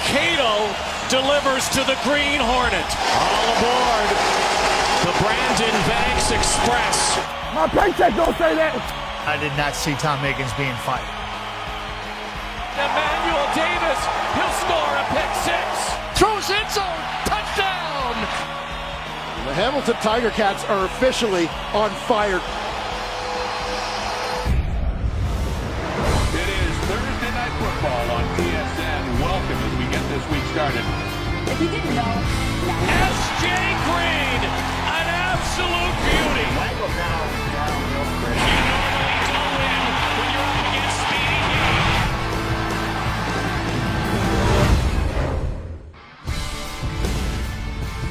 Cato delivers to the Green Hornet. All aboard the Brandon Banks Express. My paycheck don't say that. I did not see Tom Higgins being fired. Emmanuel Davis, he'll score a pick six. Throws end zone, touchdown! The Hamilton Tiger Cats are officially on fire. It is Thursday Night Football on TSN. Welcome as we get this week started. If you didn't know, S.J. Green, an absolute beauty. You normally don't win when you're up against Speedy Hughes.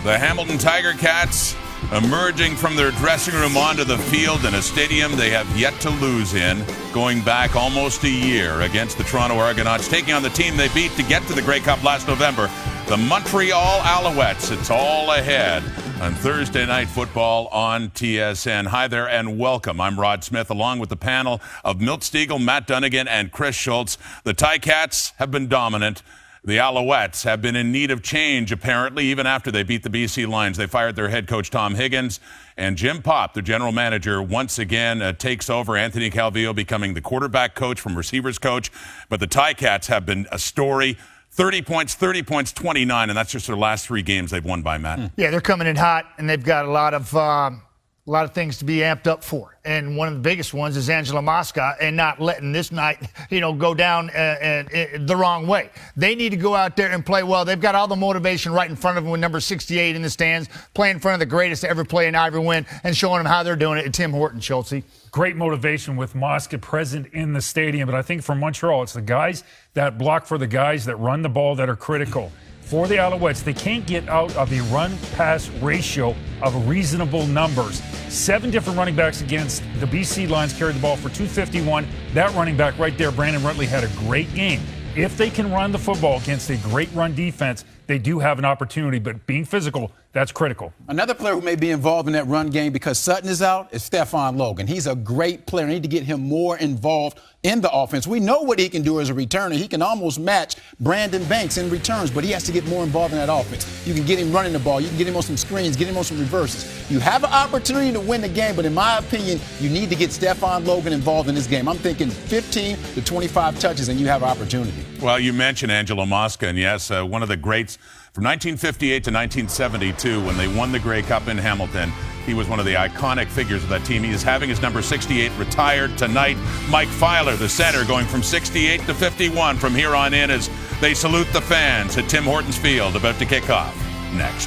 The Hamilton Tiger Cats emerging from their dressing room onto the field in a stadium they have yet to lose in, going back almost a year against the Toronto Argonauts, taking on the team they beat to get to the Grey Cup last November, the Montreal Alouettes. It's all ahead on Thursday Night Football on TSN. Hi there and welcome. I'm Rod Smith along with the panel of Milt Stegall, Matt Dunnigan, and Chris Schultz. The Ticats have been dominant. The Alouettes have been in need of change, apparently, even after they beat the BC Lions. They fired their head coach, Tom Higgins, and Jim Popp, the general manager, once again takes over. Anthony Calvillo becoming the quarterback coach from receivers coach. But the Ticats have been a story. 30 points, 29, and that's just their last three games they've won by, Matt. Yeah, they're coming in hot, and they've got a lot of things to be amped up for. And one of the biggest ones is Angela Mosca and not letting this night, go down the wrong way. They need to go out there and play well. They've got all the motivation right in front of them with number 68 in the stands, playing in front of the greatest to ever play in Ivory Win, and showing them how they're doing it at Tim Hortons, Schultze. Great motivation with Mosca present in the stadium. But I think for Montreal, it's the guys that block for the guys that run the ball that are critical. For the Alouettes, they can't get out of a run-pass ratio of reasonable numbers. 7 different running backs against the BC Lions carried the ball for 251. That running back right there, Brandon Rutley, had a great game. If they can run the football against a great run defense, they do have an opportunity. But being physical, that's critical. Another player who may be involved in that run game because Sutton is out is Stephon Logan. He's a great player. I need to get him more involved in the offense. We know what he can do as a returner. He can almost match Brandon Banks in returns, but he has to get more involved in that offense. You can get him running the ball. You can get him on some screens, get him on some reverses. You have an opportunity to win the game, but in my opinion, you need to get Stephon Logan involved in this game. I'm thinking 15 to 25 touches, and you have an opportunity. Well, you mentioned Angelo Mosca, and yes, one of the greats from 1958 to 1972 when they won the Grey Cup in Hamilton. He was one of the iconic figures of that team. He is having his number 68 retired tonight. Mike Filer, the center, going from 68 to 51 from here on in as they salute the fans at Tim Hortons Field, about to kick off. Next.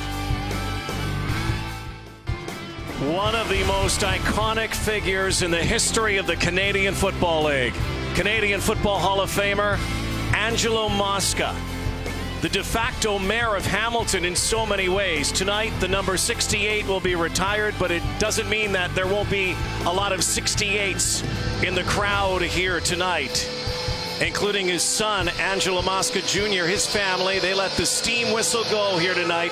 One of the most iconic figures in the history of the Canadian Football League. Canadian Football Hall of Famer, Angelo Mosca. The de facto mayor of Hamilton in so many ways. Tonight, the number 68 will be retired, but it doesn't mean that there won't be a lot of 68s in the crowd here tonight, including his son, Angelo Mosca Jr., his family. They let the steam whistle go here tonight.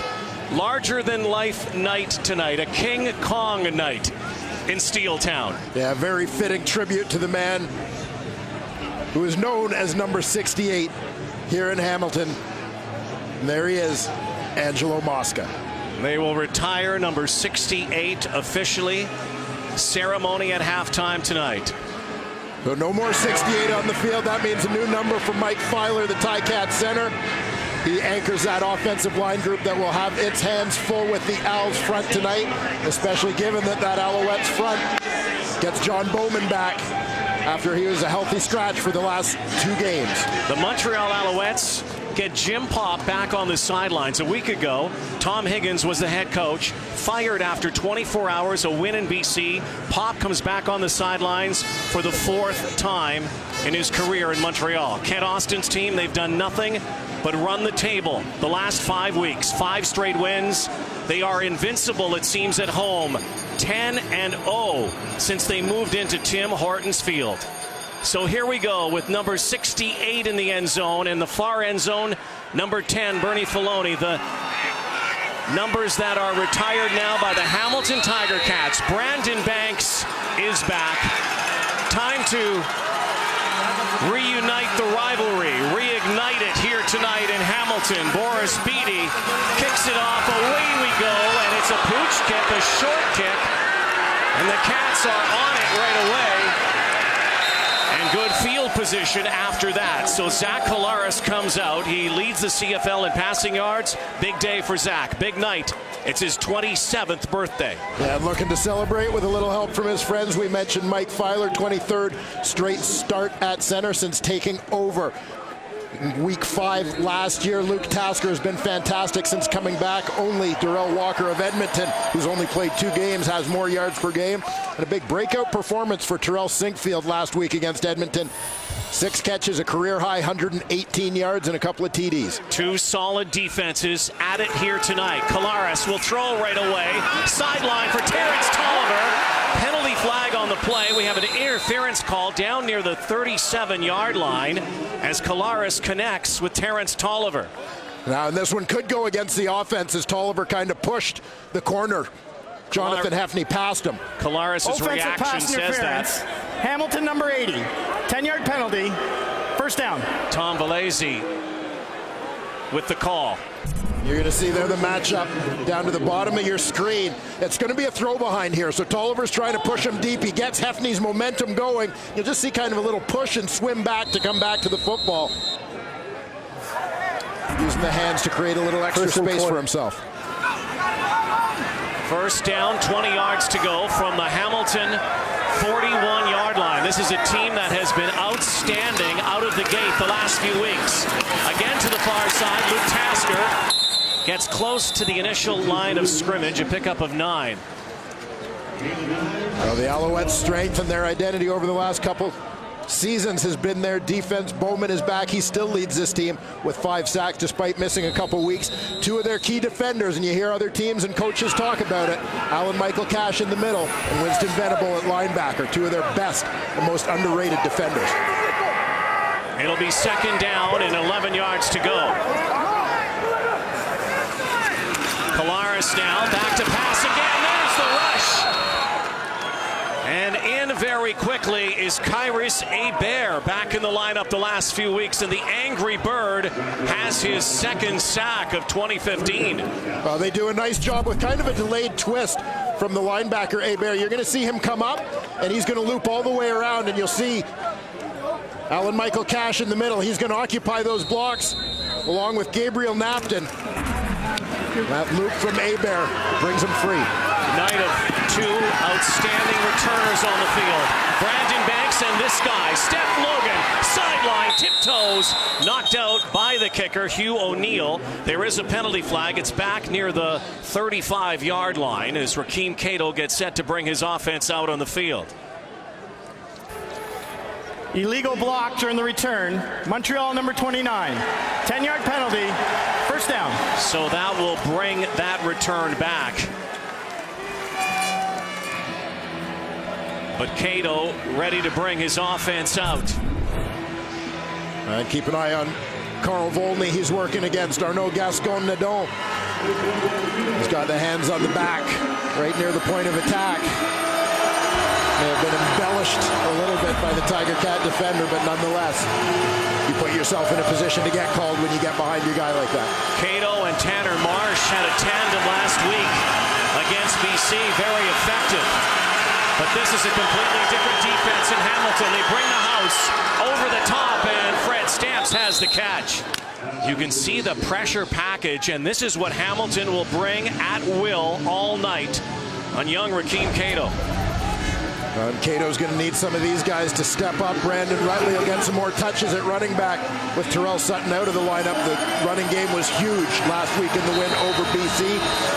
Larger-than-life night tonight, a King Kong night in Steeltown. Yeah, very fitting tribute to the man who is known as number 68 here in Hamilton. And there he is, Angelo Mosca. They will retire number 68 officially. Ceremony at halftime tonight. So no more 68 on the field. That means a new number for Mike Filer, the Ticat center. He anchors that offensive line group that will have its hands full with the Owls front tonight, especially given that Alouettes front gets John Bowman back after he was a healthy scratch for the last 2 games. The Montreal Alouettes get Jim Popp back on the sidelines. A week ago, Tom Higgins was the head coach, fired after 24 hours, a win in BC. Popp comes back on the sidelines for the 4th time in his career in Montreal. Kent Austin's team, they've done nothing but run the table the last 5 weeks. 5 straight wins. They are invincible, it seems, at home. 10-0 since they moved into Tim Hortons Field. So here we go with number 68 in the end zone. In the far end zone, number 10, Bernie Filoni. The numbers that are retired now by the Hamilton Tiger Cats. Brandon Banks is back. Time to reunite reignite the rivalry, reignite it here tonight in Hamilton. Boris Beattie kicks it off, away we go, and it's a pooch kick, a short kick, and the Cats are on it right away. And good field position after that. So Zach Collaros comes out. He leads the CFL in passing yards. Big day for Zach. Big night. It's his 27th birthday. Yeah, looking to celebrate with a little help from his friends. We mentioned Mike Filer, 23rd straight start at center since taking over Week 5 last year. Luke Tasker has been fantastic since coming back. Only Darrell Walker of Edmonton, who's only played 2 games, has more yards per game. And a big breakout performance for Terrell Sinkfield last week against Edmonton. 6 catches, a career high, 118 yards, and a couple of TDs. 2 solid defenses at it here tonight. Collaros will throw right away. Sideline for Terrence Tolliver. Penalty flag on the play. We have an interference call down near the 37-yard line as Collaros connects with Terrence Tolliver. Now, and this one could go against the offense as Tolliver kind of pushed the corner. Jonathan Heffney passed him. Collaros' reaction says that. Hamilton, number 80. 10-yard penalty. First down. Tom Valese with the call. You're going to see there the matchup down to the bottom of your screen. It's going to be a throw behind here. So Tolliver's trying to push him deep. He gets Heffney's momentum going. You'll just see kind of a little push and swim back to come back to the football. Using the hands to create a little extra space for himself. First down, 20 yards to go from the Hamilton 41-yard line. This is a team that has been outstanding out of the gate the last few weeks. Again to the far side, Luke Tasker gets close to the initial line of scrimmage, a pickup of 9. Well, the Alouettes' strength and their identity over the last couple seasons has been their defense. Bowman is back. He still leads this team with 5 sacks despite missing a couple weeks. 2 of their key defenders, and you hear other teams and coaches talk about it. Alan Michael Cash in the middle and Winston Venable at linebacker. 2 of their best and most underrated defenders. It'll be second down and 11 yards to go. Collaros now back to pass again. There's the rush. And in very quickly is Kyrus Hebert, back in the lineup the last few weeks, and the Angry Bird has his 2nd sack of 2015. Well, they do a nice job with kind of a delayed twist from the linebacker Hebert. You're going to see him come up, and he's going to loop all the way around, and you'll see Alan Michael Cash in the middle. He's going to occupy those blocks along with Gabriel Napton. That loop from Hebert brings him free. Night of 2 outstanding returners on the field. Brandon Banks and this guy, Steph Logan, sideline, tiptoes, knocked out by the kicker, Hugh O'Neill. There is a penalty flag. It's back near the 35-yard line as Rakeem Cato gets set to bring his offense out on the field. Illegal block during the return. Montreal, number 29. 10-yard penalty. First down. So that will bring that return back. But Cato ready to bring his offense out. And keep an eye on Carl Volney. He's working against Arnaud Gascon-Nadon. He's got the hands on the back right near the point of attack. May have been embellished a little bit by the Tiger Cat defender, but nonetheless, you put yourself in a position to get called when you get behind your guy like that. Cato and Tanner Marsh had a tandem last week against BC, very effective. But this is a completely different defense in Hamilton. They bring the house over the top, and Fred Stamps has the catch. You can see the pressure package, and this is what Hamilton will bring at will all night on young Rakeem Cato. Cato's going to need some of these guys to step up. Brandon Rutley will get some more touches at running back with Terrell Sutton out of the lineup. The running game was huge last week in the win over BC.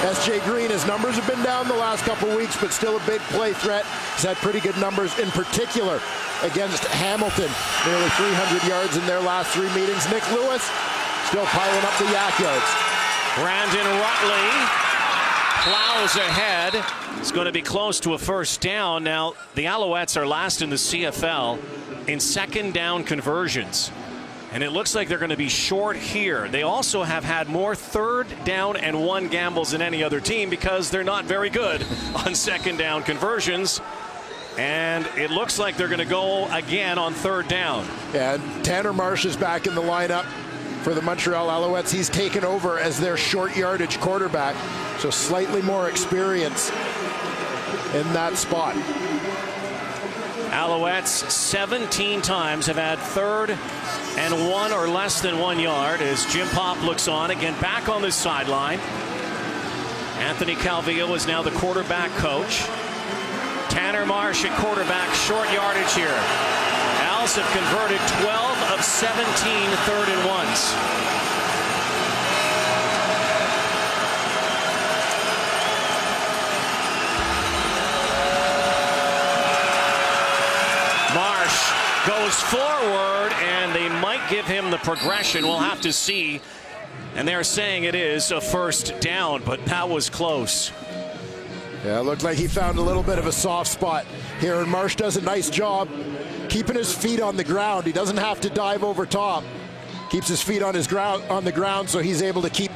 S.J. Green, his numbers have been down the last couple weeks, but still a big play threat. He's had pretty good numbers, in particular against Hamilton. Nearly 300 yards in their last 3 meetings. Nick Lewis still piling up the yak yards. Brandon Rutley plows ahead. It's going to be close to a first down. Now, the Alouettes are last in the CFL in 2nd down conversions. And it looks like they're going to be short here. They also have had more 3rd down and 1 gambles than any other team because they're not very good on 2nd down conversions. And it looks like they're going to go again on third down. And Tanner Marsh is back in the lineup for the Montreal Alouettes. He's taken over as their short yardage quarterback, so slightly more experience in that spot. Alouettes 17 times have had 3rd and 1 or less than 1 yard as Jim Pop looks on again back on the sideline. Anthony Calvillo is now the quarterback coach. Tanner Marsh at quarterback, short yardage here. Owls have converted 12 of 17 3rd and 1s. Marsh goes forward, and they might give him the progression. We'll have to see. And they're saying it is a first down, but that was close. Yeah, it looked like he found a little bit of a soft spot here, and Marsh does a nice job keeping his feet on the ground. He doesn't have to dive over top. Keeps his feet on the ground, so he's able to keep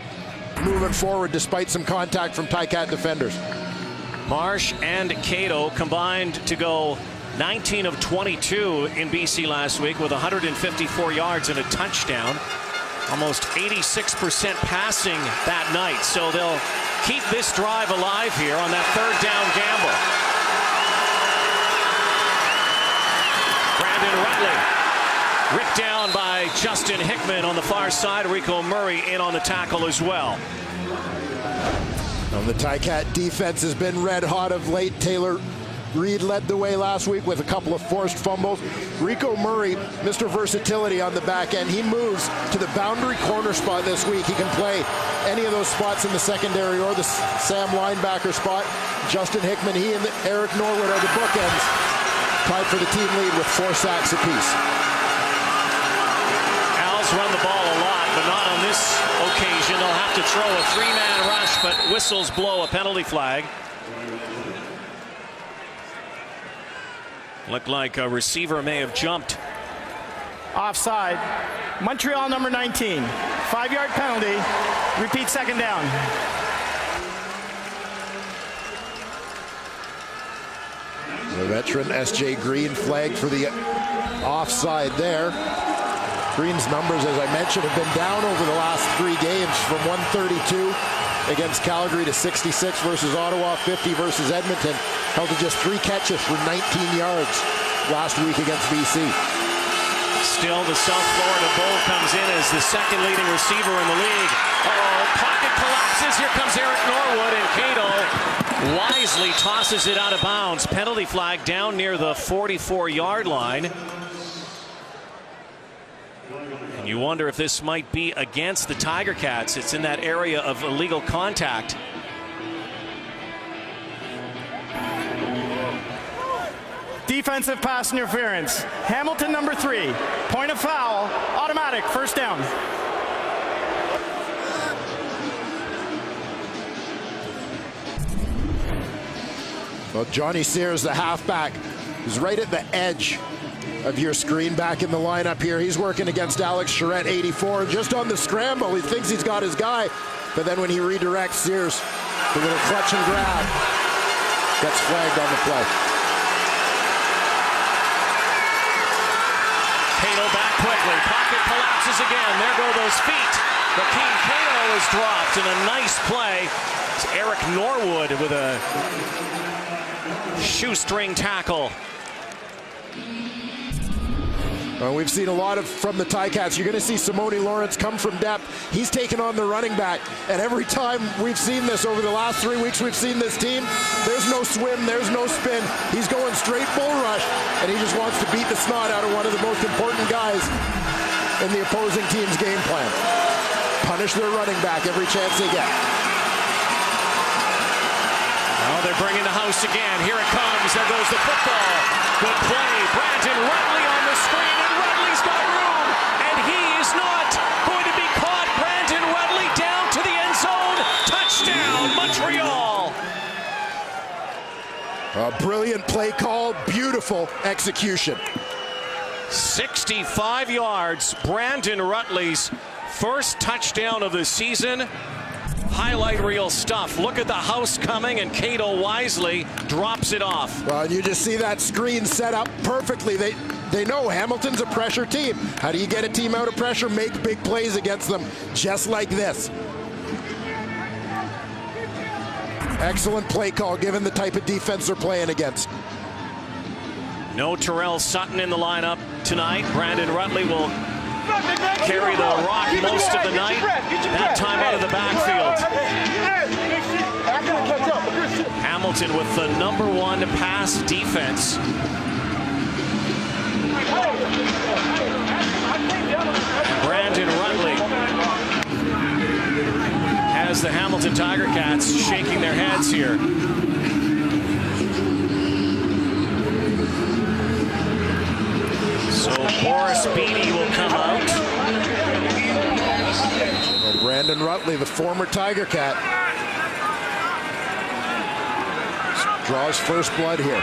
moving forward despite some contact from Ticat defenders. Marsh and Cato combined to go 19 of 22 in BC last week with 154 yards and a touchdown. Almost 86% passing that night. So they'll keep this drive alive here on that third down gamble. Brandon Rutley ripped down by Justin Hickman on the far side. Rico Murray in on the tackle as well. The Ticat defense has been red hot of late. Taylor Reed led the way last week with a couple of forced fumbles. Rico Murray, Mr. Versatility on the back end. He moves to the boundary corner spot this week. He can play any of those spots in the secondary or the Sam linebacker spot. Justin Hickman, he and Eric Norwood are the bookends. Tied for the team lead with 4 sacks apiece. Owls run the ball a lot, but not on this occasion. They'll have to throw a 3-man rush, but whistles blow a penalty flag. Looked like a receiver may have jumped. Offside. Montreal number 19. 5-yard penalty. Repeat second down. The veteran S.J. Green flagged for the offside there. Green's numbers, as I mentioned, have been down over the last 3 games from 132 against Calgary to 66 versus Ottawa, 50 versus Edmonton. Held to just 3 catches for 19 yards last week against BC. Still, the South Florida Bull comes in as the second leading receiver in the league. Pocket collapses. Here comes Eric Norwood, and Cato wisely tosses it out of bounds. Penalty flag down near the 44-yard line. And you wonder if this might be against the Tiger Cats. It's in that area of illegal contact. Defensive pass interference. Hamilton number 3. Point of foul. Automatic. First down. Well, Johnny Sears, the halfback, is right at the edge of your screen back in the lineup here. He's working against Alex Charette, 84. And just on the scramble, he thinks he's got his guy. But then when he redirects Sears, the little clutch and grab gets flagged on the play. Cato back quickly. Pocket collapses again. There go those feet. Joaquin Cato is dropped in a nice play. It's Eric Norwood with a shoestring tackle. Well, we've seen a lot from the Ticats. You're going to see Simone Lawrence come from depth. He's taken on the running back. And every time we've seen this over the last 3 weeks, we've seen this team. There's no swim. There's no spin. He's going straight bull rush. And he just wants to beat the snot out of one of the most important guys in the opposing team's game plan. Punish their running back every chance they get. Oh, they're bringing the house again. Here it comes. There goes the football. Good play. Brandon Rutley on the screen, and Rutley's got room, and he is not going to be caught. Brandon Rutley down to the end zone. Touchdown, Montreal. A brilliant play call. Beautiful execution. 65 yards. Brandon Rutley's first touchdown of the season. Highlight reel stuff. Look at the house coming, and Cato wisely drops it off. Well, you just see that screen set up perfectly. They know Hamilton's a pressure team. How do you get a team out of pressure? Make big plays against them, just like this. Excellent play call, given the type of defense they're playing against. No Terrell Sutton in the lineup tonight. Brandon Rutley will carry the rock most of the night. That time out of the backfield. Hamilton with the #1 pass defense. Brandon Rutley has the Hamilton Tiger Cats shaking their heads here. So Boris Beatty will come out. Well, Brandon Rutley, the former Tiger Cat, draws first blood here.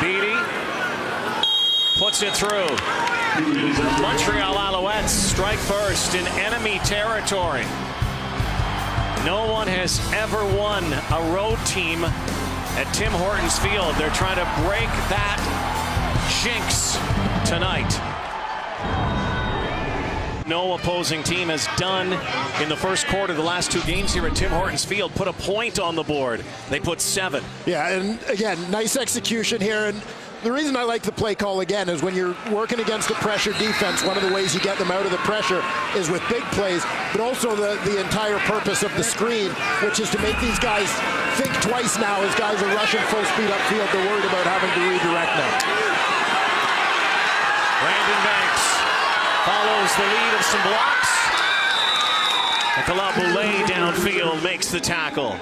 Beatty puts it through. The Montreal Alouettes strike first in enemy territory. No one has ever won a road team at Tim Hortons Field. They're trying to break that jinx tonight. No opposing team has done in the first quarter. The last 2 games here at Tim Hortons Field put a point on the board. They put 7. Yeah, and again, nice execution here. And the reason I like the play call again is when you're working against a pressure defense, one of the ways you get them out of the pressure is with big plays, but also the entire purpose of the screen, which is to make these guys think twice now as guys are rushing full speed upfield. They're worried about having to redirect now. Brandon Banks follows the lead of some blocks. Nicolas Boulay downfield makes the tackle.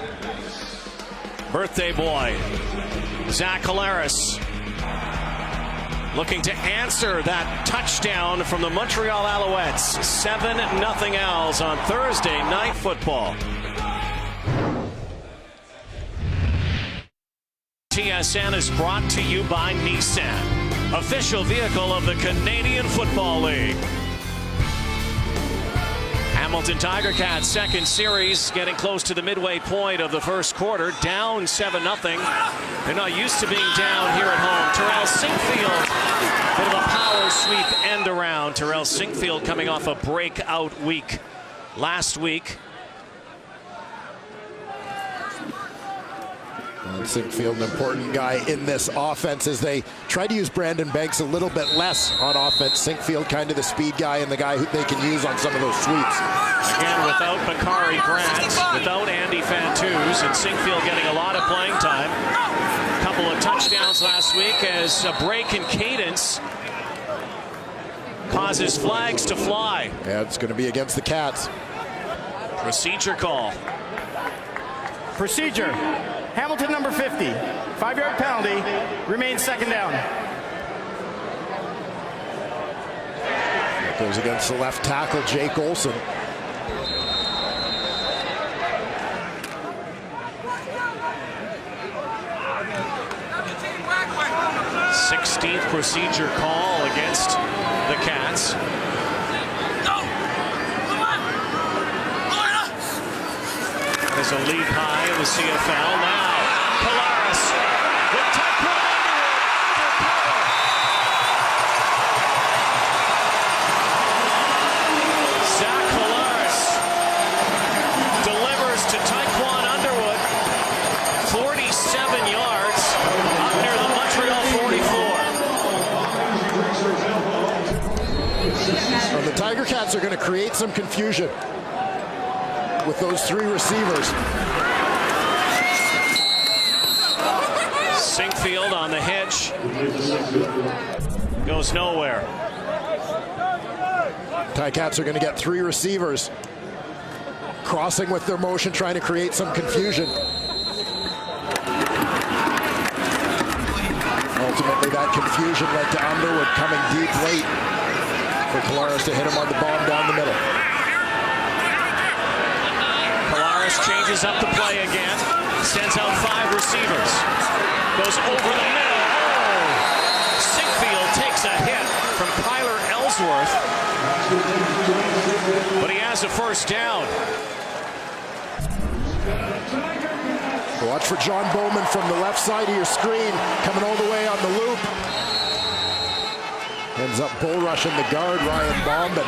Birthday boy, Zach Collaros, looking to answer that touchdown from the Montreal Alouettes. 7-0 Owls on Thursday Night Football. TSN is brought to you by Nissan, official vehicle of the Canadian Football League. Hamilton Tiger Cats second series, getting close to the midway point of the first quarter, down 7-0. They're not used to being down here at home. Terrell Sinkfield, bit of a power sweep end around. Terrell Sinkfield coming off a breakout week last week. Sinkfield, an important guy in this offense as they try to use Brandon Banks a little bit less on offense. Sinkfield kind of the speed guy and the guy who they can use on some of those sweeps. Again, without Bakari Grant, without Andy Fantuz, and Sinkfield getting a lot of playing time. A couple of touchdowns last week as a break in cadence causes flags to fly. Yeah, it's going to be against the Cats. Procedure call. Procedure. Hamilton number 50. 5-yard penalty. Remains second down. It goes against the left tackle, Jake Olson. Sixteenth procedure call against the Cats. There's a lead high in the CFL. Now, Polaris with Tyquan Underwood undercover. Zach Polaris delivers to Tyquan Underwood. 47 yards up near the Montreal 44. Well, the Tiger Cats are going to create some confusion with those 3 receivers. Sinkfield on the hitch. Goes nowhere. Ticats are going to get 3 receivers crossing with their motion, trying to create some confusion. Ultimately, that confusion led to Underwood coming deep late for Polaris to hit him on the bomb down the middle. Changes up the play again. Sends out 5 receivers. Goes over the middle. Oh! Sinkfield takes a hit from Kyler Ellsworth. But he has a first down. Watch for John Bowman from the left side of your screen, coming all the way on the loop. Ends up bull rushing the guard, Ryan Bombin,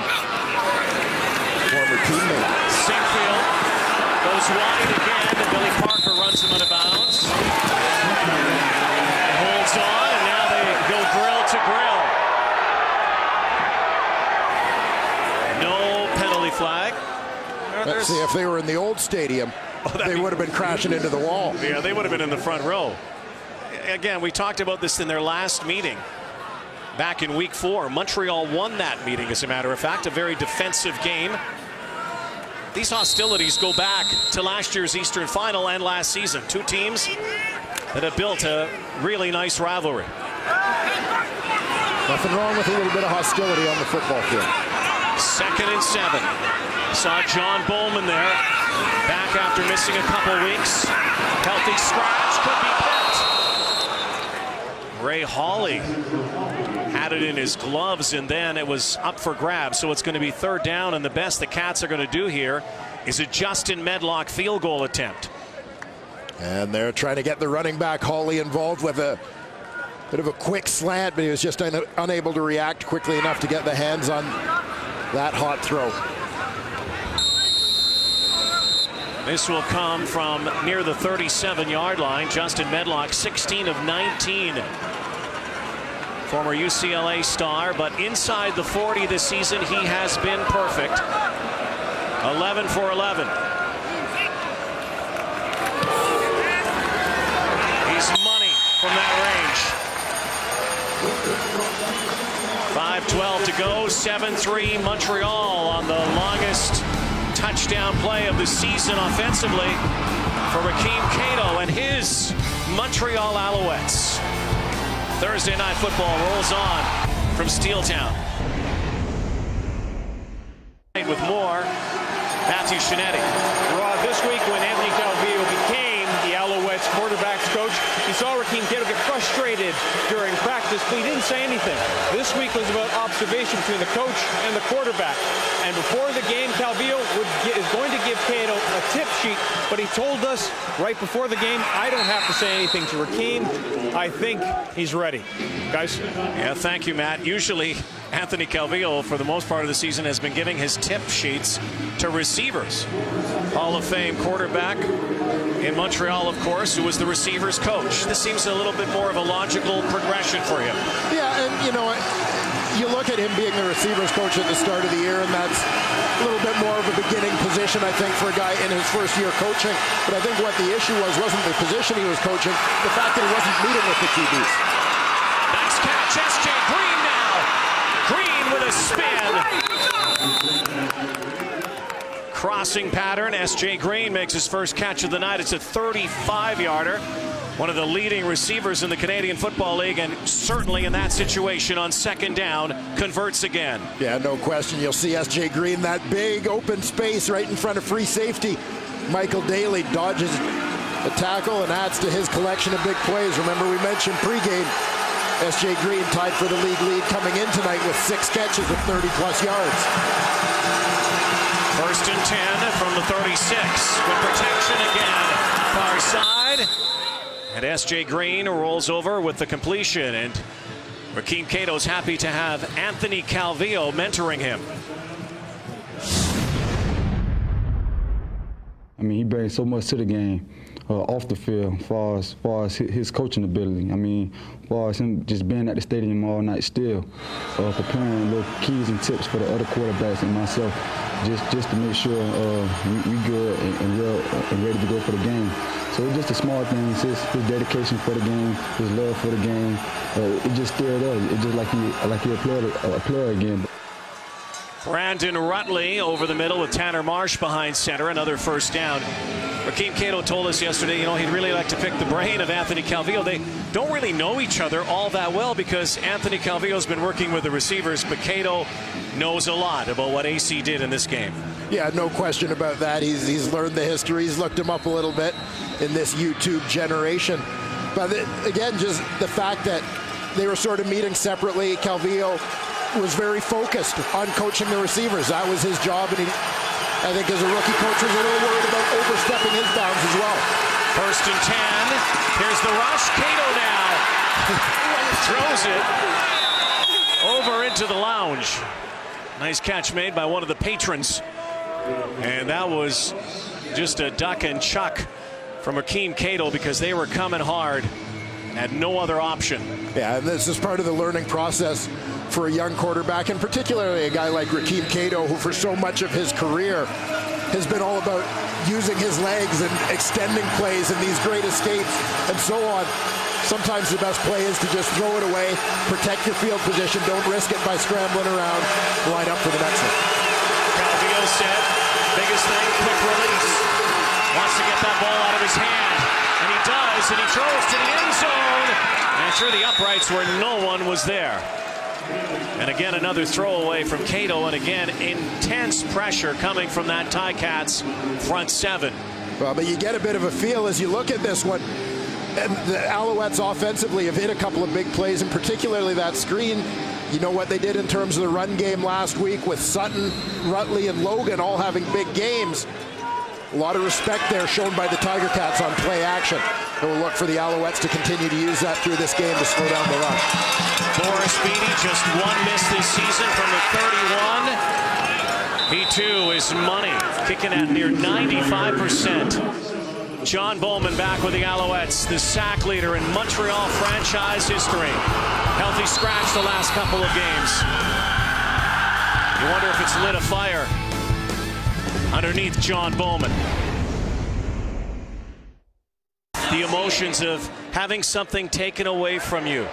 former teammate. Sinkfield goes wide again, and Billy Parker runs him out of bounds. Holds on, and now they go grill to grill. No penalty flag. Let's see, if they were in the old stadium, they would have been crashing into the wall. Yeah, they would have been in the front row. Again, we talked about this in their last meeting back in week 4. Montreal won that meeting, as a matter of fact, a very defensive game. These hostilities go back to last year's Eastern Final and last season. Two teams that have built a really nice rivalry. Nothing wrong with a little bit of hostility on the football field. 2nd and 7. Saw John Bowman there, back after missing a couple weeks. Healthy scratch, could be picked. Ray Hawley had it in his gloves, and then it was up for grabs. So it's going to be 3rd down, and the best the Cats are going to do here is a Justin Medlock field goal attempt. And they're trying to get the running back Hawley involved with a bit of a quick slant, but he was just unable to react quickly enough to get the hands on that hot throw. This will come from near the 37-yard line. Justin Medlock, 16 of 19. Former UCLA star, but inside the 40 this season, he has been perfect. 11 for 11. He's money from that range. 5:12 to go, 7-3 Montreal on the longest touchdown play of the season offensively for Rakeem Cato and his Montreal Alouettes. Thursday Night Football rolls on from Steeltown. With more, Matthew Shinetti. Rod, this week when Anthony Calvillo became the Alouettes quarterbacks coach, he saw Rakeem Cato get frustrated during practice, but he didn't say anything. This week was about observation between the coach and the quarterback. And before the game, Calvillo is going to give Cato a tip sheet, but he told us right before the game, I don't have to say anything to Rakeem. I think he's ready. Guys? Yeah, thank you, Matt. Usually, Anthony Calvillo, for the most part of the season, has been giving his tip sheets to receivers. Hall of Fame quarterback in Montreal, of course, who was the receivers coach. This seems a little bit more of a logical progression for him. Yeah, and you know, you look at him being the receivers coach at the start of the year, and that's a little bit more of a beginning position, I think, for a guy in his first year coaching. But I think what the issue wasn't the position he was coaching, the fact that he wasn't meeting with the QBs. Nice catch, S.J. Green now. Green with a spin. Crossing pattern. S.J. Green makes his first catch of the night. It's a 35-yarder. One of the leading receivers in the Canadian Football League, and certainly in that situation on 2nd down, converts again. Yeah, no question. You'll see S.J. Green, that big open space right in front of free safety. Michael Daly dodges a tackle and adds to his collection of big plays. Remember, we mentioned pregame, S.J. Green tied for the league lead coming in tonight with 6 catches of 30-plus yards. 1st and 10 from the 36. With protection again. Far side. And S.J. Green rolls over with the completion. And Rakeem Cato's happy to have Anthony Calvillo mentoring him. I mean, he brings so much to the game off the field as far as his coaching ability. I mean, as far as him just being at the stadium all night still, preparing little keys and tips for the other quarterbacks and myself, just to make sure we good and ready to go for the game. So it's just the small things, his dedication for the game, his love for the game. It just still does. It's just like he a player again. Brandon Rutley over the middle with Tanner Marsh behind center. Another first down. Rakeem Cato told us yesterday, you know, he'd really like to pick the brain of Anthony Calvillo. They don't really know each other all that well because Anthony Calvillo's been working with the receivers, but Cato knows a lot about what AC did in this game. Yeah, no question about that. He's learned the history. He's looked him up a little bit in this YouTube generation. But again, just the fact that they were sort of meeting separately. Calvillo was very focused on coaching the receivers. That was his job, and I think as a rookie coach was a little worried about overstepping his bounds as well. 1st and 10. Here's the rush. Cato now throws it over into the lounge. Nice catch made by one of the patrons. And that was just a duck and chuck from Akeem Cato because they were coming hard. Had no other option. Yeah, and this is part of the learning process for a young quarterback, and particularly a guy like Akeem Cato, who for so much of his career has been all about using his legs and extending plays and these great escapes and so on. Sometimes the best play is to just throw it away, protect your field position, don't risk it by scrambling around, line up for the next one. Calvillo set, biggest thing, quick release. Wants to get that ball out of his hand, and he does, and he throws to the end zone, and through the uprights where no one was there. And again, another throwaway from Cato, and again, intense pressure coming from that Ticats front seven. Well, but you get a bit of a feel as you look at this one. And the Alouettes offensively have hit a couple of big plays, and particularly that screen. You know what they did in terms of the run game last week with Sutton, Rutley, and Logan all having big games. A lot of respect there shown by the Tiger Cats on play action. And we'll look for the Alouettes to continue to use that through this game to slow down the run. Boris Beatty, just one miss this season from the 31. He too is money, kicking at near 95%. John Bowman back with the Alouettes, the sack leader in Montreal franchise history. Healthy scratch the last couple of games. You wonder if it's lit a fire underneath John Bowman. The emotions of having something taken away from you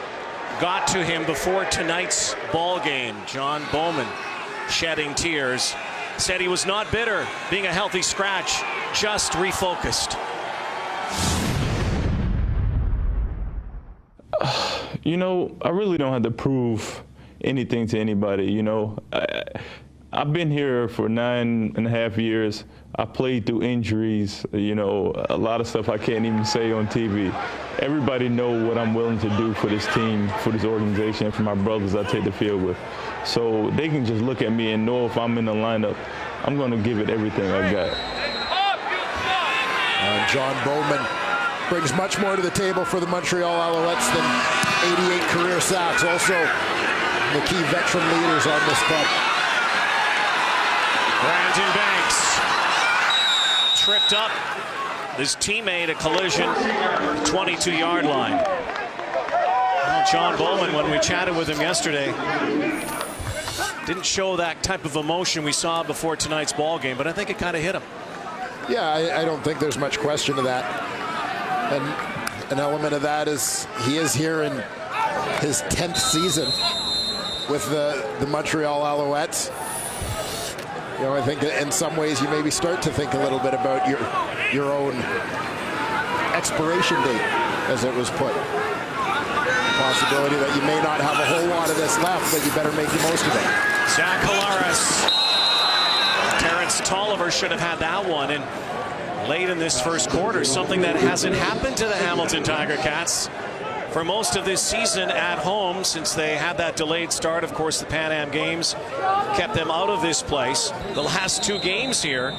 got to him before tonight's ball game. John Bowman shedding tears. Said he was not bitter, being a healthy scratch, just refocused. You know, I really don't have to prove anything to anybody. You know, I've been here for 9.5 years. I played through injuries, you know, a lot of stuff I can't even say on TV. Everybody know what I'm willing to do for this team, for this organization, and for my brothers I take the field with. So they can just look at me and know if I'm in the lineup, I'm going to give it everything I got. John Bowman brings much more to the table for the Montreal Alouettes than 88 career sacks. Also, the key veteran leaders on this club. Brandon Banks tripped up his teammate, a collision, 22-yard line. Well, John Bowman, when we chatted with him yesterday, didn't show that type of emotion we saw before tonight's ball game, but I think it kind of hit him. Yeah, I don't think there's much question of that. And an element of that is he is here in his 10th season with the Montreal Alouettes. You know, I think in some ways you maybe start to think a little bit about your own expiration date, as it was put. The possibility that you may not have a whole lot of this left, but you better make the most of it. Zach Collaros. Terrence Tolliver should have had that one in late in this first quarter, something that hasn't happened to the Hamilton Tiger Cats for most of this season at home since they had that delayed start. Of course, the Pan Am Games kept them out of this place. The last two games here,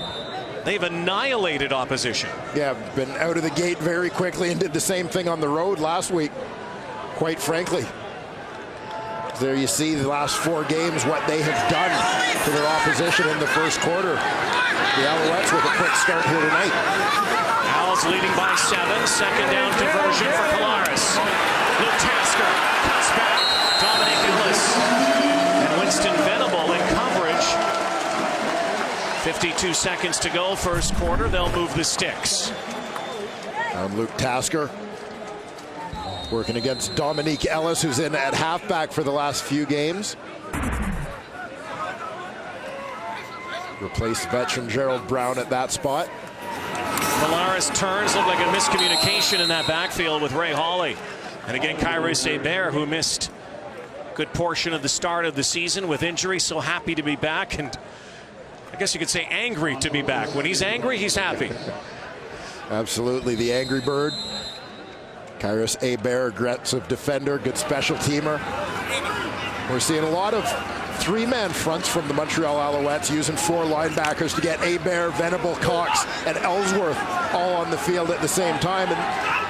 they've annihilated opposition. Yeah, been out of the gate very quickly and did the same thing on the road last week, quite frankly. There you see the last 4 games, what they have done to their opposition in the first quarter. The Alouettes with a quick start here tonight. Owls leading by 7. Second down conversion for Collaros. Luke Tasker cuts back. Dominic Ellis and Winston Venable in coverage. 52 seconds to go, first quarter. They'll move the sticks. Luke Tasker working against Dominique Ellis, who's in at halfback for the last few games. Replaced veteran Gerald Brown at that spot. Collaros turns, looked like a miscommunication in that backfield with Ray Hawley. And again, Kyrus Hebert, who missed a good portion of the start of the season with injury, so happy to be back, and I guess you could say angry to be back. When he's angry, he's happy. Absolutely, the angry bird. Kyrus Hebert, aggressive defender, good special teamer. We're seeing a lot of three-man fronts from the Montreal Alouettes, using four linebackers to get Hebert, Venable, Cox, and Ellsworth all on the field at the same time. And,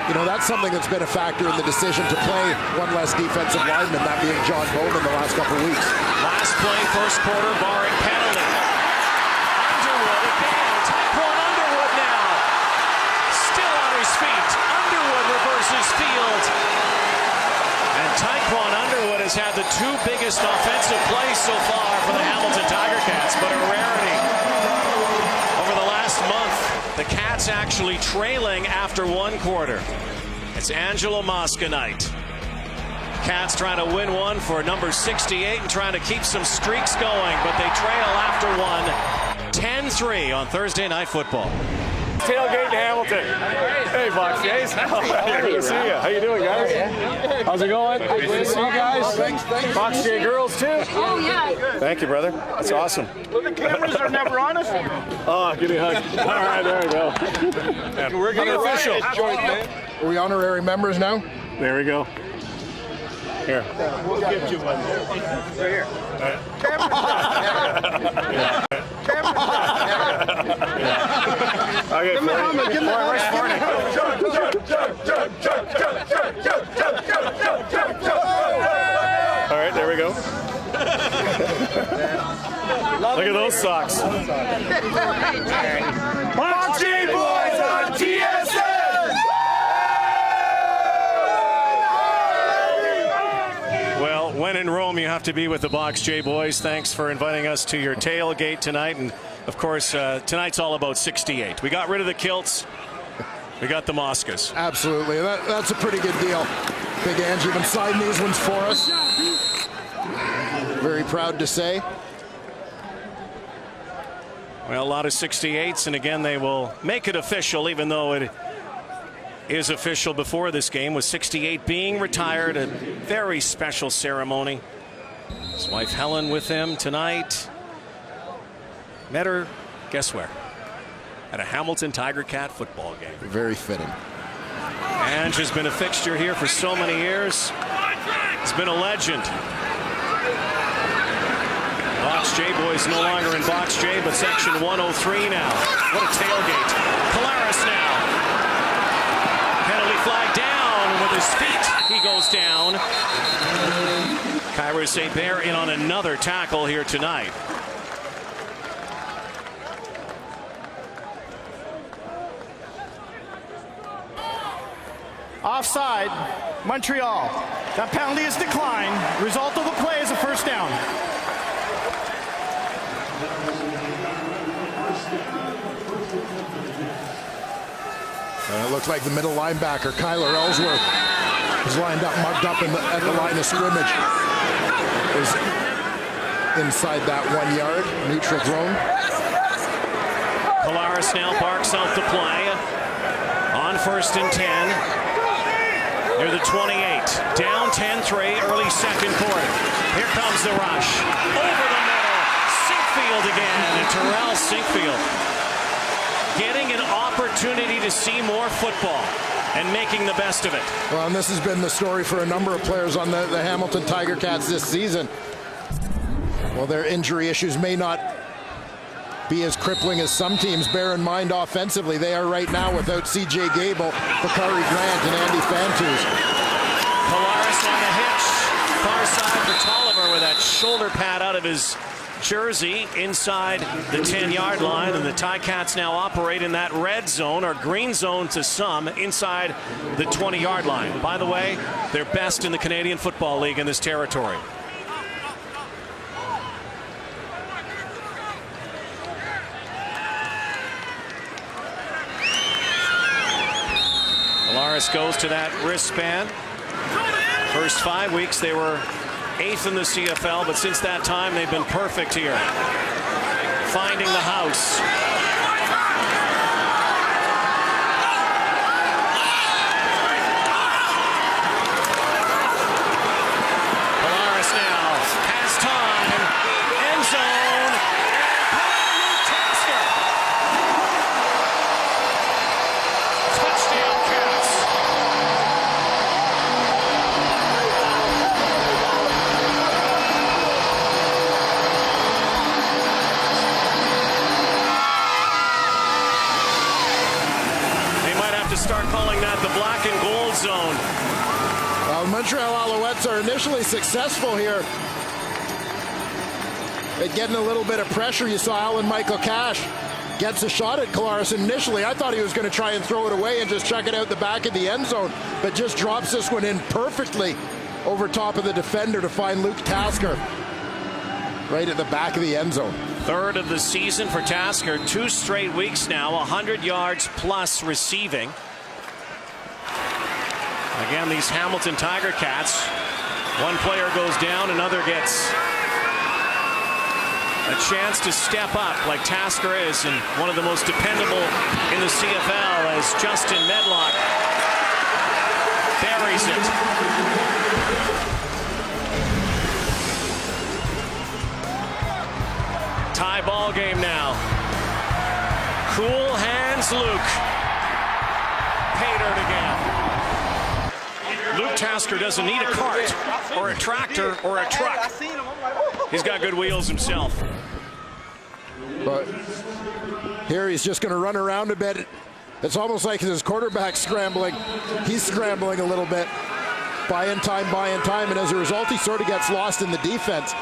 you know, that's something that's been a factor in the decision to play one less defensive lineman, that being John Bowman the last couple of weeks. Last play, first quarter, barring penalty. Underwood again. Taekwon Underwood now. Still on his feet. Underwood reverses field. And Taekwon Underwood has had the two biggest offensive plays so far for the Hamilton Tiger Cats, but a rarity. Over the last month, the Cats actually trailing after one quarter. It's Angelo Mosca night. Cats trying to win one for number 68 and trying to keep some streaks going, but they trail after one, 10-3 on Thursday Night Football. Tailgate in Hamilton. Hey, Box Jays. Good to see you. How you doing, guys? How's it going? Good to see you guys. Box J girls, too? Oh, yeah. Thank you, brother. That's awesome. Well, the cameras are never on us. Oh, give me a hug. All right, there we go. We're getting official. Are we honorary members now? There we go. Here. We'll get you one. Right here. Okay, give me the helmet. Give me the helmet. All right, there we go. Look at those socks. Box J Boys on TSN! Well, when in Rome, you have to be with the Box J Boys. Thanks for inviting us to your tailgate tonight. And, of course, tonight's all about 68. We got rid of the kilts. We got the Moscas. Absolutely. That's a pretty good deal. Big Angie been signing these ones for us. Very proud to say. Well, a lot of 68s, and again, they will make it official, even though it is official before this game, with 68 being retired. A very special ceremony. His wife Helen with him tonight. Met her, guess where? At a Hamilton Tiger Cat football game. Very fitting. Ange has been a fixture here for so many years. He's been a legend. Box J Boys no longer in Box J, but section 103 now. What a tailgate. Polaris now. Penalty flag down with his feet. He goes down. Kyrus Hebert in on another tackle here tonight. Offside, Montreal. That penalty is declined. Result of the play is a first down. And it looks like the middle linebacker, Kyler Ellsworth, is lined up, mugged up at the line of scrimmage. Is inside that 1 yard, neutral zone. Polaris now barks out the play on 1st and 10. Near the 28. Down 10-3, early second quarter. Here comes the rush. Over the middle. Sinkfield again. And Terrell Sinkfield getting an opportunity to see more football and making the best of it. Well, and this has been the story for a number of players on the Hamilton Tiger Cats this season. Well, their injury issues may not be as crippling as some teams. Bear in mind, offensively, they are right now without C.J. Gable, Bakari Grant, and Andy Fantus. Polaris on the hitch. Far side for Tolliver with that shoulder pad out of his jersey inside the 10-yard line. And the Ticats now operate in that red zone, or green zone to some, inside the 20-yard line. By the way, they're best in the Canadian Football League in this territory. Polaris goes to that wristband. First 5 weeks they were 8th in the CFL, but since that time they've been perfect here. Finding the house. Polaris now has time. End zone. And Tasker. Touchdown Cats. are initially successful here at getting a little bit of pressure. You saw Alan Michael Cash gets a shot at Kolaris initially. I thought he was going to try and throw it away and just chuck it out the back of the end zone, but just drops this one in perfectly over top of the defender to find Luke Tasker right at the back of the end zone. Third of the season for Tasker. 2 straight weeks now, 100 yards plus receiving. Again, these Hamilton Tiger Cats, one player goes down, another gets a chance to step up like Tasker is, and one of the most dependable in the CFL as Justin Medlock buries it. Tie ball game now. Cool hands Luke. Pay dirt again. Luke Tasker doesn't need a cart or a tractor or a truck. He's got good wheels himself. But here he's just going to run around a bit. It's almost like his quarterback scrambling. He's scrambling a little bit. Buying time, and as a result, he sort of gets lost in the defense.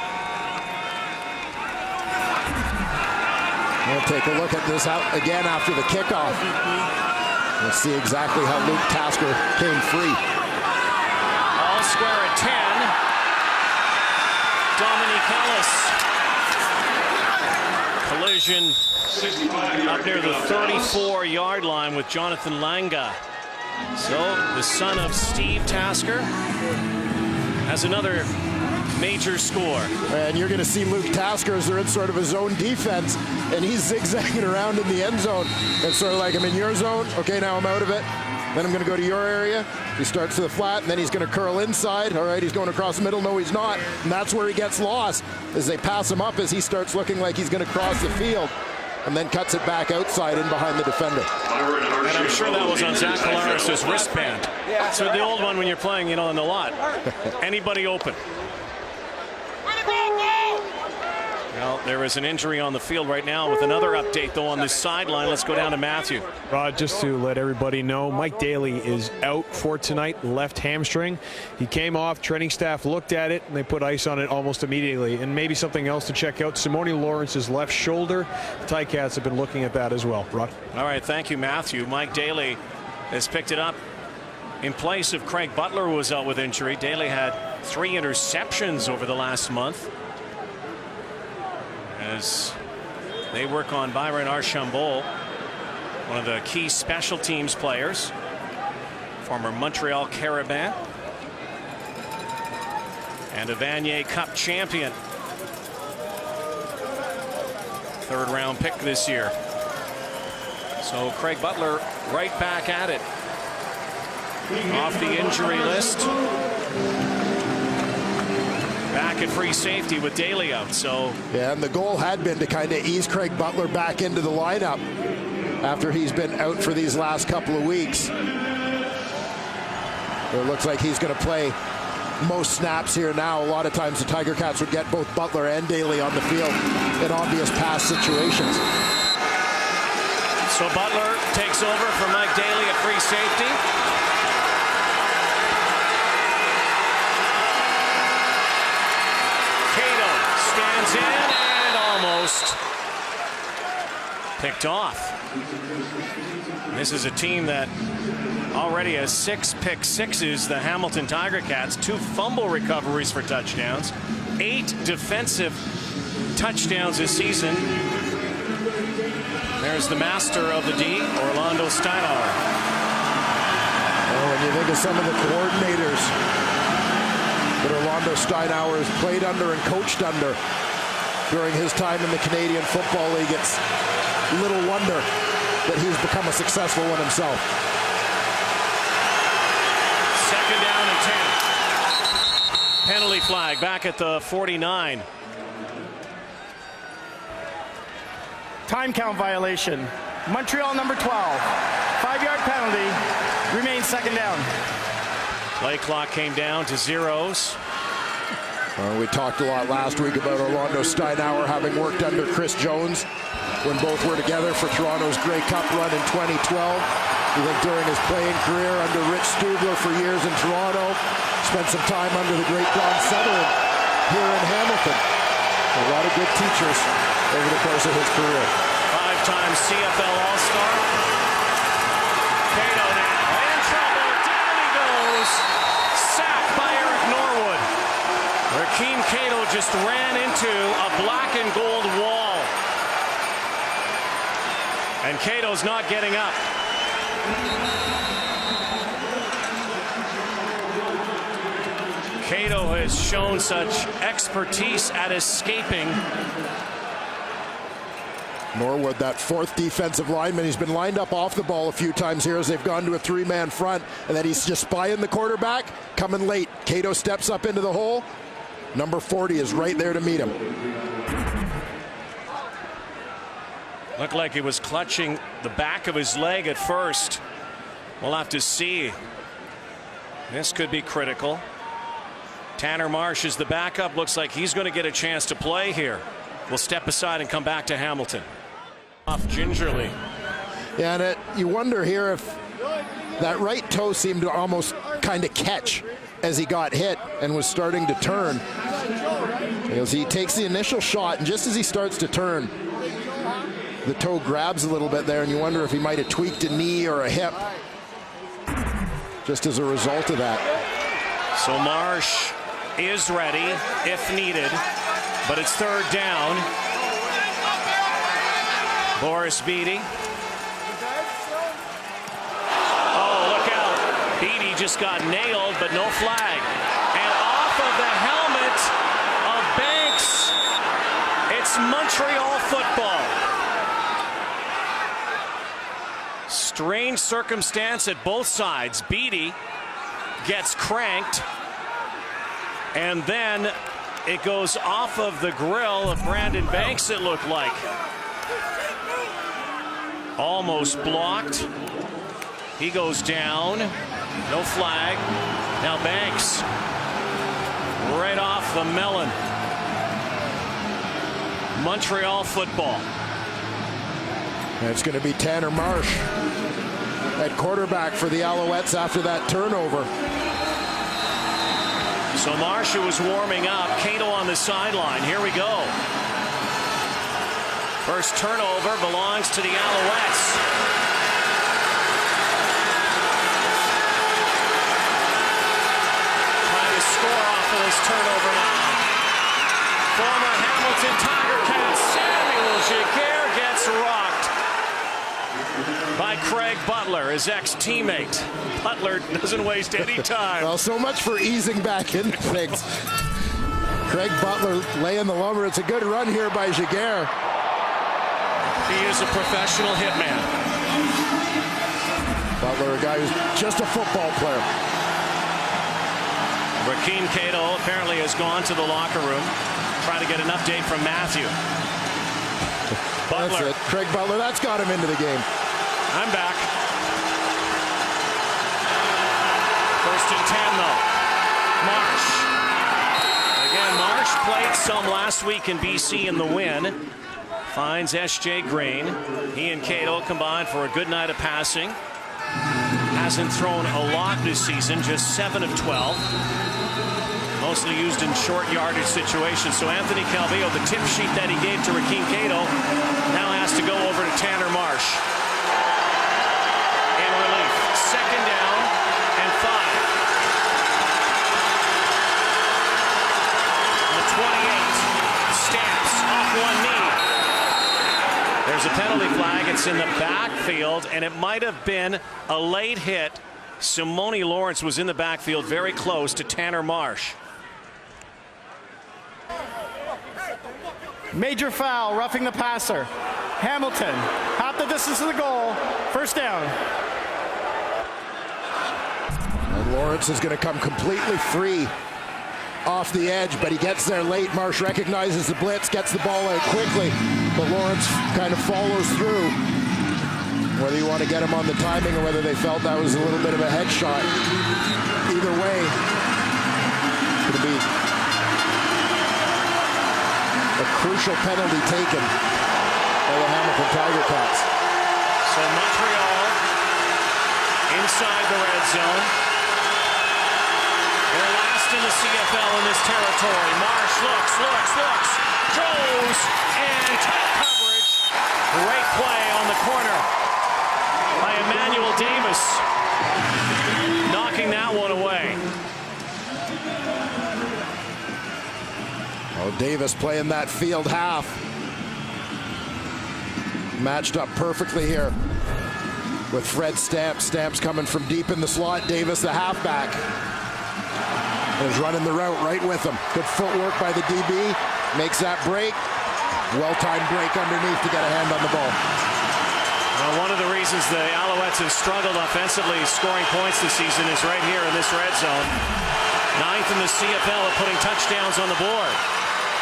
We'll take a look at this out again after the kickoff. We'll see exactly how Luke Tasker came free. All square at 10. Dominic Ellis. Collision up near the 34-yard line with Jonathan Langa. So the son of Steve Tasker has another major score. And you're going to see Luke Tasker as they're in sort of a zone defense, and he's zigzagging around in the end zone. It's sort of like, I'm in your zone. Okay, now I'm out of it. Then I'm going to go to your area. He starts to the flat, and then he's going to curl inside. All right, he's going across the middle. No, he's not. And that's where he gets lost, as they pass him up as he starts looking like he's going to cross the field, and then cuts it back outside in behind the defender. And I'm sure that was on Zach Kolaris' wristband. So the old one when you're playing, you know, in the lot. Anybody open. Well, there is an injury on the field right now with another update, though, on this sideline. Let's go down to Matthew. Rod, just to let everybody know, Mike Daly is out for tonight, left hamstring. He came off, training staff looked at it, and they put ice on it almost immediately. And maybe something else to check out, Simone Lawrence's left shoulder. The Ticats have been looking at that as well. Rod. All right, thank you, Matthew. Mike Daly has picked it up in place of Craig Butler, who was out with injury. Daly had 3 interceptions over the last month, as they work on Byron Archambault, one of the key special teams players, former Montreal Carabin and a Vanier Cup champion. 3rd round pick this year. So Craig Butler right back at it, off the injury list. Back at free safety with Daly out. So yeah, and the goal had been to kind of ease Craig Butler back into the lineup after he's been out for these last couple of weeks. It looks like he's going to play most snaps here now. A lot of times the Tiger Cats would get both Butler and Daly on the field in obvious pass situations. So Butler takes over for Mike Daly at free safety. Stands in and almost picked off. This is a team that already has 6 pick sixes, the Hamilton Tiger Cats, 2 fumble recoveries for touchdowns, 8 defensive touchdowns this season. There's the master of the D, Orlando Steinauer. Oh, when you think of some of the coordinators that Orlando Steinauer has played under and coached under during his time in the Canadian Football League, it's little wonder that he's become a successful one himself. 2nd down and 10. Penalty flag back at the 49. Time count violation. Montreal number 12. 5-yard penalty. Remains 2nd down. Play clock came down to zeros. We talked a lot last week about Orlando Steinauer having worked under Chris Jones when both were together for Toronto's Grey Cup run in 2012. You think during his playing career under Rich Stubler for years in Toronto, spent some time under the great Don Sutherland here in Hamilton. A lot of good teachers over the course of his career. 5-time CFL All-Star. Cato now in trouble. Down he goes. Sacked by Eric Norwood. Rakeem Cato just ran into a black and gold wall. And Cato's not getting up. Cato has shown such expertise at escaping. Norwood, that fourth defensive lineman, he's been lined up off the ball a few times here as they've gone to a three-man front, and then he's just spying the quarterback, coming late. Cato steps up into the hole. Number 40 is right there to meet him. Looked like he was clutching the back of his leg at first. We'll have to see. This could be critical. Tanner Marsh is the backup. Looks like he's going to get a chance to play here. We'll step aside and come back to Hamilton. Off gingerly. Yeah, and you wonder here if that right toe seemed to almost kind of catch as he got hit and was starting to turn. As he takes the initial shot, and just as he starts to turn, the toe grabs a little bit there, and you wonder if he might have tweaked a knee or a hip just as a result of that. So Marsh is ready if needed, but it's third down. Boris Beatty. Oh, look out. Beatty just got nailed, but no flag. And off of the helmet of Banks, it's Montreal football. Strange circumstance at both sides. Beatty gets cranked, and then it goes off of the grill of Brandon Banks, it looked like. Almost blocked. He goes down. No flag. Now Banks right off the melon. Montreal football. And it's going to be Tanner Marsh at quarterback for the Alouettes after that turnover. So Marsh was warming up. Cato on the sideline. Here we go. First turnover belongs to the Alouettes. Trying to score off of this turnover now. Former Hamilton Tiger Cat Samuel Giguère gets rocked by Craig Butler, his ex-teammate. Butler doesn't waste any time. Well, so much for easing back into things. Craig Butler laying the lumber. It's a good run here by Giguère. He is a professional hitman. Butler, a guy who's just a football player. Rakeem Cato apparently has gone to the locker room, trying to get an update from Matthew. That's it. Craig Butler, that's got him into the game. I'm back. First and 10, though. Marsh. Again, Marsh played some last week in BC in the win. Finds S.J. Green. He and Cato combined for a good night of passing. Hasn't thrown a lot this season, just 7 of 12. Mostly used in short yardage situations. So Anthony Calvillo, the tip sheet that he gave to Rakeem Cato, now has to go over to Tanner Marsh. In relief. Second down and 5. The 28 stamps off one knee. There's a penalty flag. It's in the backfield, and it might have been a late hit. Simone Lawrence was in the backfield very close to Tanner Marsh. Major foul, roughing the passer. Hamilton, half the distance to the goal. First down. And Lawrence is going to come completely free off the edge, but he gets there late. Marsh recognizes the blitz, gets the ball out quickly, but Lawrence kind of follows through. Whether you want to get him on the timing or whether they felt that was a little bit of a headshot, either way, it's going to be a crucial penalty taken by the Hamilton Tiger Cats. So Montreal inside the red zone. They're last in the CFL in this territory. Marsh looks, throws, and tight coverage. Great play on the corner by Emmanuel Davis, knocking that one away. Oh, Davis playing that field half. Matched up perfectly here with Fred Stamps. Stamps coming from deep in the slot. Davis, the halfback, is running the route right with him. Good footwork by the DB. Makes that break. Well-timed break underneath to get a hand on the ball. One of the reasons the Alouettes have struggled offensively scoring points this season is right here in this red zone. 9th in the CFL at putting touchdowns on the board.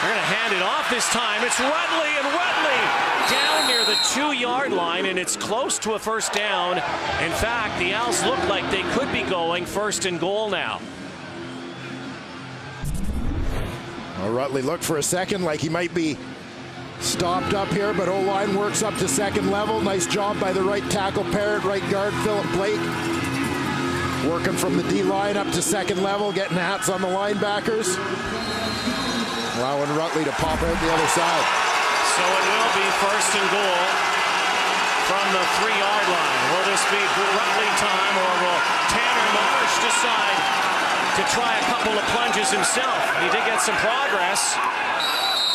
They're going to hand it off this time. It's Rutley, and Rutley down near the 2-yard line, and it's close to a first down. In fact, the Owls look like they could be going 1st and goal now. Well, Rutley looked for a second like he might be stopped up here, but O-line works up to second level. Nice job by the right tackle, Parrott, right guard, Philip Blake. Working from the D-line up to second level, getting hats on the linebackers. Allowing Rutley to pop out the other side. So it will be 1st and goal from the 3-yard line. Will this be Rutley time, or will Tanner Marsh decide to try a couple of plunges himself? He did get some progress.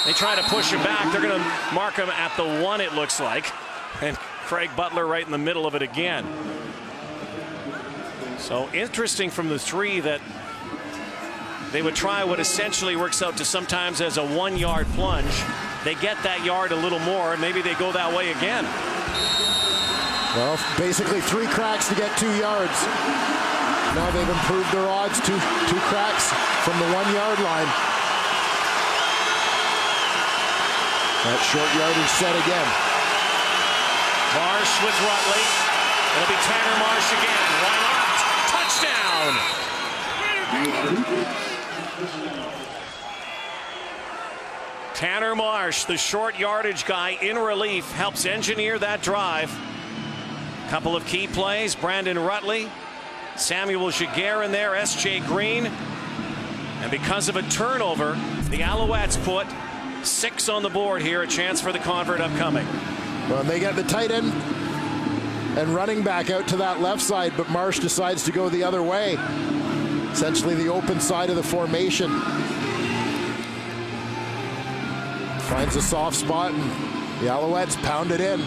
They try to push him back. They're going to mark him at the 1, it looks like. And Craig Butler right in the middle of it again. So interesting from the 3 that they would try what essentially works out to sometimes as a 1-yard plunge. They get that yard a little more, and maybe they go that way again. Well, basically 3 cracks to get 2 yards. Now they've improved their odds to 2 cracks from the 1-yard line. That short yardage set again. Marsh with Rutley. It'll be Tanner Marsh again. Why not? Touchdown! Tanner Marsh, the short yardage guy in relief, helps engineer that drive. Couple of key plays. Brandon Rutley, Samuel Giguere in there, S.J. Green. And because of a turnover, the Alouettes put 6 on the board here. A chance for the convert upcoming. Well, they get the tight end and running back out to that left side, but Marsh decides to go the other way. Essentially the open side of the formation. Finds a soft spot, and the Alouettes pound it in.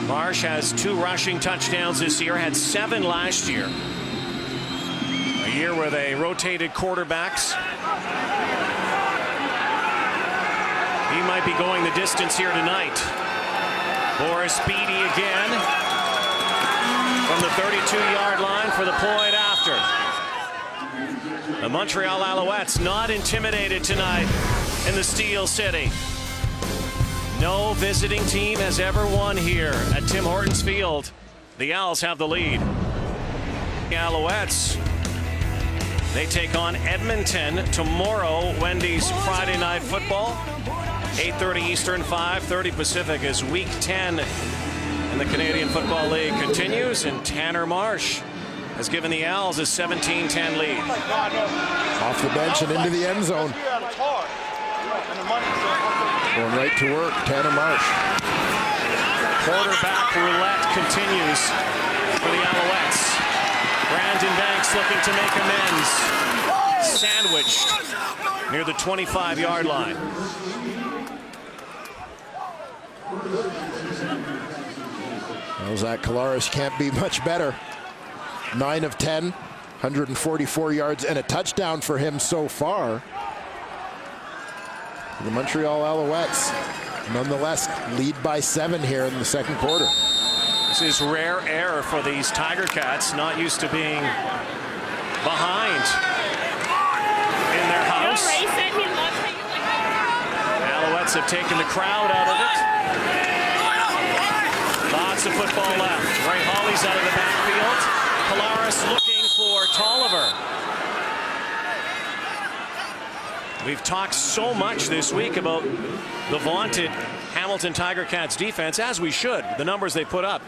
Marsh has 2 rushing touchdowns this year, had 7 last year. A year where they rotated quarterbacks. He might be going the distance here tonight. Boris Beatty again from the 32-yard line for the point after. The Montreal Alouettes not intimidated tonight in the Steel City. No visiting team has ever won here at Tim Hortons Field. The Owls have the lead. The Alouettes, they take on Edmonton tomorrow. Wendy's Friday Night Football, 8:30 Eastern, 5:30 Pacific, as Week 10 in the Canadian Football League continues, and Tanner Marsh has given the Owls a 17-10 lead. Off the bench and into the end zone. Going right to work, Tanner Marsh. Quarterback roulette continues for the Alouettes. Brandon Banks looking to make amends. Sandwiched near the 25-yard line. Well, Zach Collaros can't be much better. 9 of 10, 144 yards and a touchdown for him so far. The Montreal Alouettes nonetheless lead by 7 here in the second quarter. This is rare air for these Tiger Cats, not used to being behind in their house. Alouettes have taken the crowd out of it. Lots of football left. Ray Hawley's out of the backfield. Collaros looking for Tolliver. We've talked so much this week about the vaunted Hamilton Tiger Cats defense, as we should, the numbers they put up.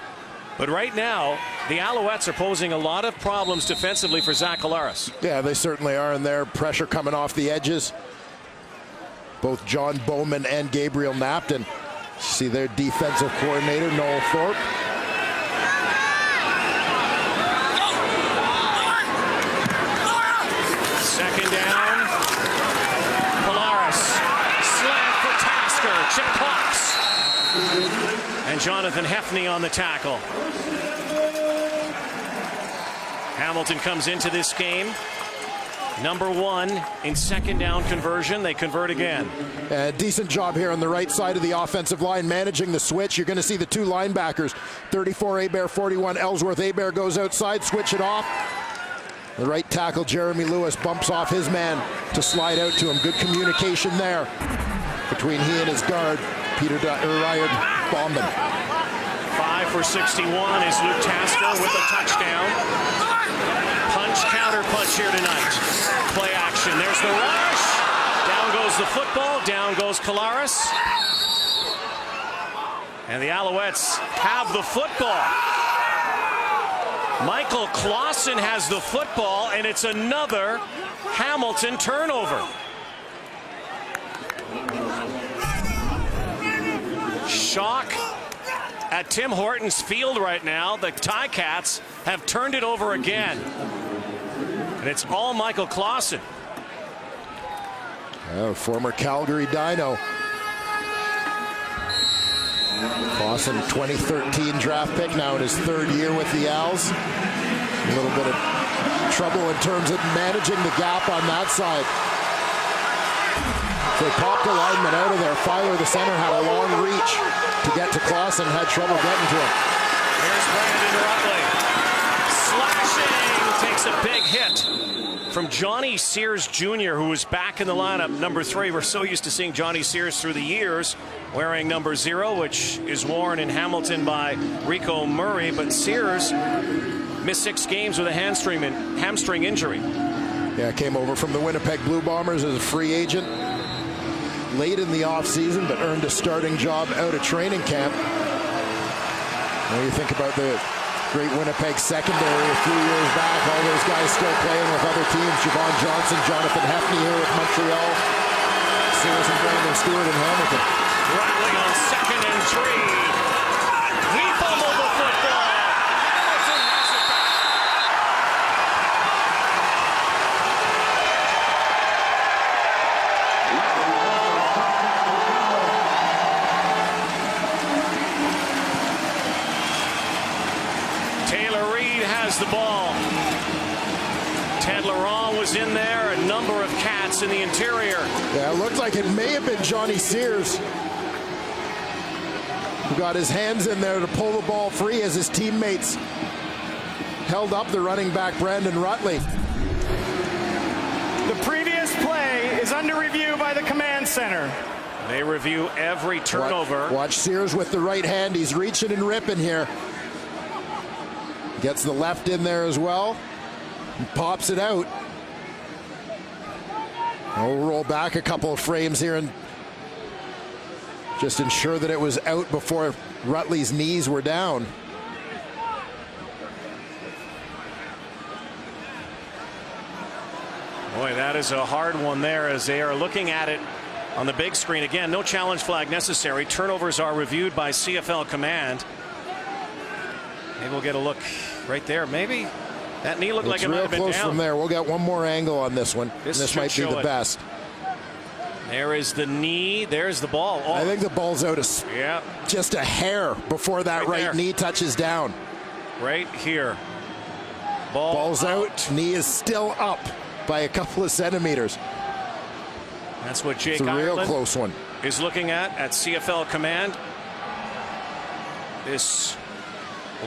But right now, the Alouettes are posing a lot of problems defensively for Zach Collaros. Yeah, they certainly are, and their pressure coming off the edges. Both John Bowman and Gabriel Napton. See their defensive coordinator, Noel Thorpe. Second down. Collaros. Slant for Tasker. Chip pops. And Jonathan Hefney on the tackle. Hamilton comes into this game number 1 in second down conversion. They convert again. Decent job here on the right side of the offensive line, managing the switch. You're going to see the 2 linebackers, 34 Hebert, 41 Ellsworth. Hebert goes outside, switch it off. The right tackle, Jeremy Lewis, bumps off his man to slide out to him. Good communication there between he and his guard, Ryan Bauman. 5 for 61 is Luke Tasker with a touchdown. Punch, counter punch here tonight. Play action. There's the rush. Down goes the football. Down goes Collaros. And the Alouettes have the football. Michael Clausen has the football, and it's another Hamilton turnover. Shock at Tim Hortons Field right now. The Ticats have turned it over again. And it's all Michael Clausen. Former Calgary Dino. Clausen, 2013 draft pick, now in his 3rd year with the Als. A little bit of trouble in terms of managing the gap on that side. They popped the lineman out of there. Filer, the center, had a long reach to get to Clausen, had trouble getting to him. Here's Brandon Rutley. Slashing, takes a big hit from Johnny Sears Jr., who was back in the lineup, number 3. We're so used to seeing Johnny Sears through the years wearing number 0, which is worn in Hamilton by Rico Murray, but Sears missed 6 games with a hamstring injury. Yeah, came over from the Winnipeg Blue Bombers as a free agent late in the offseason, but earned a starting job out of training camp. When you think about the great Winnipeg secondary a few years back, all those guys still playing with other teams. Javon Johnson, Jonathan Hefney here with Montreal. Sears and Brandon Stewart in Hamilton. Rattling on 2nd and 3. He fumbled the football. Hamilton has it back. Taylor Reed has the ball. Ted Laurent was in there, a number of cats in the interior. Yeah, it looked like it may have been Johnny Sears who got his hands in there to pull the ball free as his teammates held up the running back, Brandon Rutley. The previous play is under review by the command center. They review every turnover. Watch Sears with the right hand. He's reaching and ripping here. Gets the left in there as well. And pops it out. We'll roll back a couple of frames here and just ensure that it was out before Rutley's knees were down. Boy, that is a hard one there as they are looking at it on the big screen. Again, no challenge flag necessary. Turnovers are reviewed by CFL command. Maybe we'll get a look right there. Maybe that knee looked like it might have been close down. From there. We'll get one more angle on this one. This might be the best. There is the knee. There's the ball. Oh. I think the ball's out of just a hair before that right knee touches down. Right here. Ball's out. Knee is still up by a couple of centimeters. That's what Jake It's a real Ireland close one. is looking at CFL command. This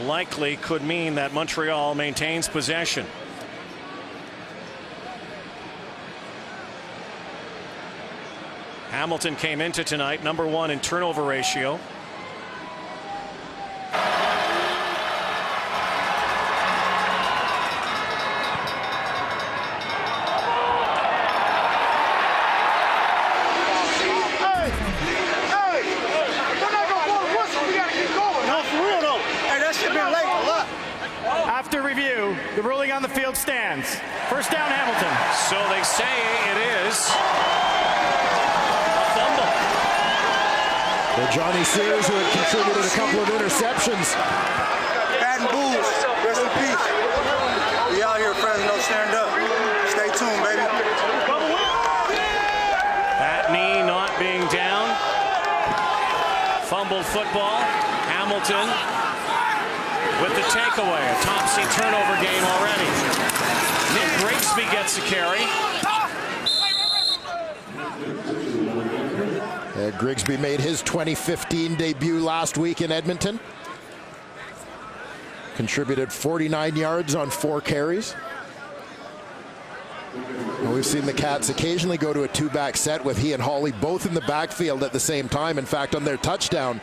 likely could mean that Montreal maintains possession. Hamilton came into tonight number 1 in turnover ratio. No, for real though. Hey, that shit been late. hands. First down, Hamilton. So they say it is a fumble. Well, Johnny Sears, who had contributed a couple of interceptions. Pat and Booze, rest in peace. We out here, Fresno, stand up. Stay tuned, baby. That knee not being down. Fumbled football. Hamilton with the takeaway. A topsy turnover game already. Nick Grigsby gets the carry. Grigsby made his 2015 debut last week in Edmonton. Contributed 49 yards on 4 carries. Well, we've seen the Cats occasionally go to a 2-back set with he and Hawley both in the backfield at the same time. In fact, on their touchdown,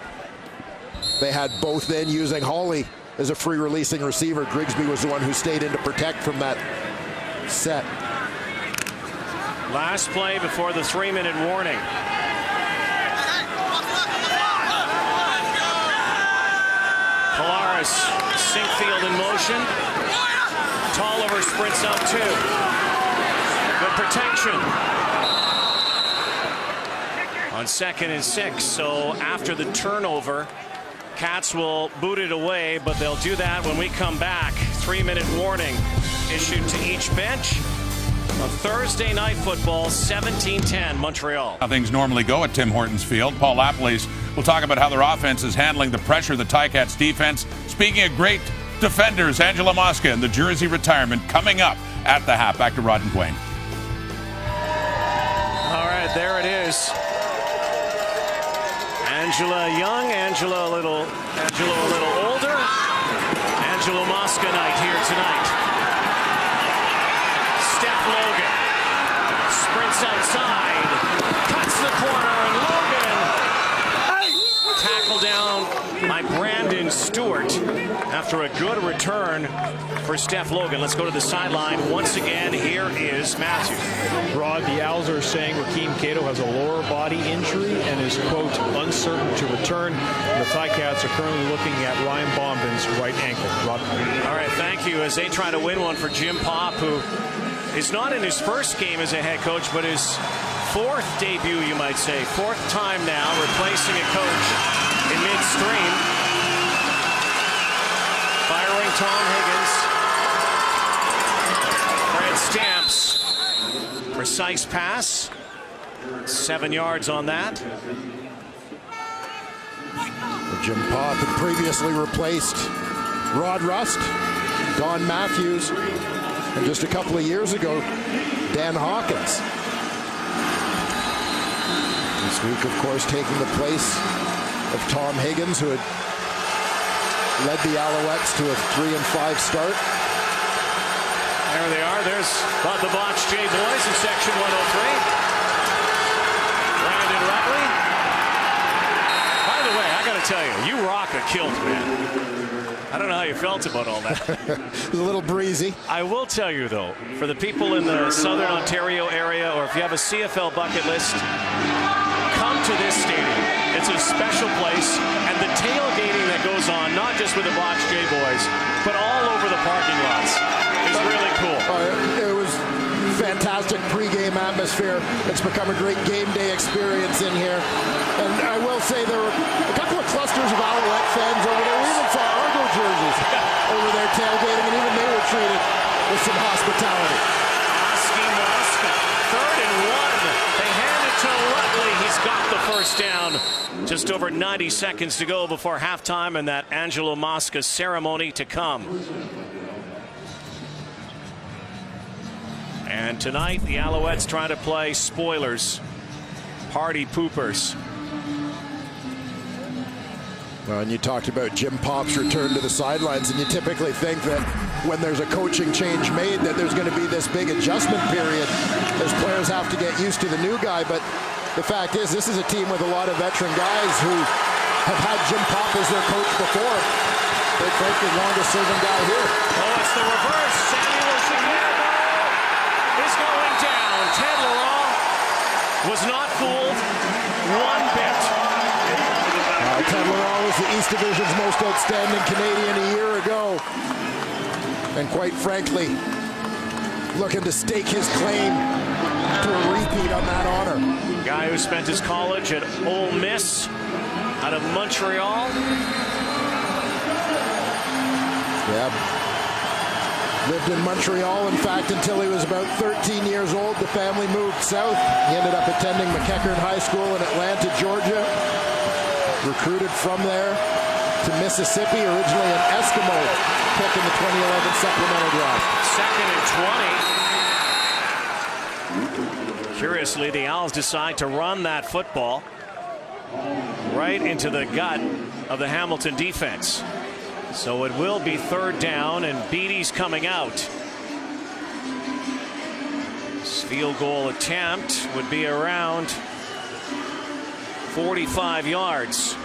they had both then using Hawley as a free releasing receiver. Grigsby was the one who stayed in to protect from that set. Last play before the 3-minute warning. Polaris, Sinkfield in motion. Tolliver sprints out 2. Good protection. On 2nd and 6, so after the turnover, Cats will boot it away, but they'll do that when we come back. 3-minute warning issued to each bench. On Thursday Night Football, 17-10 Montreal. How things normally go at Tim Hortons Field. Paul Laplace will talk about how their offense is handling the pressure of the Ticats defense. Speaking of great defenders, Angela Mosca and the jersey retirement coming up at the half. Back to Rod and Dwayne. All right, there it is. Angela young, Angela a little older. Angela Mosca night here tonight. Steph Logan sprints outside, cuts the corner, and Logan tackle down by Brandon Stewart after a good return for Steph Logan. Let's go to the sideline once again. Here is Matthew. Rod, the Owls are saying Rakeem Cato has a lower body injury and is, quote, uncertain to return. The Ticats are currently looking at Ryan Bombin's right ankle. Rod. All right, thank you. As they try to win one for Jim Popp, who is not in his first game as a head coach, but his 4th debut, you might say. 4th time now, replacing a coach in midstream. Firing Tom Higgins. Fred Stamps. Precise pass. 7 yards on that. Jim Popp had previously replaced Rod Rust, Don Matthews, and just a couple of years ago, Dan Hawkins. This week, of course, taking the place of Tom Higgins, who had led the Alouettes to a 3-5 start. There they are. There's the Botch J Boys in section 103. Brandon Rutley. By the way, I got to tell you, you rock a kilt, man. I don't know how you felt about all that. It was a little breezy. I will tell you, though, for the people in the Southern Ontario area, or if you have a CFL bucket list, come to this stadium. It's a special place, and the tailgating that goes on, not just with the Botch J Boys, but all over the parking lots, is really cool. It was fantastic pregame atmosphere. It's become a great game day experience in here. And I will say there were a couple of clusters of Alouette fans over there. We even saw Argo jerseys over there tailgating, and even they were treated with some hospitality. Mosca, 3rd and 1. They hand it to Rutley. He's got the first down. Just over 90 seconds to go before halftime, and that Angelo Mosca ceremony to come. And tonight, the Alouettes try to play spoilers, party poopers. Well, and you talked about Jim Popp's return to the sidelines, and you typically think that when there's a coaching change made that there's going to be this big adjustment period as players have to get used to the new guy. But the fact is, this is a team with a lot of veteran guys who have had Jim Popp as their coach before. Quite frankly, longest serving guy here. Oh, it's the reverse. Samuel Chicago is going down. Ted Laurent was not fooled one bit. Ted Laurent was the East Division's most outstanding Canadian a year ago. And quite frankly, looking to stake his claim to a repeat on that honor. Guy who spent his college at Ole Miss out of Montreal. Yeah. Lived in Montreal, in fact, until he was about 13 years old. The family moved south. He ended up attending McEachern High School in Atlanta, Georgia. Recruited from there to Mississippi, originally an Eskimo pick in the 2011 supplemental draft. 2nd and 20. Curiously, the Owls decide to run that football right into the gut of the Hamilton defense. So it will be 3rd down, and Beatty's coming out. This field goal attempt would be around 45 yards.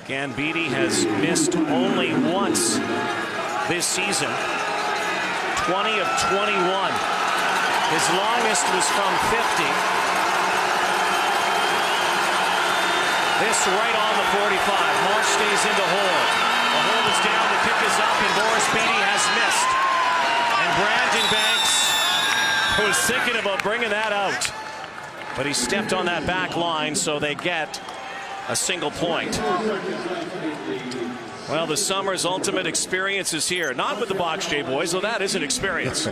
Again, Beatty has missed only once this season. 20 of 21. His longest was from 50. This right on the 45. Marsh stays in the hole. The hold is down. The kick is up, and Boris Beatty has missed. And Brandon Banks was thinking about bringing that out, but he stepped on that back line, so they get a single point. Well, the summer's ultimate experience is here. Not with the Box J boys, though that is an experience.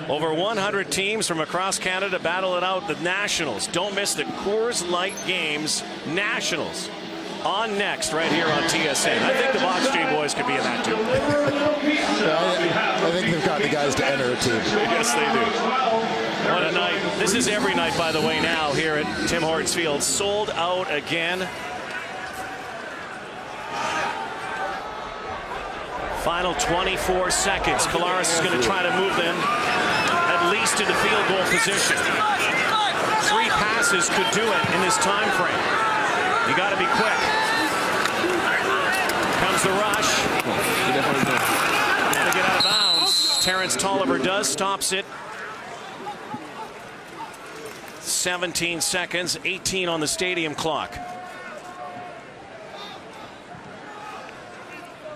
Over 100 teams from across Canada battle it out. The Nationals. Don't miss the Coors Light Games Nationals on next right here on TSN. I think the Box J boys could be in that too. I think they've got the guys to enter a team. Yes, they do. What a night. This is every night, by the way, now here at Tim Hortons Field. Sold out again. Final 24 seconds. Collaros is going to try to move them at least into field goal position. 3 passes could do it in this time frame. You got to be quick. Comes the rush. Got to get out of bounds. Terrence Tolliver does, stops it. 17 seconds, 18 on the stadium clock.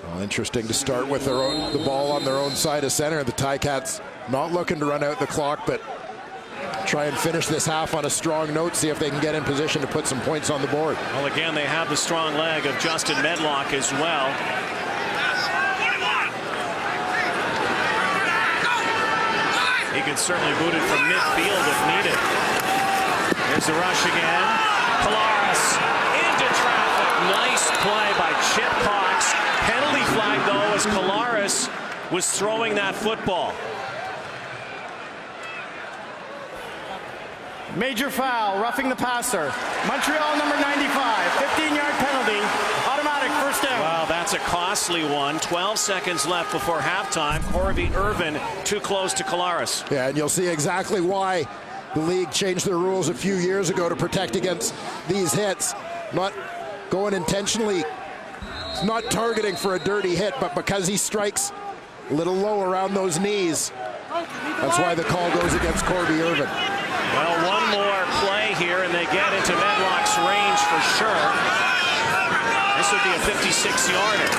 Well, interesting to start with the ball on their own side of center. The Ticats not looking to run out the clock, but try and finish this half on a strong note, see if they can get in position to put some points on the board. Well, again, they have the strong leg of Justin Medlock as well. He can certainly boot it from midfield if needed. There's the rush again. Collaros into traffic. Nice play by Chip Cox. Penalty flag, though, as Collaros was throwing that football. Major foul, roughing the passer. Montreal number 95, 15-yard penalty, automatic first down. Wow, that's a costly one. 12 seconds left before halftime. Corby Irvin too close to Collaros. Yeah, and you'll see exactly why the league changed their rules a few years ago to protect against these hits. Not going intentionally, not targeting for a dirty hit, but because he strikes a little low around those knees, that's why the call goes against Corby Irvin. Well, one more play here, and they get into Medlock's range for sure. This would be a 56-yarder.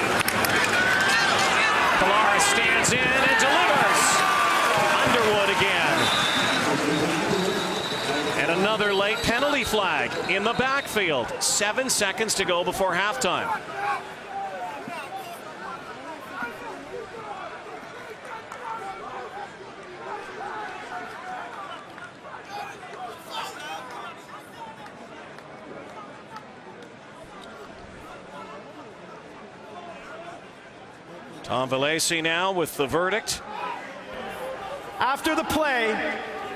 Collaros stands in and delivers. Underwood again. And another late penalty flag in the backfield. 7 seconds to go before halftime. Tom Valesi now with the verdict. After the play,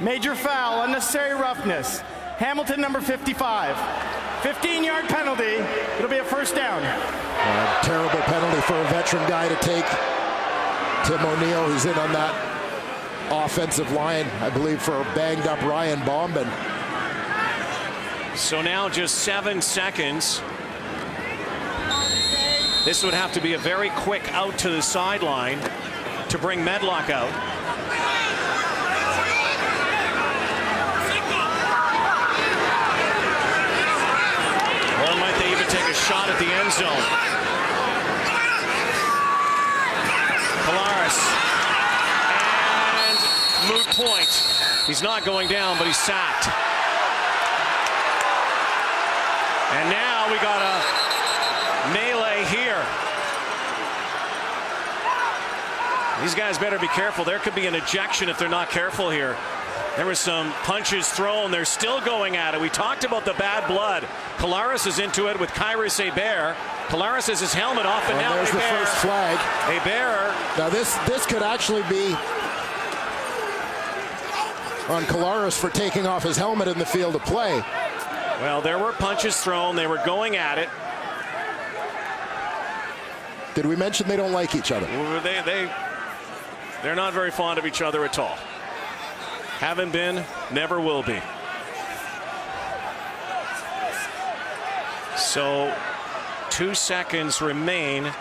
major foul, unnecessary roughness. Hamilton number 55. 15-yard penalty. It'll be a first down. Terrible penalty for a veteran guy to take. Tim O'Neill, who's in on that offensive line, I believe, for a banged up Ryan Bombin. So now just 7 seconds. This would have to be a very quick out to the sideline to bring Medlock out. Or might they even take a shot at the end zone? point. He's not going down, but he's sacked. And now we got a melee here. These guys better be careful. There could be an ejection if they're not careful here. There were some punches thrown. They're still going at it. We talked about the bad blood. Collaros is into it with Kyrus Hebert. Collaros has his helmet off, and now there's the first flag. Hebert. Now this could actually be on Collaros for taking off his helmet in the field of play. Well, there were punches thrown. They were going at it. Did we mention they don't like each other? They're not very fond of each other at all. Haven't been, never will be. So 2 seconds remain.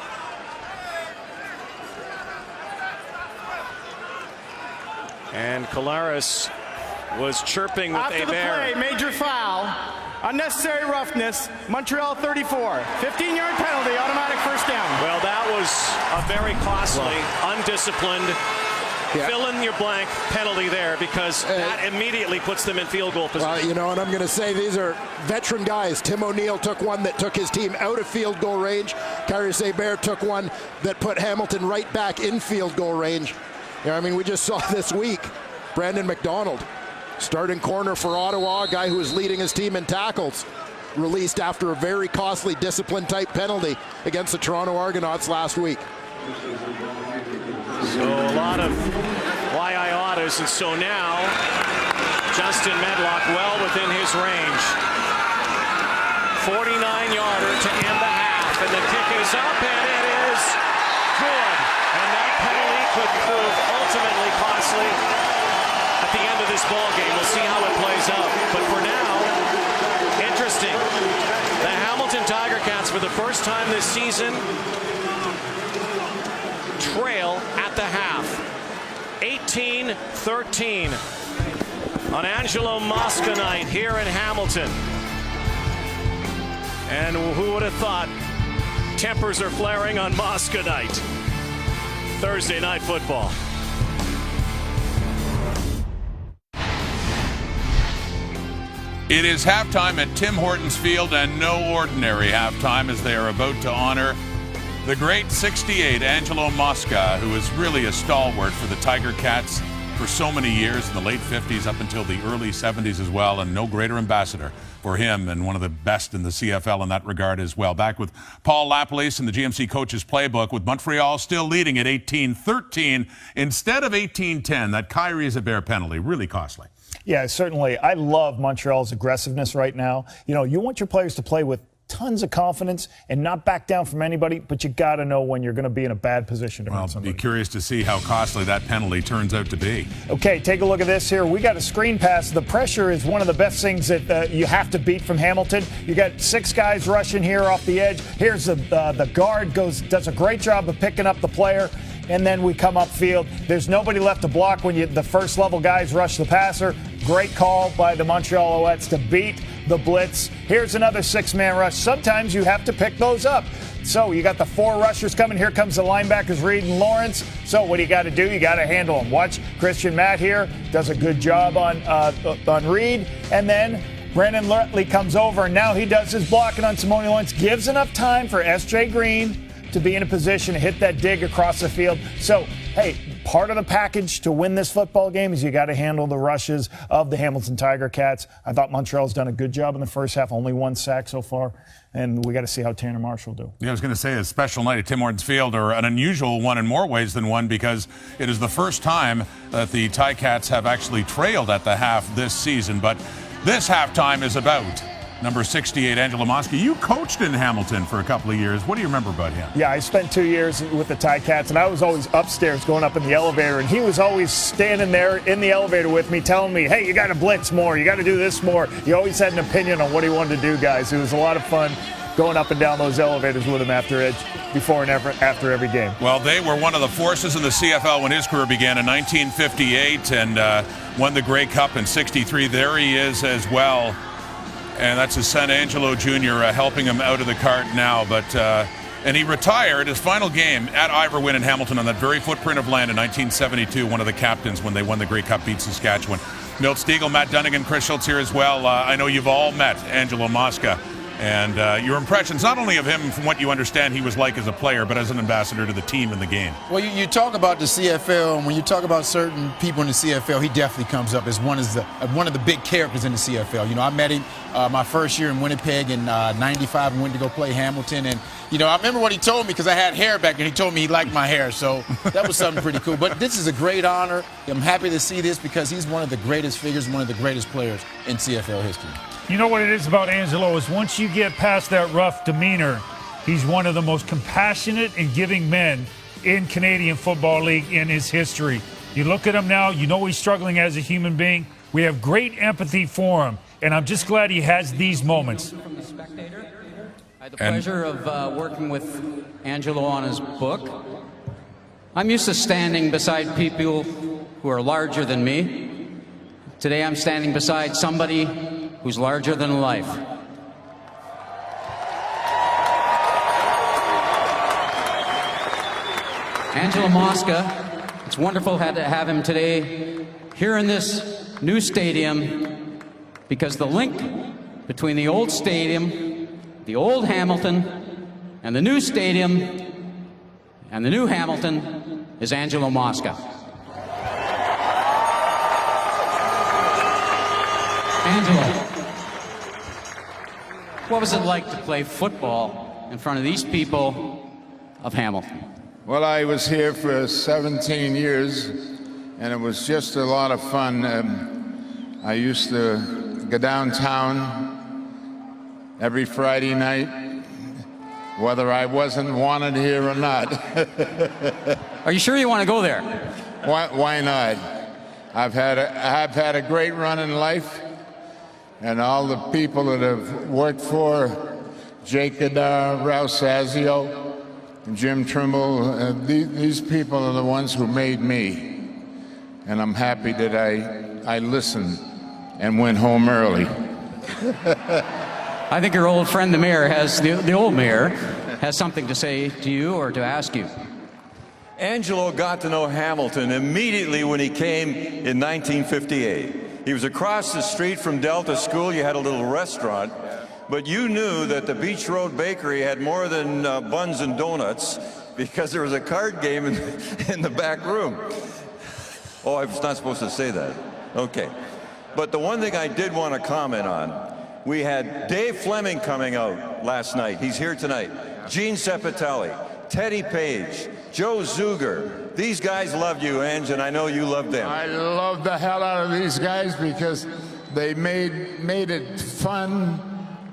And Collaros was chirping with After the play, major foul, unnecessary roughness, Montreal 34, 15-yard penalty, automatic first down. Well, that was a very costly, undisciplined, fill in your blank penalty there, because that immediately puts them in field goal position. Well, you know, and I'm going to say these are veteran guys. Tim O'Neill took one that took his team out of field goal range. Kyrus Hebert took one that put Hamilton right back in field goal range. I mean, we just saw this week, Brandon McDonald, starting corner for Ottawa, a guy who was leading his team in tackles, released after a very costly discipline-type penalty against the Toronto Argonauts last week. So a lot of why I oughtas, and so now Justin Medlock well within his range. 49-yarder to end the half, and the kick is up, and it is good. And that penalty could prove ultimately costly at the end of this ball game. We'll see how it plays out. But for now, interesting. The Hamilton Tiger Cats, for the first time this season, trail at the half. 18-13 on Angelo Mosca night here in Hamilton. And who would have thought tempers are flaring on Mosca night? Thursday night football. It is halftime at Tim Hortons Field, and no ordinary halftime, as they are about to honor the great 68 Angelo Mosca, who was really a stalwart for the Tiger Cats for so many years, in the late 50s up until the early 70s as well, and no greater ambassador for him, and one of the best in the CFL in that regard as well. Back with Paul Laplace in the GMC Coach's Playbook, with Montreal still leading at 18-13 instead of 18-10. That Kyrus Hebert penalty, really costly. Yeah, certainly. I love Montreal's aggressiveness right now. You know, you want your players to play with tons of confidence and not back down from anybody, but you got to know when you're going to be in a bad position to hurt somebody. Be curious to see how costly that penalty turns out to be. Okay, take a look at this here. We got a screen pass. The pressure is one of the best things that you have to beat from Hamilton. You got 6 guys rushing here off the edge. Here's the guard does a great job of picking up the player. And then we come upfield. There's nobody left to block when the first level guys rush the passer. Great call by the Montreal Alouettes to beat the blitz. Here's another 6-man rush. Sometimes you have to pick those up. So you got the 4 rushers coming. Here comes the linebackers, Reed and Lawrence. So what do you got to do? You got to handle them. Watch Christian Matt here. Does a good job on Reed. And then Brandon Lutley comes over, and now he does his blocking on Simone Lawrence. Gives enough time for S.J. Green to be in a position to hit that dig across the field. So, hey, part of the package to win this football game is you got to handle the rushes of the Hamilton Tiger Cats. I thought Montreal's done a good job in the first half, only 1 sack so far, and we got to see how Tanner Marshall do. Yeah, I was going to say a special night at Tim Hortons Field, or an unusual one in more ways than one, because it is the first time that the Ticats have actually trailed at the half this season. But this halftime is about number 68, Angelo Mosca. You coached in Hamilton for a couple of years. What do you remember about him? Yeah, I spent 2 years with the Ticats, and I was always upstairs going up in the elevator, and he was always standing there in the elevator with me telling me, hey, you got to blitz more, you got to do this more. He always had an opinion on what he wanted to do, guys. It was a lot of fun going up and down those elevators with him before and after every game. Well, they were one of the forces in the CFL when his career began in 1958 and won the Grey Cup in '63. There he is as well. And that's his son, Angelo Jr., helping him out of the cart now. But And he retired his final game at Iverwin in Hamilton on that very footprint of land in 1972, one of the captains when they won the Grey Cup, beat Saskatchewan. Milt Stegall, Matt Dunnigan, Chris Schultz here as well. I know you've all met Angelo Mosca. And your impressions, not only of him from what you understand he was like as a player, but as an ambassador to the team in the game. Well, you talk about the CFL, and when you talk about certain people in the CFL, he definitely comes up as one of the big characters in the CFL. You know, I met him my first year in Winnipeg in '95 and went to go play Hamilton. And, you know, I remember what he told me because I had hair back then. He told me he liked my hair, so that was something pretty cool. But this is a great honor. I'm happy to see this because he's one of the greatest figures, one of the greatest players in CFL history. You know what it is about Angelo is once you get past that rough demeanor, he's one of the most compassionate and giving men in Canadian Football League in his history. You look at him now, you know he's struggling as a human being. We have great empathy for him, and I'm just glad he has these moments. From the Spectator. I had the pleasure of working with Angelo on his book. I'm used to standing beside people who are larger than me. Today I'm standing beside somebody who's larger than life. Angelo Mosca, it's wonderful to have him today here in this new stadium because the link between the old stadium, the old Hamilton, and the new stadium and the new Hamilton is Angelo Mosca. Angelo, what was it like to play football in front of these people of Hamilton? Well, I was here for 17 years, and it was just a lot of fun. I used to go downtown every Friday night, whether I wasn't wanted here or not. Are you sure you want to go there? Why not? I've had a great run in life. And all the people that have worked for Jake Gadar, Rouse Azio, Jim Trimble, these people are the ones who made me. And I'm happy that I listened and went home early. I think your old friend, the mayor, the old mayor, has something to say to you or to ask you. Angelo got to know Hamilton immediately when he came in 1958. He was across the street from Delta School. You had a little restaurant, but you knew that the Beach Road Bakery had more than buns and donuts because there was a card game in the back room. Oh, I was not supposed to say that. Okay. But the one thing I did want to comment on, we had Dave Fleming coming out last night. He's here tonight. Gene Cepitelli, Teddy Page, Joe Zuger. These guys loved you, Ange, and I know you loved them. I love the hell out of these guys because they made it fun.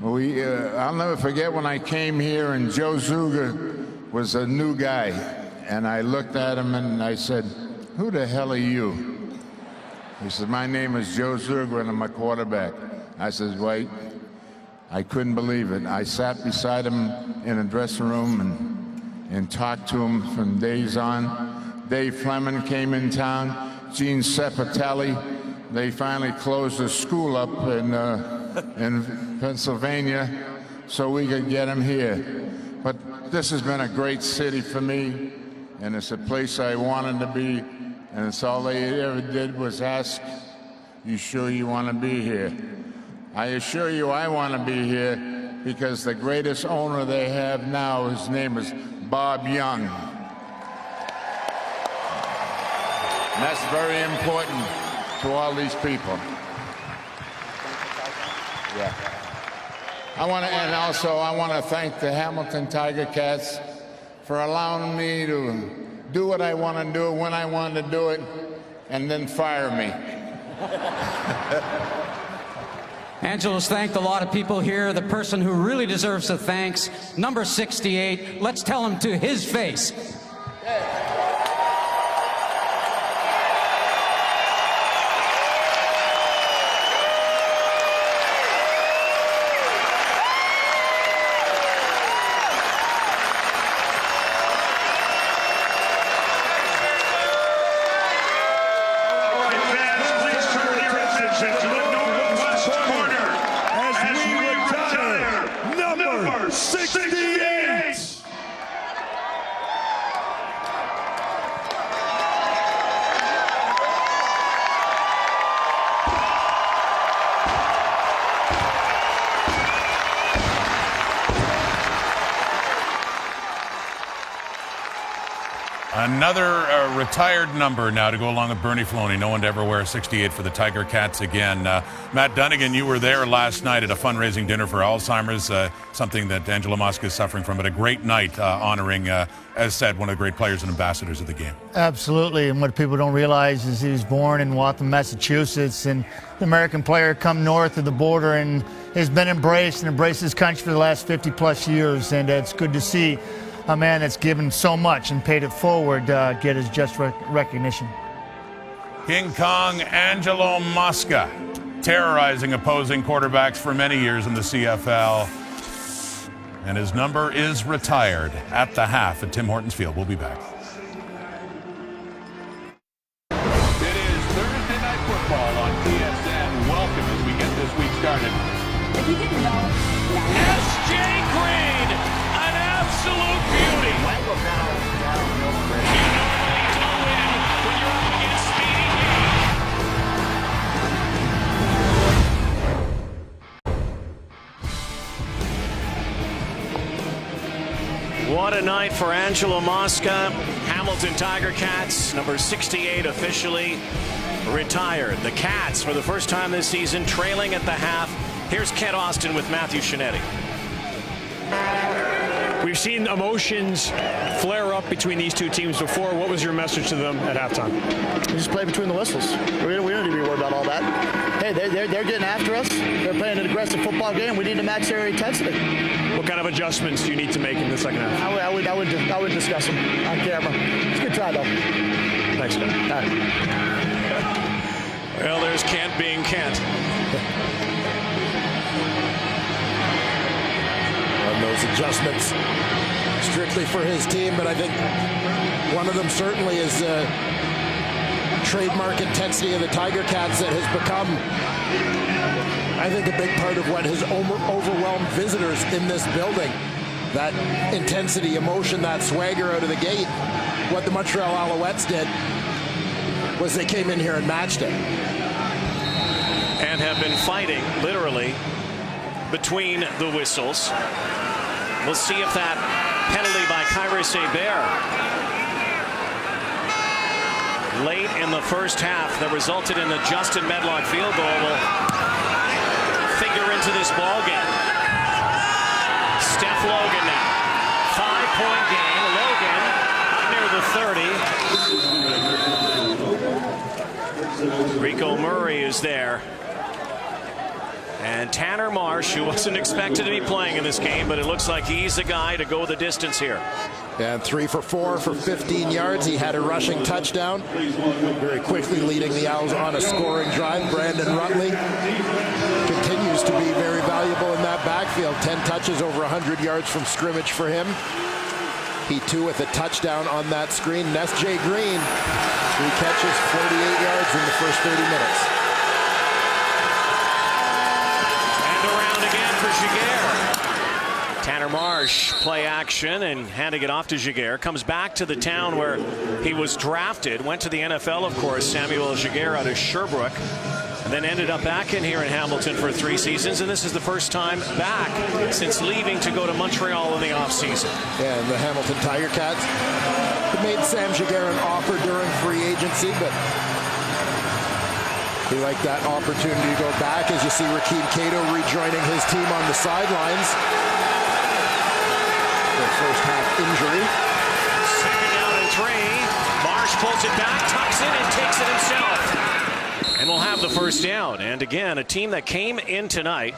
I'll never forget when I came here and Joe Zuger was a new guy, and I looked at him and I said, "Who the hell are you?" He said, "My name is Joe Zuger and I'm a quarterback." I said, "Wait." I couldn't believe it. I sat beside him in a dressing room and talked to him from days on. Dave Fleming came in town, Gene Cepitelli. They finally closed the school up in Pennsylvania so we could get him here. But this has been a great city for me, and it's a place I wanted to be, and it's all they ever did was ask, "You sure you want to be here?" I assure you I want to be here because the greatest owner they have now, his name is Bob Young. And that's very important to all these people. Yeah. I want to thank the Hamilton Tiger Cats for allowing me to do what I want to do when I want to do it and then fire me. Angelo's thanked a lot of people here. The person who really deserves the thanks, number 68. Let's tell him to his face. Another retired number now to go along with Bernie Floney. No one to ever wear 68 for the Tiger Cats again. Matt Dunnigan, you were there last night at a fundraising dinner for Alzheimer's, something that Angelo Mosca is suffering from, but a great night honoring, as said, one of the great players and ambassadors of the game. Absolutely, and what people don't realize is he was born in Waltham, Massachusetts, and the American player come north of the border and has been embraced his country for the last 50-plus years, and it's good to see a man that's given so much and paid it forward get his just recognition. King Kong Angelo Mosca, terrorizing opposing quarterbacks for many years in the CFL. And his number is retired at the half at Tim Hortons Field. We'll be back. It is Thursday Night Football on TSN. Welcome as we get this week started. If you didn't know, S.J. Green, an absolute beauty. You normally don't win when you're up against Speedy G. What a night for Angelo Mosca. Hamilton Tiger Cats, number 68 officially retired. The Cats, for the first time this season, trailing at the half. Here's Kent Austin with Matthew Shinetti. We've seen emotions flare up between these two teams before. What was your message to them at halftime? We just play between the whistles. We don't need to be worried about all that. Hey, they're getting after us. They're playing an aggressive football game. We need to match their intensity. What kind of adjustments do you need to make in the second half? I would discuss them on camera. It's a good try, though. Thanks, Kent. All right. Well, there's Kent being Kent. Those adjustments strictly for his team, but I think one of them certainly is the trademark intensity of the Tiger Cats that has become, I think, a big part of what has overwhelmed visitors in this building. That intensity, emotion, that swagger out of the gate. What the Montreal Alouettes did was they came in here and matched it. And have been fighting, literally, between the whistles. We'll see if that penalty by Kyrus Hebert late in the first half that resulted in the Justin Medlock field goal will figure into this ball game. Steph Logan now. 5-point game. Logan up near the 30. Rico Murray is there. And Tanner Marsh, who wasn't expected to be playing in this game, but it looks like he's the guy to go the distance here. And 3 for 4 for 15 yards. He had a rushing touchdown. Very quickly leading the Owls on a scoring drive. Brandon Rutley continues to be very valuable in that backfield. 10 touches, over 100 yards from scrimmage for him. He too with a touchdown on that screen. S.J. Green, 3 catches, 48 yards in the first 30 minutes. Tanner Marsh, play action and handing it off to Giguère. Comes back to the town where he was drafted. Went to the NFL, of course, Samuel Giguère out of Sherbrooke. And then ended up back in here in Hamilton for 3 seasons. And this is the first time back since leaving to go to Montreal in the offseason. Yeah, and the Hamilton Tiger Cats made Sam Giguère an offer during free agency, but he liked that opportunity to go back, as you see Rakeem Cato rejoining his team on the sidelines. The first half injury. Second down and 3. Marsh pulls it back, tucks it, and takes it himself. And we'll have the first down. And again, a team that came in tonight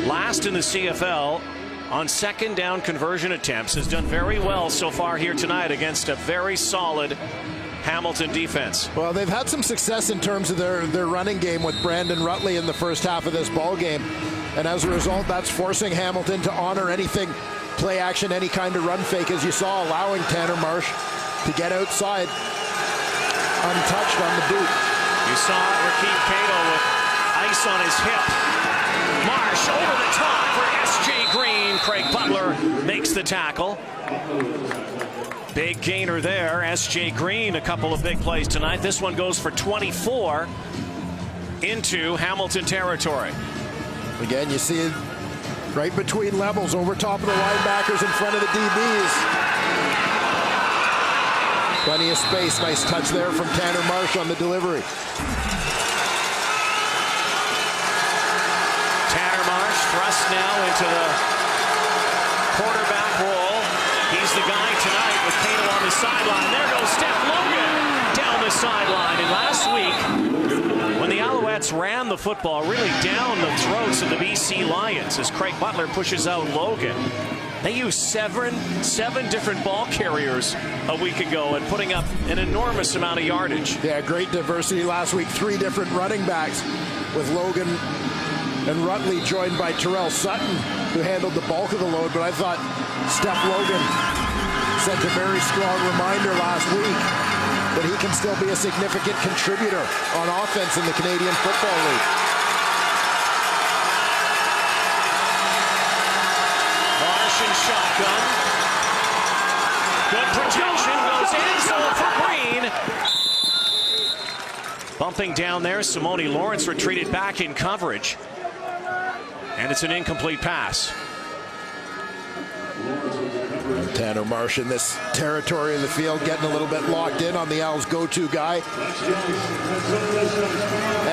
last in the CFL on second down conversion attempts has done very well so far here tonight against a very solid Hamilton defense. Well, they've had some success in terms of their running game with Brandon Rutley in the first half of this ball game. And as a result, that's forcing Hamilton to honor anything, play action, any kind of run fake, as you saw, allowing Tanner Marsh to get outside untouched on the boot. You saw Rakeem Cato with ice on his hip. Marsh over the top for S.J. Green. Craig Butler makes the tackle. Big gainer there. S.J. Green, a couple of big plays tonight. This one goes for 24 into Hamilton territory. Again, you see it right between levels, over top of the linebackers, in front of the DBs. Plenty of space. Nice touch there from Tanner Marsh on the delivery. Tanner Marsh thrust now into the quarterback role. He's the guy tonight with Cato on the sideline. There goes Steph Logan down the sideline. And last week, when the Alouettes ran the football really down the throats of the BC Lions as Craig Butler pushes out Logan, they used seven different ball carriers a week ago and putting up an enormous amount of yardage. Yeah, great diversity last week. 3 different running backs with Logan and Rutley joined by Terrell Sutton, who handled the bulk of the load. But I thought Steph Logan sent a very strong reminder last week that he can still be a significant contributor on offense in the Canadian Football League. Marsh and shotgun. Good protection. Goes in zone for Green. Bumping down there, Simone Lawrence retreated back in coverage. And it's an incomplete pass. Tanner Marsh in this territory of the field, getting a little bit locked in on the Owls' go-to guy.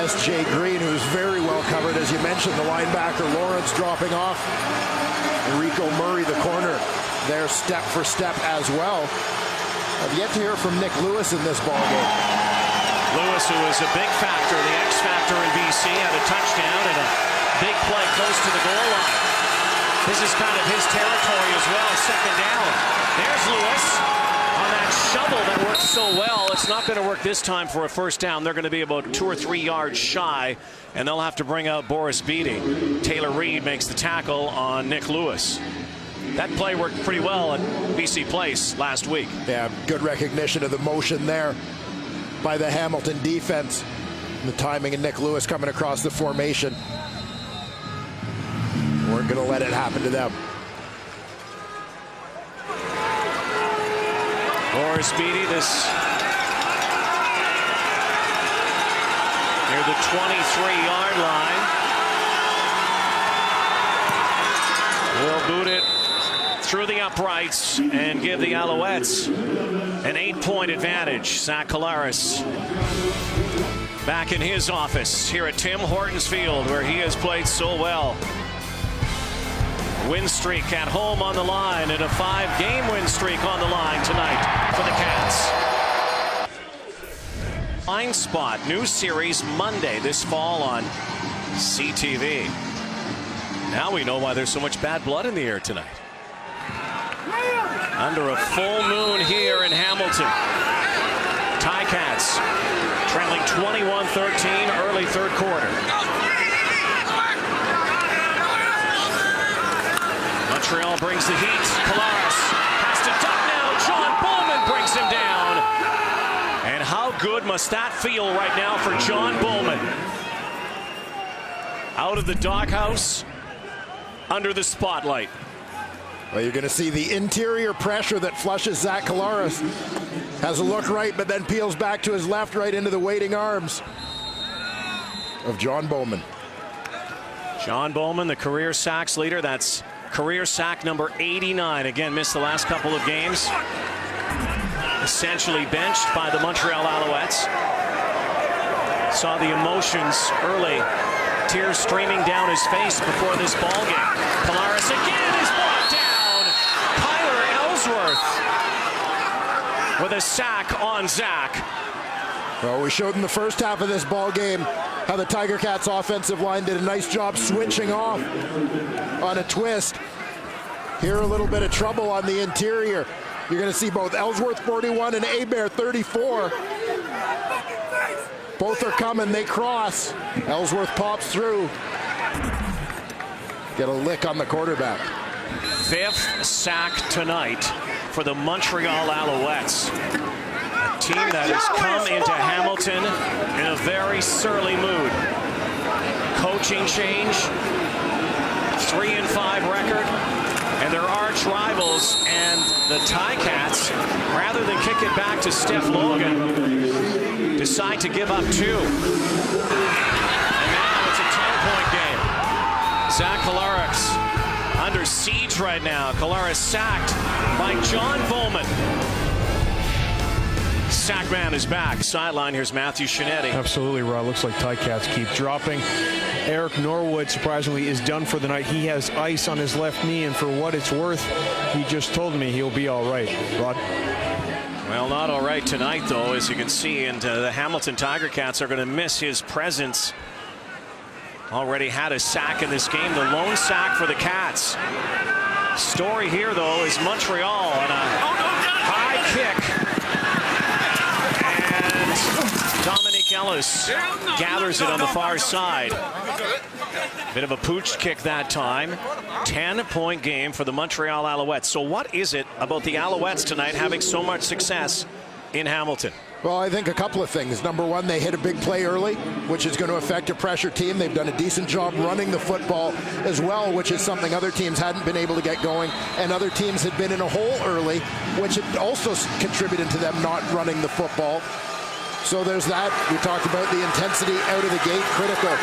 S.J. Green, who's very well covered, as you mentioned, the linebacker Lawrence dropping off. Enrico Murray, the corner, there step for step as well. I've yet to hear from Nick Lewis in this ballgame. Lewis, who was a big factor, the X factor in BC, had a touchdown and a big play close to the goal line. This is kind of his territory as well, second down. There's Lewis on that shovel that worked so well. It's not going to work this time for a first down. They're going to be about 2 or 3 yards shy, and they'll have to bring out Boris Beatty. Taylor Reed makes the tackle on Nick Lewis. That play worked pretty well at BC Place last week. Yeah, good recognition of the motion there by the Hamilton defense. And the timing of Nick Lewis coming across the formation. Weren't going to let it happen to them. Boris Beatty, this near the 23-yard line. Will boot it through the uprights and give the Alouettes an 8-point advantage. Zach Collaros back in his office here at Tim Hortons Field, where he has played so well. Win streak at home on the line, and a 5-game win streak on the line tonight for the Cats. Blind Spot, new series Monday this fall on CTV. Now we know why there's so much bad blood in the air tonight. Under a full moon here in Hamilton. Ticats trailing 21-13 early third quarter. Montreal brings the heat. Collaros has to duck now. John Bowman brings him down. And how good must that feel right now for John Bowman? Out of the doghouse, under the spotlight. Well, you're going to see the interior pressure that flushes Zach Collaros. Has a look right, but then peels back to his left, right into the waiting arms of John Bowman. John Bowman, the career sacks leader. That's career sack number 89. Again, missed the last couple of games. Essentially benched by the Montreal Alouettes. Saw the emotions early. Tears streaming down his face before this ball game. Collaros again is brought down. Kyler Ellsworth with a sack on Zach. Well, we showed in the first half of this ball game how the Tiger Cats offensive line did a nice job switching off on a twist. Here a little bit of trouble on the interior. You're going to see both Ellsworth 41 and Hebert 34. Both are coming, they cross. Ellsworth pops through. Get a lick on the quarterback. 5th sack tonight for the Montreal Alouettes. A team that has come into Hamilton in a very surly mood. Coaching change, 3-5 record, and their arch rivals, and the Ticats, rather than kick it back to Steph Logan, decide to give up 2. And now it's a 10-point game. Zach Collaros under siege right now. Collaros sacked by John Bowman. Sackman is back. Sideline, here's Matthew Shinetti. Absolutely, Rod. Looks like Ticats keep dropping. Eric Norwood, surprisingly, is done for the night. He has ice on his left knee, and for what it's worth, he just told me he'll be all right. Rod? Well, not all right tonight, though, as you can see, and the Hamilton Tiger Cats are going to miss his presence. Already had a sack in this game, the lone sack for the Cats. Story here, though, is Montreal on a high kick. And Dominic Ellis gathers it on the far side. Bit of a pooch kick that time. 10-point game for the Montreal Alouettes. So what is it about the Alouettes tonight having so much success in Hamilton? Well, I think a couple of things. Number one, they hit a big play early, which is going to affect a pressure team. They've done a decent job running the football as well, which is something other teams hadn't been able to get going. And other teams had been in a hole early, which had also contributed to them not running the football. So there's that. We talked about the intensity out of the gate, critical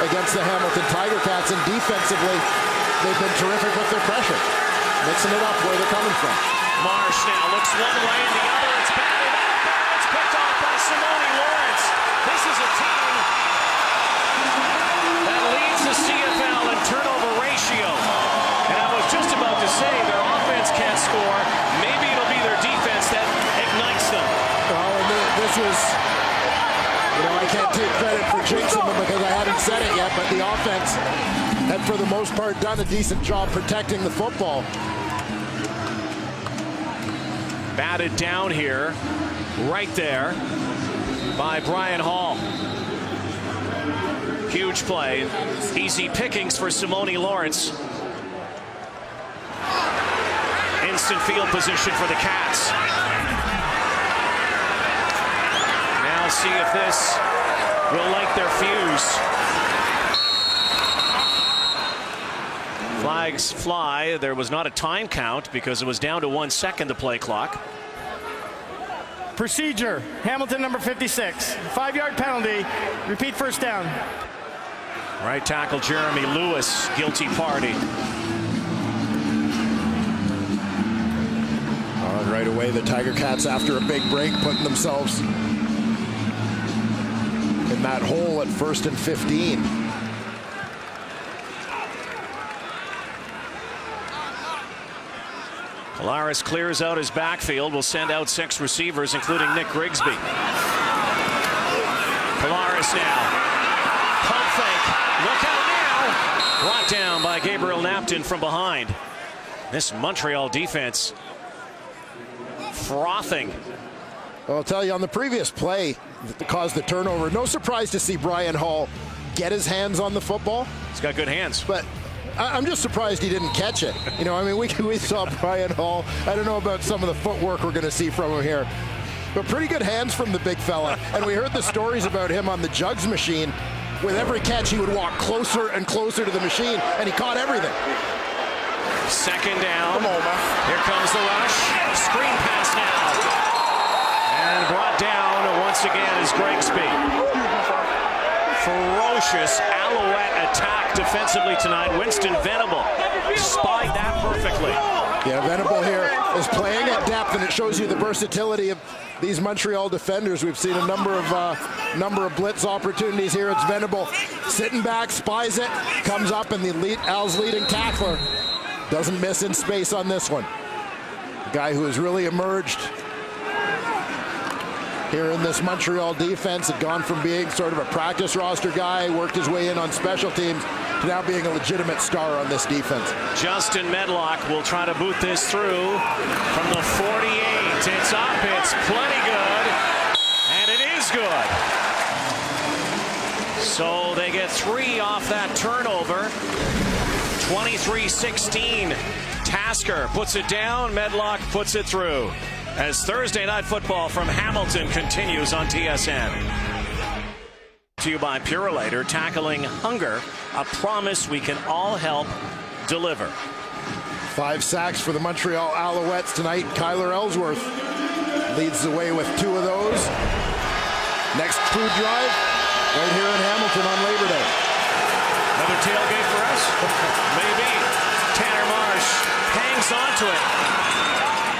against the Hamilton Tiger Cats. And defensively, they've been terrific with their pressure, mixing it up where they're coming from. Marsh now looks one way and the other. It's batted up. It's picked off by Simone Lawrence. This is a team that leads the CFL in turnover ratio. And I was just about to say their offense can't score. Maybe it'll be their defense that ignites them. Well, and this was, I can't take credit for jinxing them because I hadn't said it yet, but the offense had, for the most part, done a decent job protecting the football. Batted down here, right there, by Brian Hall. Huge play. Easy pickings for Simone Lawrence. Instant field position for the Cats. Now see if this will light their fuse. Flags fly. There was not a time count because it was down to 1 second the play clock. Procedure, Hamilton number 56. 5-yard penalty. Repeat first down. Right tackle Jeremy Lewis, guilty party. Right away, the Tiger Cats, after a big break, putting themselves in that hole at 1st and 15. Polaris clears out his backfield. Will send out 6 receivers, including Nick Grigsby. Polaris now. Pump fake. Look out now. Brought down by Gabriel Napton from behind. This Montreal defense frothing. Well, I'll tell you, on the previous play that caused the turnover, no surprise to see Brian Hall get his hands on the football. He's got good hands. But I'm just surprised he didn't catch it. I mean, we saw Brian Hall. I don't know about some of the footwork we're going to see from him here. But pretty good hands from the big fella. And we heard the stories about him on the jugs machine. With every catch, he would walk closer and closer to the machine, and he caught everything. Second down. Come on, man. Here comes the rush. Screen pass now. And brought down once again is Grigsby. Ferocious Alouette attack defensively tonight. Winston Venable spied that perfectly. Yeah, Venable here is playing at depth, and it shows you the versatility of these Montreal defenders. We've seen a number of blitz opportunities here. It's Venable sitting back, spies it, comes up, and Al's leading tackler doesn't miss in space on this one. A guy who has really emerged here in this Montreal defense, had gone from being sort of a practice roster guy, worked his way in on special teams, to now being a legitimate star on this defense. Justin Medlock will try to boot this through from the 48. It's up, it's plenty good, and it is good. So they get 3 off that turnover. 23-16. Tasker puts it down, Medlock puts it through. As Thursday Night Football from Hamilton continues on TSN. To you by Purolator, tackling hunger, a promise we can all help deliver. 5 sacks for the Montreal Alouettes tonight. Kyler Ellsworth leads the way with 2 of those. Next food drive right here in Hamilton on Labor Day. Another tailgate for us? Maybe. Tanner Marsh hangs on to it.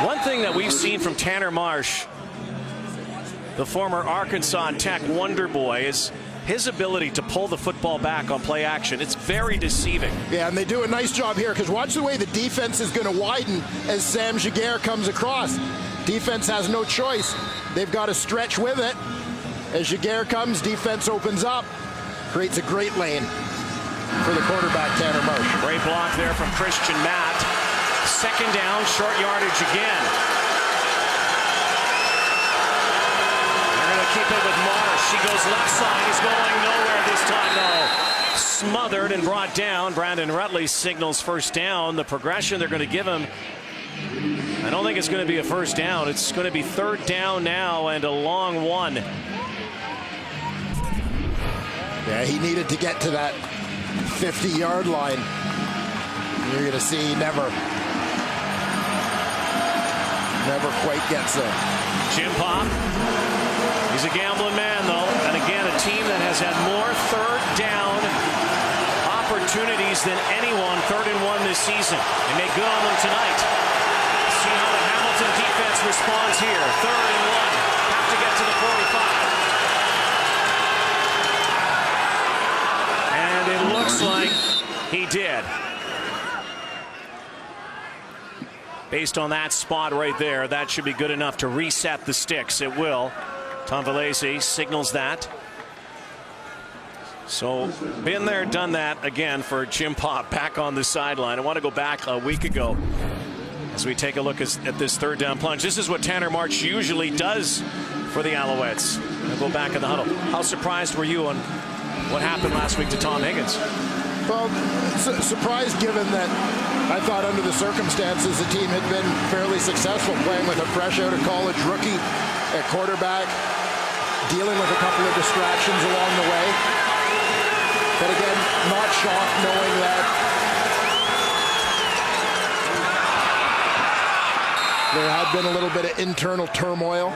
One thing that we've seen from Tanner Marsh the former Arkansas Tech wonder boy, is his ability to pull the football back on play action. It's very deceiving. Yeah, and they do a nice job here because watch the way the defense is going to widen as Sam Giguère comes across. Defense has no choice. They've got to stretch with it. As Giguère comes, defense opens up, creates a great lane for the quarterback, Tanner Marsh. Great block there from Christian Matt. Second down, short yardage again. They're going to keep it with Marsh. He goes left side. He's going nowhere this time, though. Smothered and brought down. Brandon Rutley signals first down. The progression they're going to give him, I don't think it's going to be a first down. It's going to be third down now and a long one. Yeah, he needed to get to that 50-yard line. You're going to see he never quite gets there. Jim Pop, he's a gambling man, though. And again, a team that has had more third down opportunities than anyone, 3rd and 1 this season. They made good on them tonight. See how the Hamilton defense responds here. 3rd and 1. Have to get to the 45. And it looks like he did. Based on that spot right there, that should be good enough to reset the sticks. It will. Tom Valese signals that. So, been there, done that again for Jim Pop back on the sideline. I want to go back a week ago as we take a look at this third down plunge. This is what Tanner March usually does for the Alouettes. We'll go back in the huddle. How surprised were you on what happened last week to Tom Higgins? Well, surprised given that I thought under the circumstances the team had been fairly successful playing with a fresh out of college rookie at quarterback, dealing with a couple of distractions along the way. But again, not shocked knowing that there had been a little bit of internal turmoil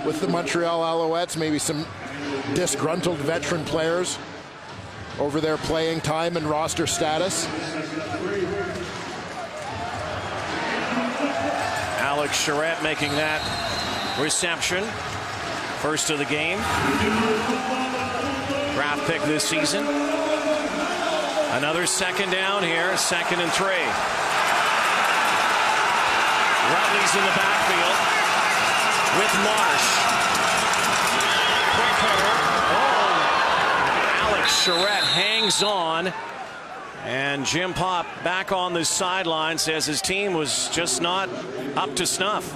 with the Montreal Alouettes, maybe some disgruntled veteran players over their playing time and roster status. Alex Charette making that reception. First of the game. Draft pick this season. Another second down here, 2nd and 3. Rutley's in the backfield with Marsh. Quick hitter. Oh, Alex Charette hangs on. And Jim Pop back on the sideline says his team was just not up to snuff.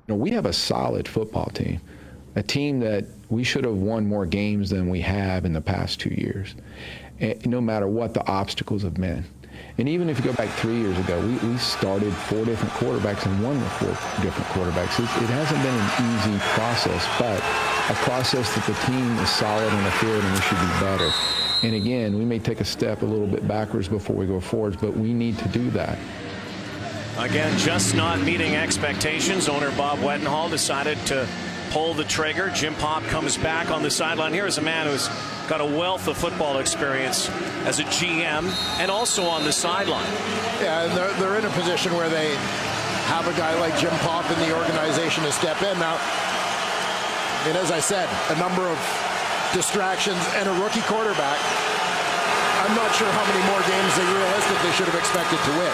We have a solid football team, a team that we should have won more games than we have in the past 2 years, no matter what the obstacles have been. And even if you go back 3 years ago, we started 4 different quarterbacks and won with 4 different quarterbacks. It hasn't been an easy process, but a process that the team is solid on the field and we should be better. And again, we may take a step a little bit backwards before we go forwards, but we need to do that. Again, just not meeting expectations. Owner Bob Wetenhall decided to pull the trigger. Jim Pop comes back on the sideline. Here is a man who's got a wealth of football experience as a GM and also on the sideline. Yeah, and they're in a position where they have a guy like Jim Pop in the organization to step in. Now, and as I said, a number of distractions and a rookie quarterback. I'm not sure how many more games they realistically should have expected to win.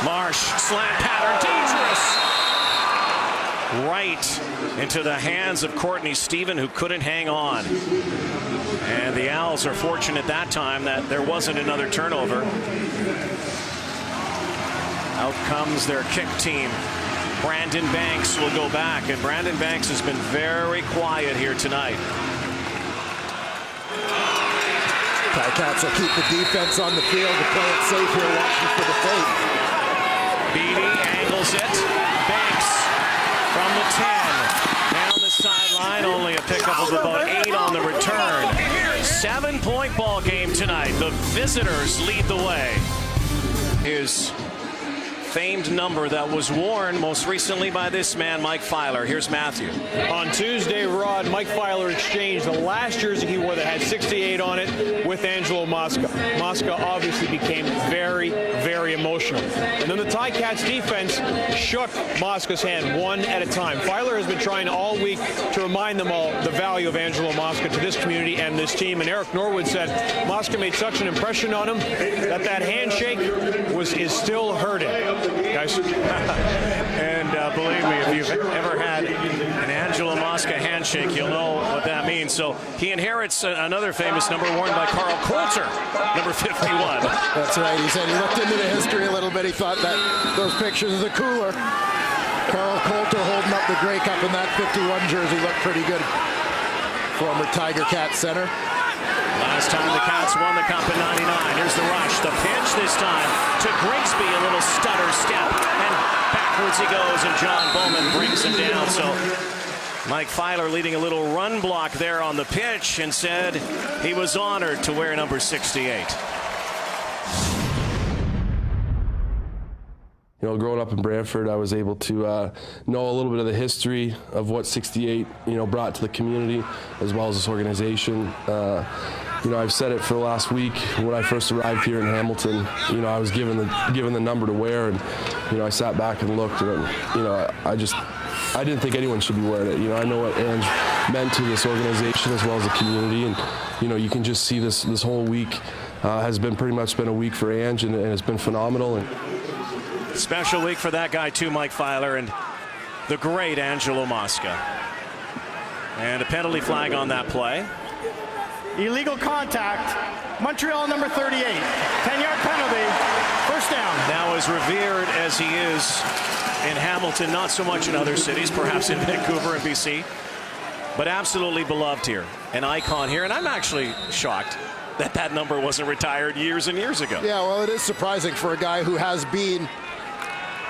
Marsh, slant pattern, dangerous! Right into the hands of Courtney Stephen, who couldn't hang on. And the Owls are fortunate that time that there wasn't another turnover. Out comes their kick team. Brandon Banks will go back, and Brandon Banks has been very quiet here tonight. Ticats will keep the defense on the field to play it safe here, watching for the fake. Beatty angles it. Banks from the 10. Down the sideline. Only a pickup of about 8 on the return. 7-point ball game tonight. The visitors lead the way. His famed number that was worn most recently by this man, Mike Filer. Here's Matthew. On Tuesday, Rod, Mike Filer exchanged the last jersey he wore that had 68 on it with Angelo Mosca. Mosca obviously became very, very emotional. And then the Ticats defense shook Mosca's hand one at a time. Filer has been trying all week to remind them all the value of Angelo Mosca to this community and this team. And Eric Norwood said Mosca made such an impression on him that handshake is still hurting, guys. And believe me, if you've ever had an Angelo Mosca handshake, you'll know what that means. So he inherits another famous number worn by Carl Coulter, number 51. That's right. He said he looked into the history a little bit. He thought that those pictures of the cooler, Carl Coulter holding up the Grey Cup in that 51 jersey looked pretty good. Former Tiger Cat center. Last time the Cats won the Cup in '99. Here's the rush. The pitch this time to Grigsby. A little stutter step. And backwards he goes, and John Bowman brings him down. So Mike Filer leading a little run block there on the pitch and said he was honored to wear number 68. You know, growing up in Brantford, I was able to know a little bit of the history of what 68, brought to the community, as well as this organization. I've said it for the last week. When I first arrived here in Hamilton, I was given the number to wear, and I sat back and looked, and I didn't think anyone should be wearing it. I know what Ange meant to this organization as well as the community, and you can just see this whole week has been pretty much been a week for Ange, and it's been phenomenal. And special week for that guy too, Mike Filer, and the great Angelo Mosca. And a penalty flag on that play. Illegal contact. Montreal number 38. 10-yard penalty. First down. Now, as revered as he is in Hamilton, not so much in other cities, perhaps in Vancouver and BC, but absolutely beloved here. An icon here. And I'm actually shocked that that number wasn't retired years and years ago. Yeah, well, it is surprising for a guy who has been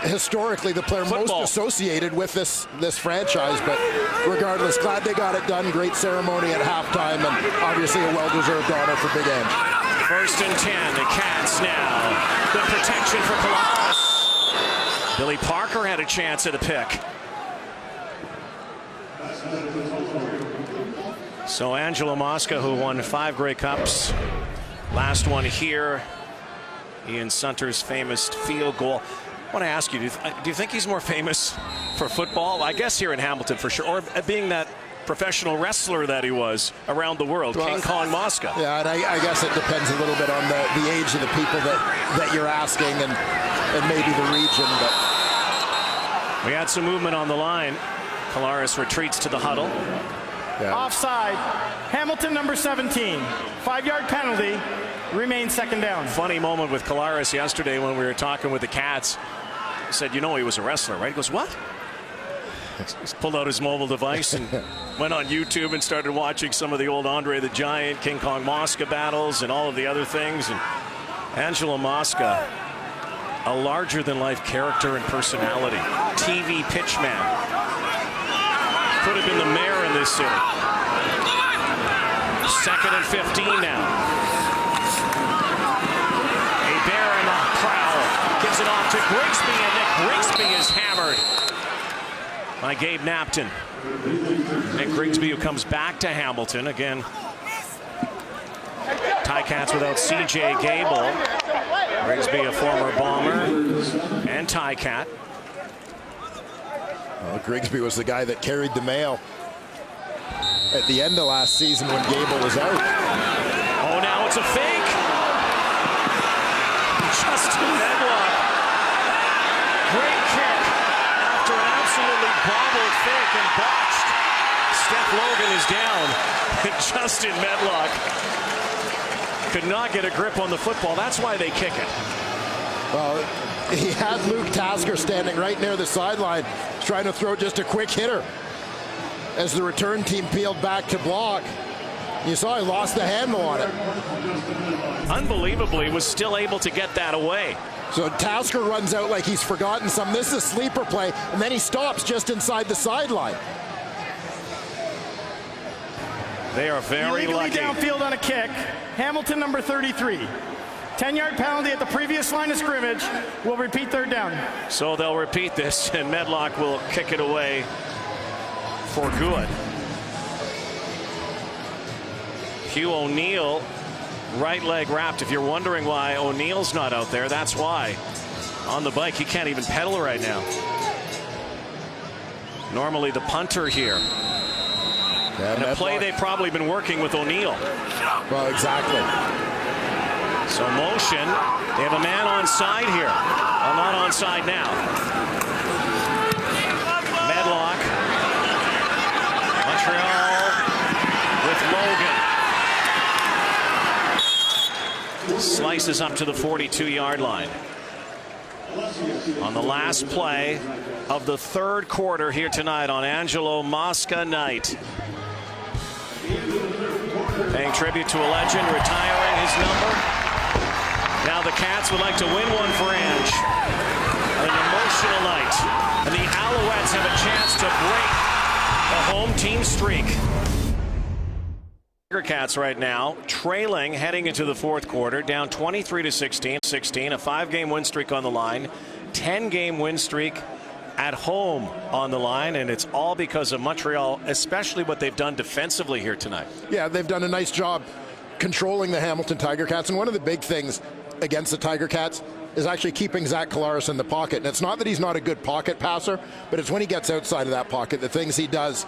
historically the player most associated with this franchise, but regardless, glad they got it done. Great ceremony at halftime, and obviously a well-deserved honor for Big Ange. 1st and 10, the Cats now. The protection for Columbus. Billy Parker had a chance at a pick. So Angelo Mosca, who won 5 Grey Cups, last one here, Ian Sunter's famous field goal. I want to ask you, do you think he's more famous for football? I guess here in Hamilton for sure, or being that professional wrestler that he was around the world, well, King Kong Mosca. Yeah, and I guess it depends a little bit on the age of the people that you're asking and maybe the region. But we had some movement on the line. Collaros retreats to the huddle. Yeah. Offside. Hamilton number 17. 5-yard penalty. Remains second down. Funny moment with Collaros yesterday when we were talking with the Cats. He said, he was a wrestler, right? He goes, what? He pulled out his mobile device and went on YouTube and started watching some of the old Andre the Giant, King Kong Mosca battles and all of the other things. And Angelo Mosca, a larger-than-life character and personality. TV pitchman. Could have been the mayor in this city. 2nd and 15 now. A bear in the prowl. Gives it off to Grigsby, and Nick Grigsby is hammered by Gabe Napton. Nick Grigsby, who comes back to Hamilton again. Ticats without C.J. Gable. Grigsby, a former Bomber and Ticat. Well, Grigsby was the guy that carried the mail at the end of last season when Gable was out. Oh, now it's a fake. Justin Medlock. Great kick after an absolutely bobbled fake and botched. Steph Logan is down. And Justin Medlock could not get a grip on the football. That's why they kick it. Well, he had Luke Tasker standing right near the sideline, trying to throw just a quick hitter. As the return team peeled back to block, you saw he lost the handle on it. Unbelievably, was still able to get that away. So Tasker runs out like he's forgotten something. This is a sleeper play, and then he stops just inside the sideline. They are very illegally lucky. Downfield on a kick. Hamilton number 33. 10-yard penalty at the previous line of scrimmage. We'll repeat third down. So they'll repeat this, and Medlock will kick it away for good. Hugh O'Neill, right leg wrapped. If you're wondering why O'Neill's not out there, that's why. On the bike, he can't even pedal right now. Normally the punter here. Yeah, and a play they've probably been working with O'Neill. Well, exactly. So motion. They have a man on side here. Well, not on side now. Medlock. Montreal with Logan. Slices up to the 42-yard line. On the last play of the third quarter here tonight on Angelo Mosca night. Paying tribute to a legend, retiring his number. Now the Cats would like to win one for Ange. An emotional night. And the Alouettes have a chance to break the home team streak. Cats right now trailing heading into the fourth quarter, down 23-16. A 5-game win streak on the line, 10-game win streak at home on the line, and it's all because of Montreal, especially what they've done defensively here tonight. Yeah, they've done a nice job controlling the Hamilton Tiger Cats, and one of the big things against the Tiger Cats is actually keeping Zach Collaros in the pocket. And it's not that he's not a good pocket passer, but it's when he gets outside of that pocket, the things he does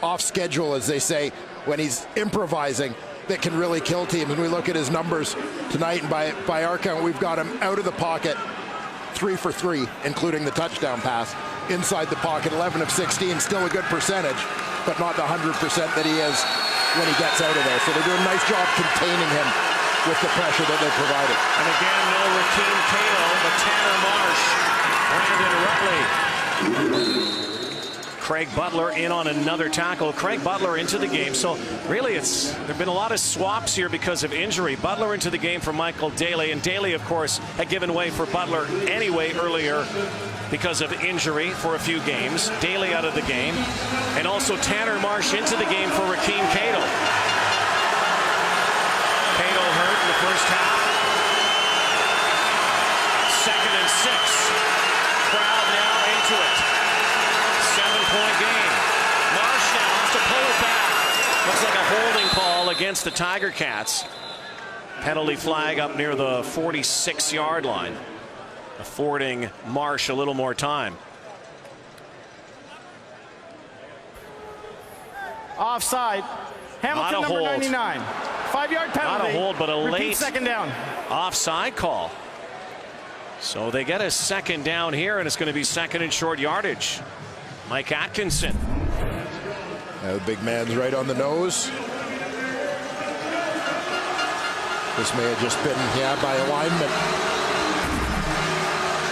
off schedule, as they say, when he's improvising, that can really kill teams. And we look at his numbers tonight, and by our count, we've got him out of the pocket 3 for 3, including the touchdown pass. Inside the pocket, 11 of 16, still a good percentage, but not the 100% that he is when he gets out of there. So they do a nice job containing him with the pressure that they provided. And again, no Rakeem Cato, but Tanner Marsh, Brandon Rutley. Craig Butler in on another tackle. Craig Butler into the game. So really, there've been a lot of swaps here because of injury. Butler into the game for Michael Daly, and Daly, of course, had given way for Butler anyway earlier because of injury for a few games. Daly out of the game, and also Tanner Marsh into the game for Rakeem Cato. Cato hurt in the first half. 2nd and 6. Crowd now into it. 7-point game. Marsh now has to pull it back. Looks like a holding call against the Tiger Cats. Penalty flag up near the 46-yard line, affording Marsh a little more time. Offside. Hamilton Not a number hold. 99. 5-yard penalty. Not a hold, but a Repeat late second down. Offside call. So they get a second down here, and it's going to be second and short yardage. Mike Atkinson. The big man's right on the nose. This may have just been, by alignment.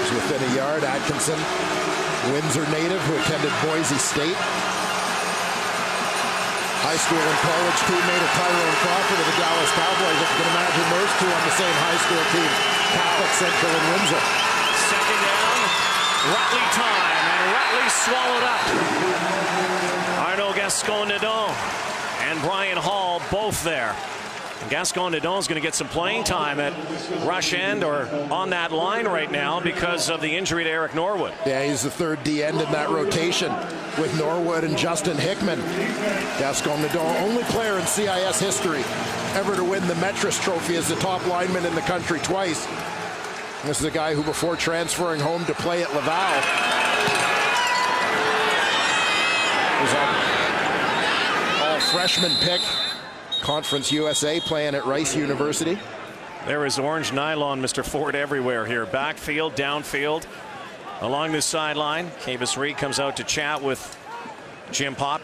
He's within a yard. Atkinson, Windsor native who attended Boise State. High school and college teammate of Tyrone Crawford of the Dallas Cowboys. If you can imagine those two on the same high school team, Catholic Central and Windsor. Second down, Rutley time, and Rutley swallowed up. Arnaud Gascon-Nadon and Brian Hall both there. And Gascon-Nadon is going to get some playing time at rush end or on that line right now because of the injury to Eric Norwood. Yeah, he's the third D end in that rotation with Norwood and Justin Hickman. Gascon-Nadon, only player in CIS history ever to win the Metris Trophy as the top lineman in the country twice. This is a guy who, before transferring home to play at Laval, was an all-freshman pick. Conference USA, playing at Rice University. There is orange nylon, Mr. Ford, everywhere here. Backfield, downfield, along this sideline. Kavis Reed comes out to chat with Jim Pop.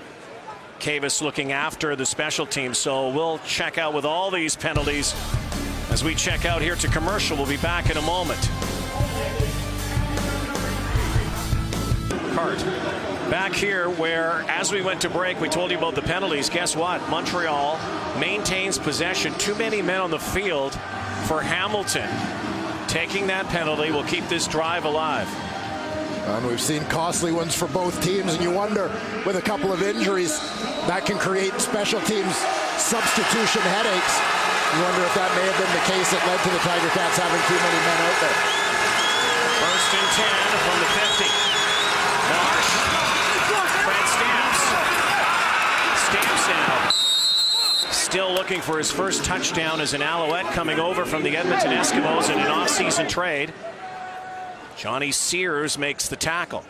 Kavis looking after the special teams. So we'll check out with all these penalties as we check out here to commercial. We'll be back in a moment. Cart. Back here where, as we went to break, we told you about the penalties. Guess what? Montreal maintains possession. Too many men on the field for Hamilton. Taking that penalty will keep this drive alive. And we've seen costly ones for both teams, and you wonder, with a couple of injuries, that can create special teams substitution headaches. You wonder if that may have been the case that led to the Tiger Cats having too many men out there. First and 10 from the 50. Marsh. Fred Stamps now. Still looking for his first touchdown as an Alouette, coming over from the Edmonton Eskimos in an off-season trade. Johnny Sears makes the tackle.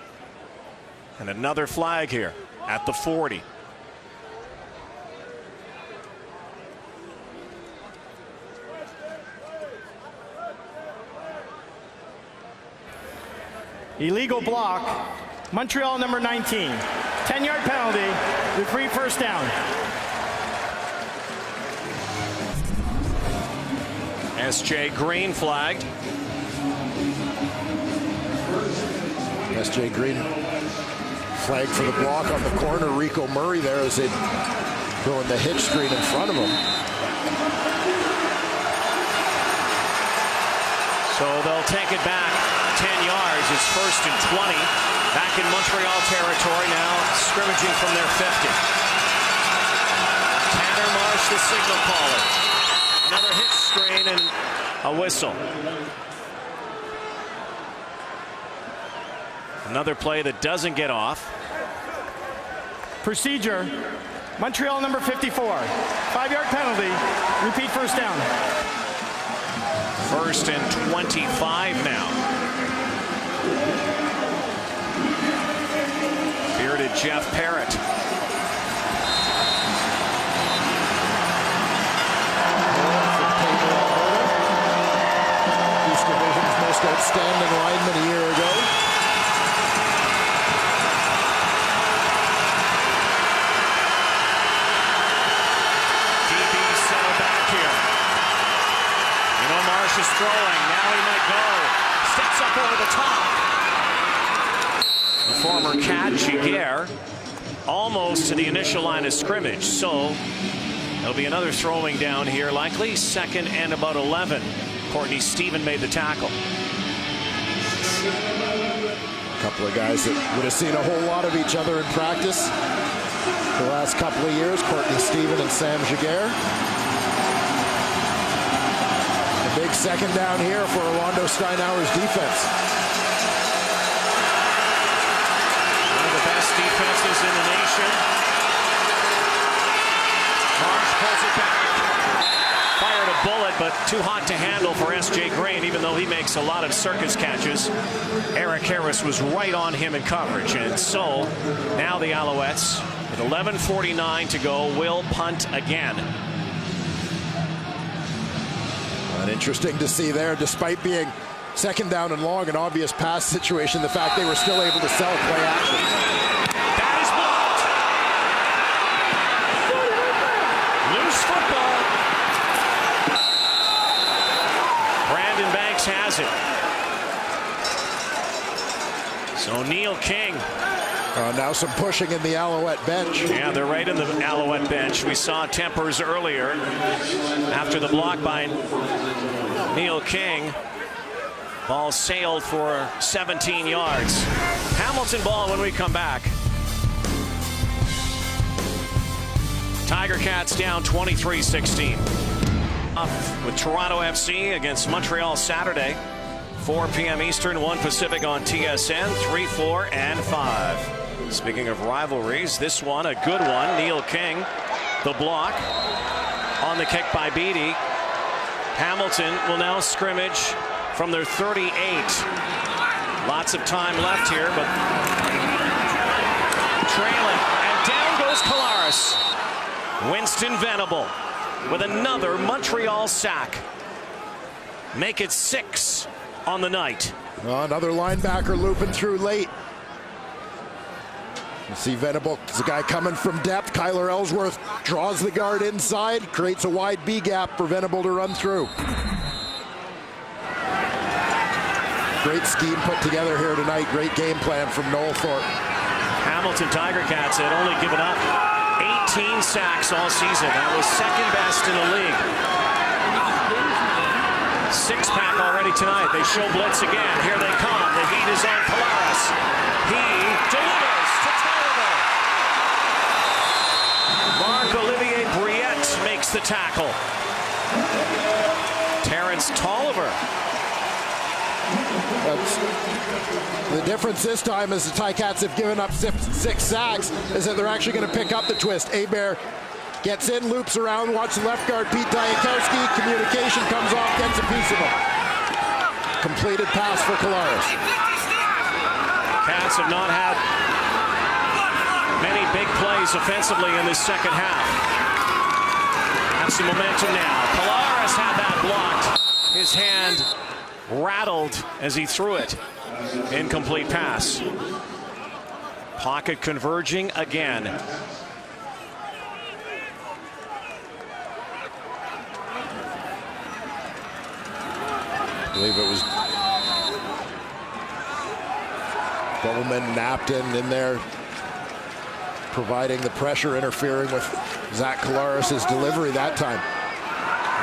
And another flag here at the 40. Illegal block. Montreal number 19. 10-yard penalty with free first down. S.J. Green flagged. S.J. Green flagged for the block on the corner. Rico Murray there as they throwing the hitch screen in front of him. So they'll take it back 10 yards. It's first and 20. Back in Montreal territory now, scrimmaging from their 50. Tanner Marsh, the signal caller. Another hitch screen and a whistle. Another play that doesn't get off. Procedure. Montreal number 54. 5-yard penalty. Repeat first down. First and 25 now. Bearded Jeff Parrott. East Division's most outstanding lineman a year ago. DB settle back here. You know Marsh is throwing. Now he might go. Steps up over the top. The former Cat Giguère almost to the initial line of scrimmage. So there'll be another throwing down here, likely second and about 11. Courtney Stephen made the tackle. A couple of guys that would have seen a whole lot of each other in practice the last couple of years. Courtney Stephen and Sam Giguère. A big second down here for Orlando Steinauer's defense. One of the best defenses in the nation. Marsh pulls it back. Fired a bullet, but too hot to handle for S.J. Green, even though he makes a lot of circus catches. Eric Harris was right on him in coverage. And so now the Alouettes, with 11:49 to go, will punt again. And interesting to see there, despite being second down and long, an obvious pass situation, the fact they were still able to sell play action. That is blocked. Loose football. Brandon Banks has it. So Neil King. Now some pushing in the Alouette bench. Yeah, they're right in the Alouette bench. We saw tempers earlier after the block by Neil King. Ball sailed for 17 yards. Hamilton ball when we come back. Tiger Cats down 23-16. With Toronto FC against Montreal Saturday. 4 p.m. Eastern, 1 Pacific on TSN, 3, 4, and 5. Speaking of rivalries, this one, a good one. Neil King, the block on the kick by Beattie. Hamilton will now scrimmage from their 38. Lots of time left here, but trailing. And down goes Collaros. Winston Venable with another Montreal sack. Make it 6 on the night. Another linebacker looping through late. You see Venable, it's a guy coming from depth. Kyler Ellsworth draws the guard inside, creates a wide B gap for Venable to run through. Great scheme put together here tonight. Great game plan from Noel Thorpe. Hamilton Tiger Cats had only given up 18 sacks all season. That was second best in the league. 6-pack already tonight. They show blitz again. Here they come. The heat is on Collaros. He delivers to Tolliver. Marc-Olivier Briette makes the tackle. Terrence Tolliver. The difference this time is the Ticats have given up 6 sacks, is that they're actually going to pick up the twist. Hebert gets in, loops around, watch the left guard, Pete Diakowski. Communication comes off, gets a piece of him. Completed pass for Collaros. Cats have not had many big plays offensively in this second half. Have some momentum now. Collaros had that blocked. His hand rattled as he threw it. Incomplete pass. Pocket converging again. I believe it was Bowman, Napton in there providing the pressure, interfering with Zach Collaros' delivery that time.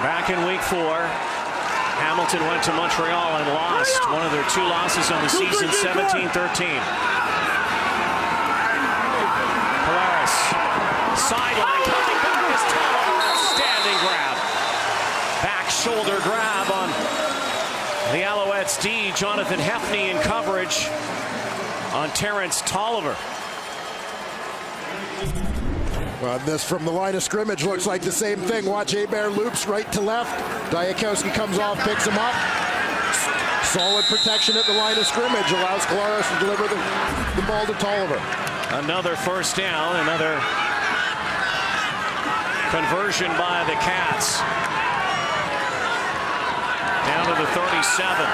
Back in week 4, Hamilton went to Montreal and lost. One of their 2 losses on the season, 17-13. Collaros, sideline, coming back is Tolliver. Standing grab. Back shoulder grab on the Alouettes D. Jonathan Hefney in coverage on Terrence Tolliver. Well, this from the line of scrimmage looks like the same thing. Watch Hebert loops right to left. Diakowski comes off, picks him up. Solid protection at the line of scrimmage allows Collaros to deliver the ball to Tolliver. Another first down, another conversion by the Cats. Down to the 37.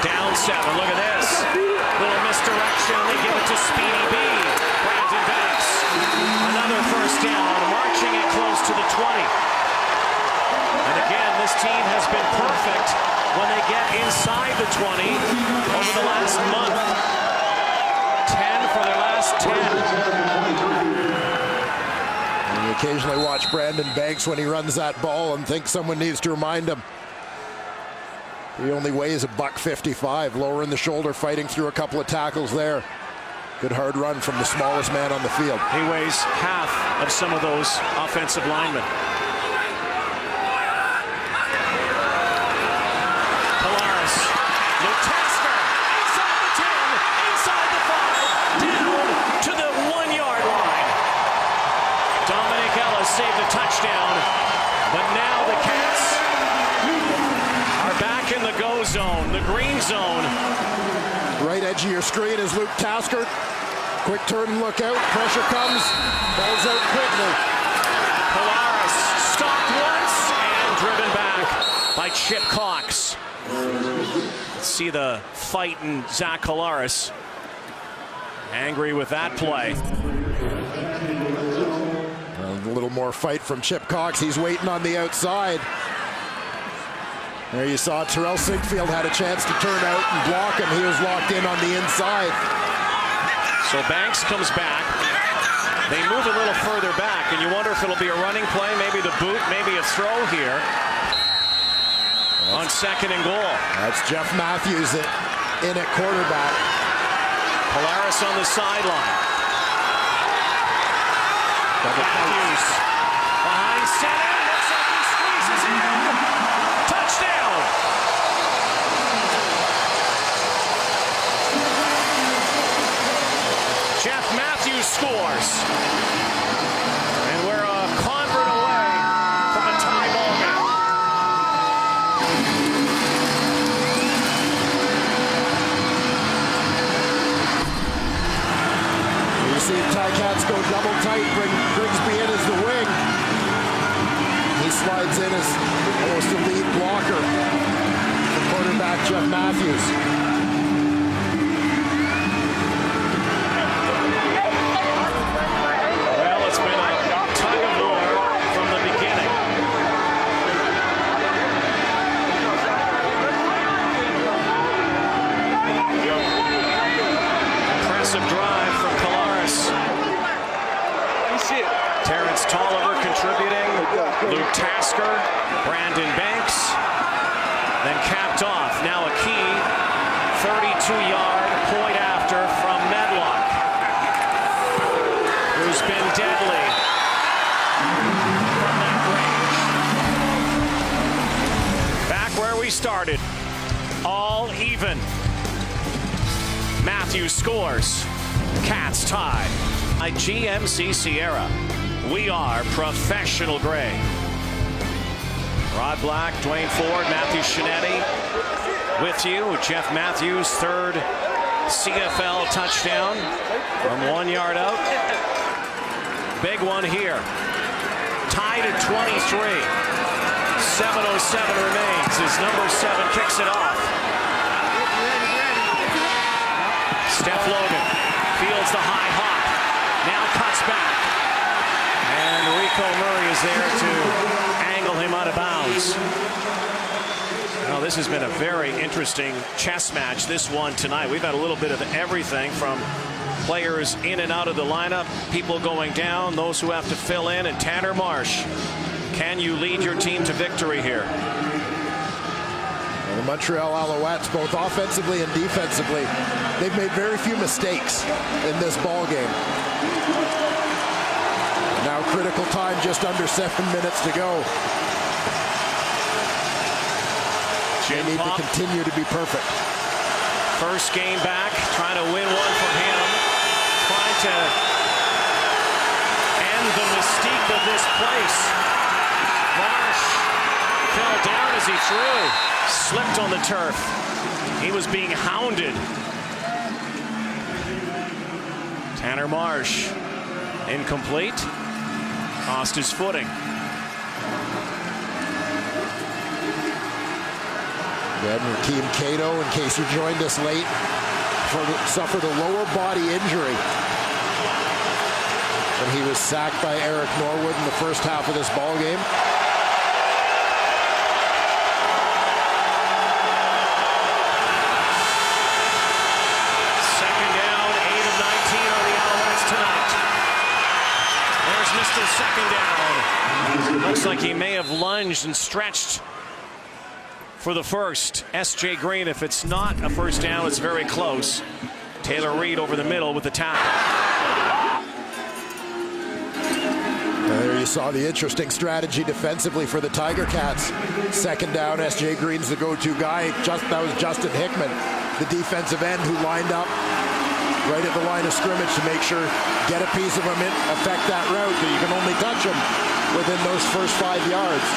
Down 7. Look at this. Little misdirection. They give it to Speedy B. Brandon Banks. Another first down. Marching it close to the 20. And again, this team has been perfect when they get inside the 20 over the last month. 10 for their last 10. And you occasionally watch Brandon Banks when he runs that ball and think someone needs to remind him. He only weighs $155, lowering the shoulder, fighting through a couple of tackles there. Good hard run from the smallest man on the field. He weighs half of some of those offensive linemen. Collaros, Lutasker, inside the 10, inside the 5, down to the 1-yard line. Dominic Ellis saved a touchdown, but now the Cats are back in the go zone, the green zone. Right edge of your screen is Luke Tasker. Quick turn and look out. Pressure comes. Ball's out quickly. Collaros stopped once and driven back by Chip Cox. Let's see the fight in Zach Collaros. Angry with that play. A little more fight from Chip Cox. He's waiting on the outside. There you saw Terrell Sigfield had a chance to turn out and block him. He was locked in on the inside. So Banks comes back. They move a little further back, and you wonder if it'll be a running play, maybe the boot, maybe a throw here on 2nd and goal. That's Jeff Matthews in at quarterback. Collaros on the sideline. Matthews behind center. Looks like he squeezes in. Touchdown. Jeff Matthews scores. And we're a convert away from a tie ball game. You see Ticats go double tight, bring Grigsby in as the wing. He slides in as almost a lead blocker. The quarterback, Jeff Matthews. Well, it's been a tug of war from the beginning. Impressive drive from Collaros. Terrence Tolliver contributing. Luke Tasker, Brandon Banks, then capped off. Now a key 32-yard point after from Medlock, who's been deadly from that range. Back where we we started. All even. Matthews scores. Cats tie. By GMC Sierra. We are professional grade. Rod Black, Dwayne Ford, Matthew Shinetti with you. Jeff Matthews, third CFL touchdown from 1 yard out. Big one here. Tied at 23. 7:07 remains as number 7 kicks it off. Steph Logan fields the high hop. Now cuts back. And Rico Murray is there to angle him out of bounds. Well, this has been a very interesting chess match, this one tonight. We've had a little bit of everything from players in and out of the lineup, people going down, those who have to fill in, and Tanner Marsh. Can you lead your team to victory here? The Montreal Alouettes, both offensively and defensively, they've made very few mistakes in this ball game. Now critical time, just under 7 minutes to go. They need to continue to be perfect. First game back, trying to win one from him. Trying to end the mystique of this place. Marsh fell down as he threw. Slipped on the turf. He was being hounded. Tanner Marsh, incomplete. Lost his footing. Then Rakeem Cato, in case you joined us late, suffered a lower body injury. And he was sacked by Eric Norwood in the first half of this ball game. Second down, 8 of 19 on the Alouettes tonight. There's Mr. Second down. Looks like he may have lunged and stretched for the first. S.J. Green, if it's not a first down, it's very close. Taylor Reed over the middle with the tackle. There you saw the interesting strategy defensively for the Tiger Cats. Second down, S.J. Green's the go-to guy. That was Justin Hickman, the defensive end, who lined up right at the line of scrimmage to make sure, get a piece of him in, affect that route, but you can only touch him within those first 5 yards.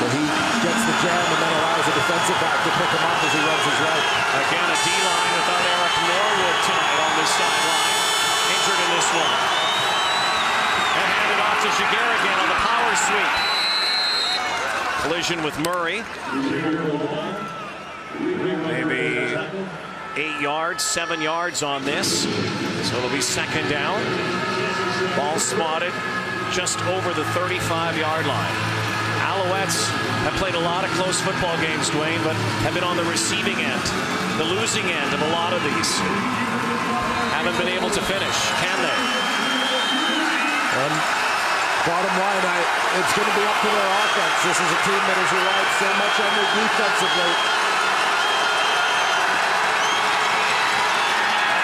So he gets the jam and then allows the defensive back to pick him up as he runs his route. Again, a D-line without Eric Norwood tonight on this sideline. Injured in this one. And handed off to Jaguar again on the power sweep. Collision with Murray. Maybe 8 yards, 7 yards on this. So it'll be second down. Ball spotted just over the 35-yard line. Alouettes have played a lot of close football games, Dwayne, but have been on the receiving end, the losing end of a lot of these. Haven't been able to finish, can they? Bottom line, it's going to be up to their offense. This is a team that has relied so much on their defensively.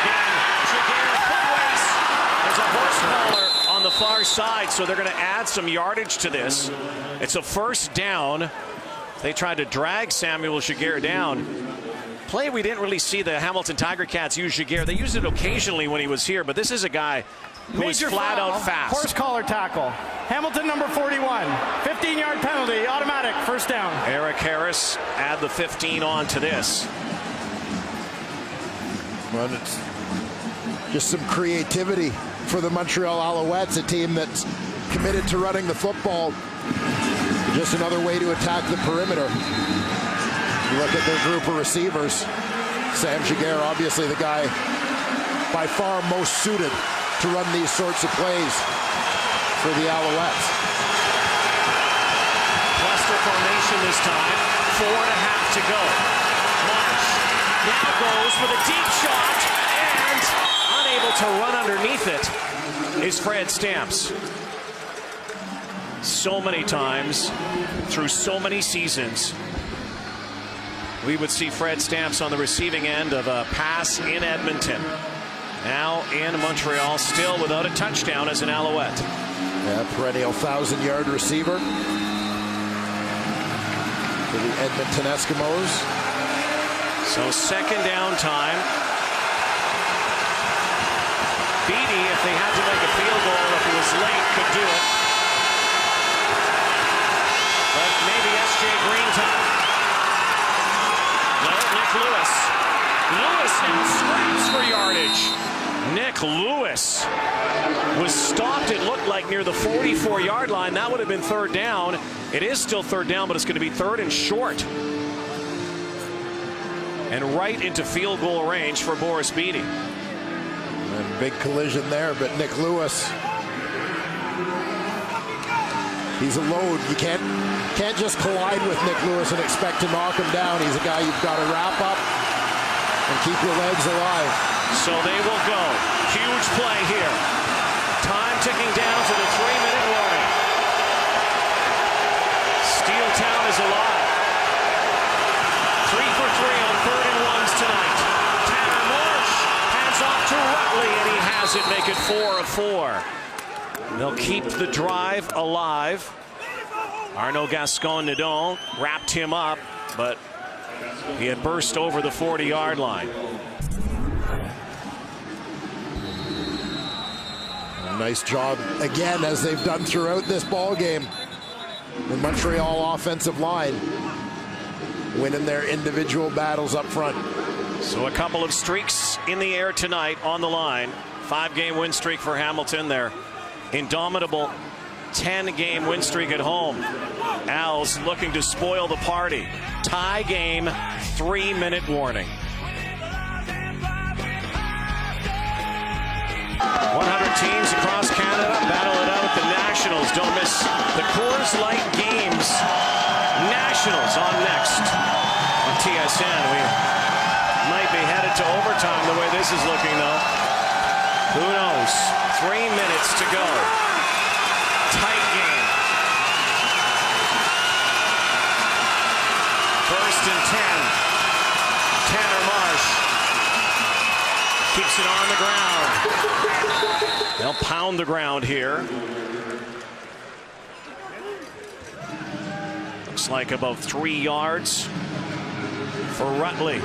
Again, Jaguar foot race. There's a horse collar on the far side, so they're going to add some yardage to this. It's a first down. They tried to drag Samuel Jaguar down. Play we didn't really see the Hamilton Tiger Cats use Jaguar. They used it occasionally when he was here, but this is a guy who is flat out fast. Horse collar tackle. Hamilton number 41. 15-yard penalty, automatic, first down. Eric Harris add the 15 on to this. Well, it's just some creativity for the Montreal Alouettes, a team that's committed to running the football. Just another way to attack the perimeter. You look at their group of receivers. Sam Jaguar, obviously the guy by far most suited to run these sorts of plays for the Alouettes. Cluster formation this time. 4.5 to go. Marsh now goes for the deep shot, and unable to run underneath it is Fred Stamps. So many times through so many seasons, we would see Fred Stamps on the receiving end of a pass in Edmonton. Now in Montreal, still without a touchdown as an Alouette. Yeah, perennial 1,000-yard receiver. for the Edmonton Eskimos. So second down time. Beatty, if they had to make a field goal, if it was late, could do it. But maybe S.J. Green time. No, Nick Lewis. Lewis now scraps for yardage. Nick Lewis was stopped, it looked like, near the 44-yard line. That would have been third down. It is still third down, but it's going to be third and short. And right into field goal range for Boris Beatty. And big collision there, but Nick Lewis, he's a load. You can't just collide with Nick Lewis and expect to knock him down. He's a guy you've got to wrap up and keep your legs alive. So they will go. Huge play here. Time ticking down to the 3-minute warning. Steeltown is alive. 3 for 3 on 3rd and 1s tonight. Tanner Marsh hands off to Rutley, and he has it, make it 4 of 4. They'll keep the drive alive. Arnaud Gascon-Nadon wrapped him up, but he had burst over the 40-yard line. Nice job again, as they've done throughout this ball game. The Montreal offensive line winning their individual battles up front. So a couple of streaks in the air tonight on the line. 5-game win streak for Hamilton. Their indomitable 10-game win streak at home. Als looking to spoil the party. Tie game, 3-minute warning. 100 teams across Canada battle it out at the Nationals. Don't miss the Coors Light Games Nationals on next on TSN. We might be headed to overtime the way this is looking, though. Who knows? 3 minutes to go. Tight game. 1st and 10. Tanner Marsh keeps it on the ground. They'll pound the ground here. Looks like about 3 yards for Rutley.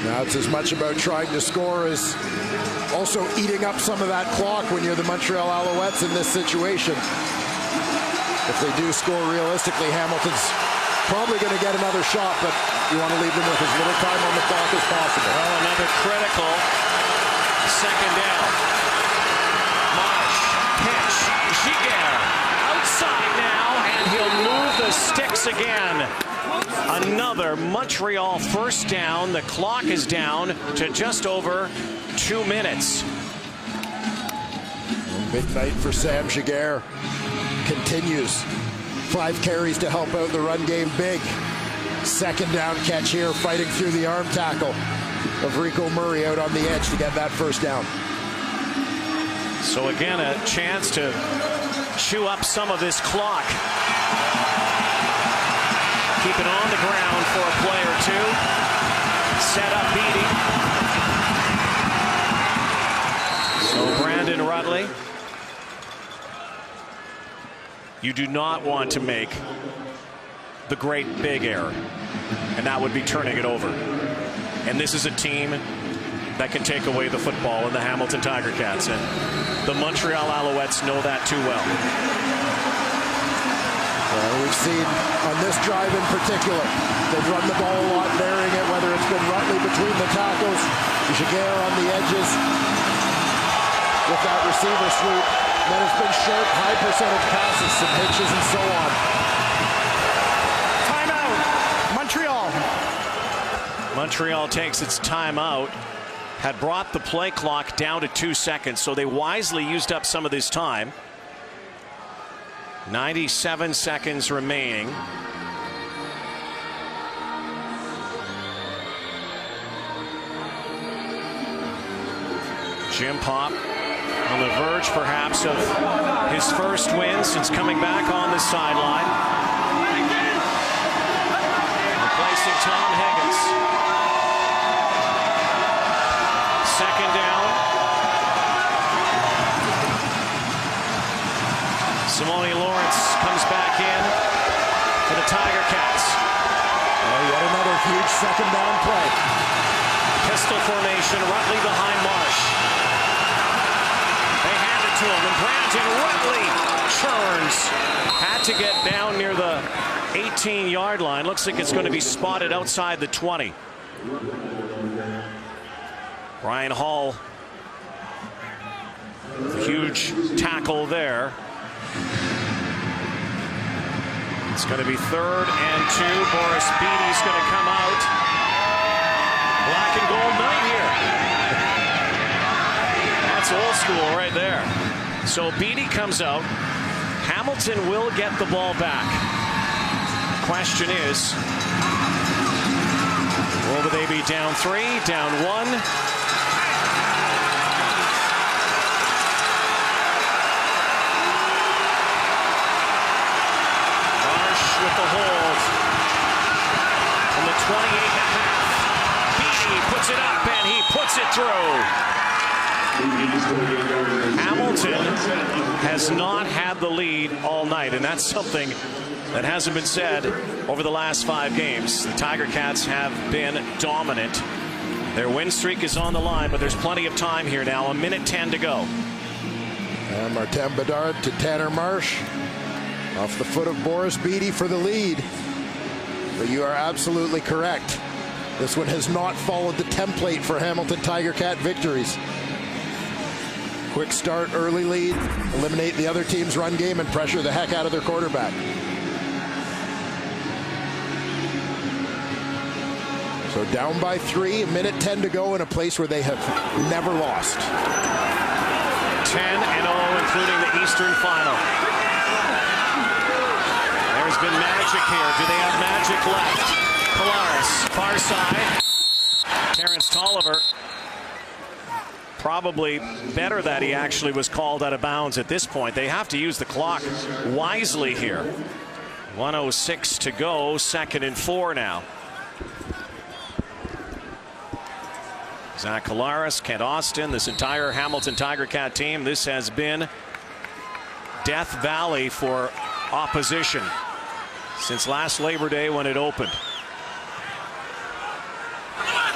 Now it's as much about trying to score as also eating up some of that clock when you're the Montreal Alouettes in this situation. If they do score realistically, Hamilton's probably going to get another shot, but you want to leave them with as little time on the clock as possible. Well, another critical second down. Marsh, pitch, Giguère, outside now, and he'll move the sticks again. Another Montreal first down. The clock is down to just over 2 minutes. Big night for Sam Giguère. Continues. 5 carries to help out the run game. Big second down catch here, fighting through the arm tackle of Rico Murray out on the edge to get that first down. So again, a chance to chew up some of this clock. Keep it on the ground for a play or two. Set up Beatty. So Brandon Rutley. You do not want to make the great big error, and that would be turning it over. And this is a team that can take away the football in the Hamilton Tiger Cats, and the Montreal Alouettes know that too well. We've seen on this drive in particular, they've run the ball a lot, varying it, whether it's been Rutley between the tackles, Giguère on the edges with that receiver sweep. Then it's been short, high percentage passes, some hitches and so on. Timeout, Montreal. Montreal takes its timeout. Had brought the play clock down to 2 seconds, so they wisely used up some of this time. 97 seconds remaining. Jim Pop on the verge, perhaps, of his first win since coming back on the sideline. Replacing Tom Higgins. Second down. Simone Lawrence comes back in for the Tiger Cats. Yet another huge second down play. Pistol formation, Rutley behind Marsh. They hand it to him, and Brandon Rutley churns. Had to get down near the 18-yard line. Looks like it's going to be spotted outside the 20. Ryan Hall, a huge tackle there. It's going to be 3rd and 2. Boris Beatty's going to come out. Black and gold night here. That's old school right there. So Beatty comes out. Hamilton will get the ball back. Question is, will they be down 3, down 1? With the hold from the 28.5. Beatty puts it up and he puts it through. Hamilton has not had the lead all night, and that's something that hasn't been said over the last 5 games. The Tiger Cats have been dominant. Their win streak is on the line, but there's plenty of time here now. 1:10 to go. And Martin Bedard to Tanner Marsh. Off the foot of Boris Beatty for the lead. But you are absolutely correct. This one has not followed the template for Hamilton Tiger Cat victories. Quick start, early lead, eliminate the other team's run game, and pressure the heck out of their quarterback. So down by 3, 1:10 to go in a place where they have never lost. 10-0, including the Eastern Final. There's been magic here. Do they have magic left? Collaros, far side. Terrence Tolliver. Probably better that he actually was called out of bounds at this point. They have to use the clock wisely here. 1:06 to go, 2nd and 4 now. Zach Collaros, Kent Austin, this entire Hamilton Tiger Cat team. This has been Death Valley for opposition since last Labor Day when it opened.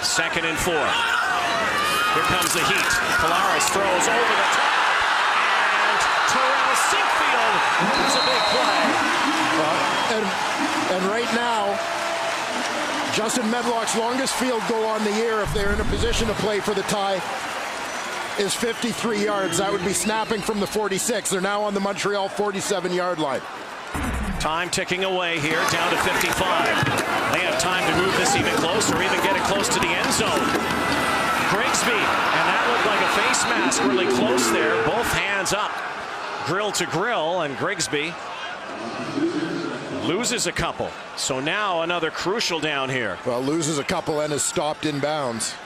2nd and 4. Here comes the heat. Collaros throws over the top. And Terrell Sinkfield has a big play. And right now, Justin Medlock's longest field goal on the year, if they're in a position to play for the tie, is 53 yards. That would be snapping from the 46. They're now on the Montreal 47-yard line. Time ticking away here, down to 55. They have time to move this even closer, even get it close to the end zone. Grigsby, and that looked like a face mask really close there. Both hands up, grill to grill, and Grigsby loses a couple. So now another crucial down here. Well, loses a couple and is stopped in bounds.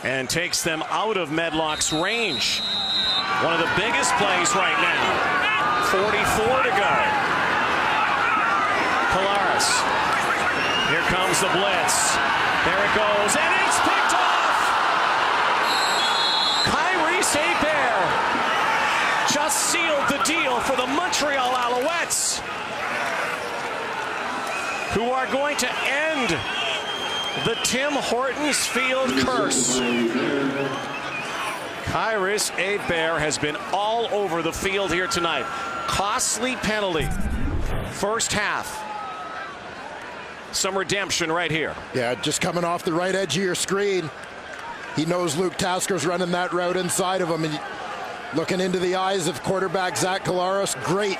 And takes them out of Medlock's range. One of the biggest plays right now. 44 to go. Collaros. Here comes the blitz. There it goes, and it's picked off! Kyrese Hebert just sealed the deal for the Montreal Alouettes, who are going to end the Tim Hortons Field curse. Kyrese Hebert has been all over the field here tonight. Costly penalty. First half. Some redemption right here. Yeah, just coming off the right edge of your screen. He knows Luke Tasker's running that route inside of him. And looking into the eyes of quarterback Zach Collaros. Great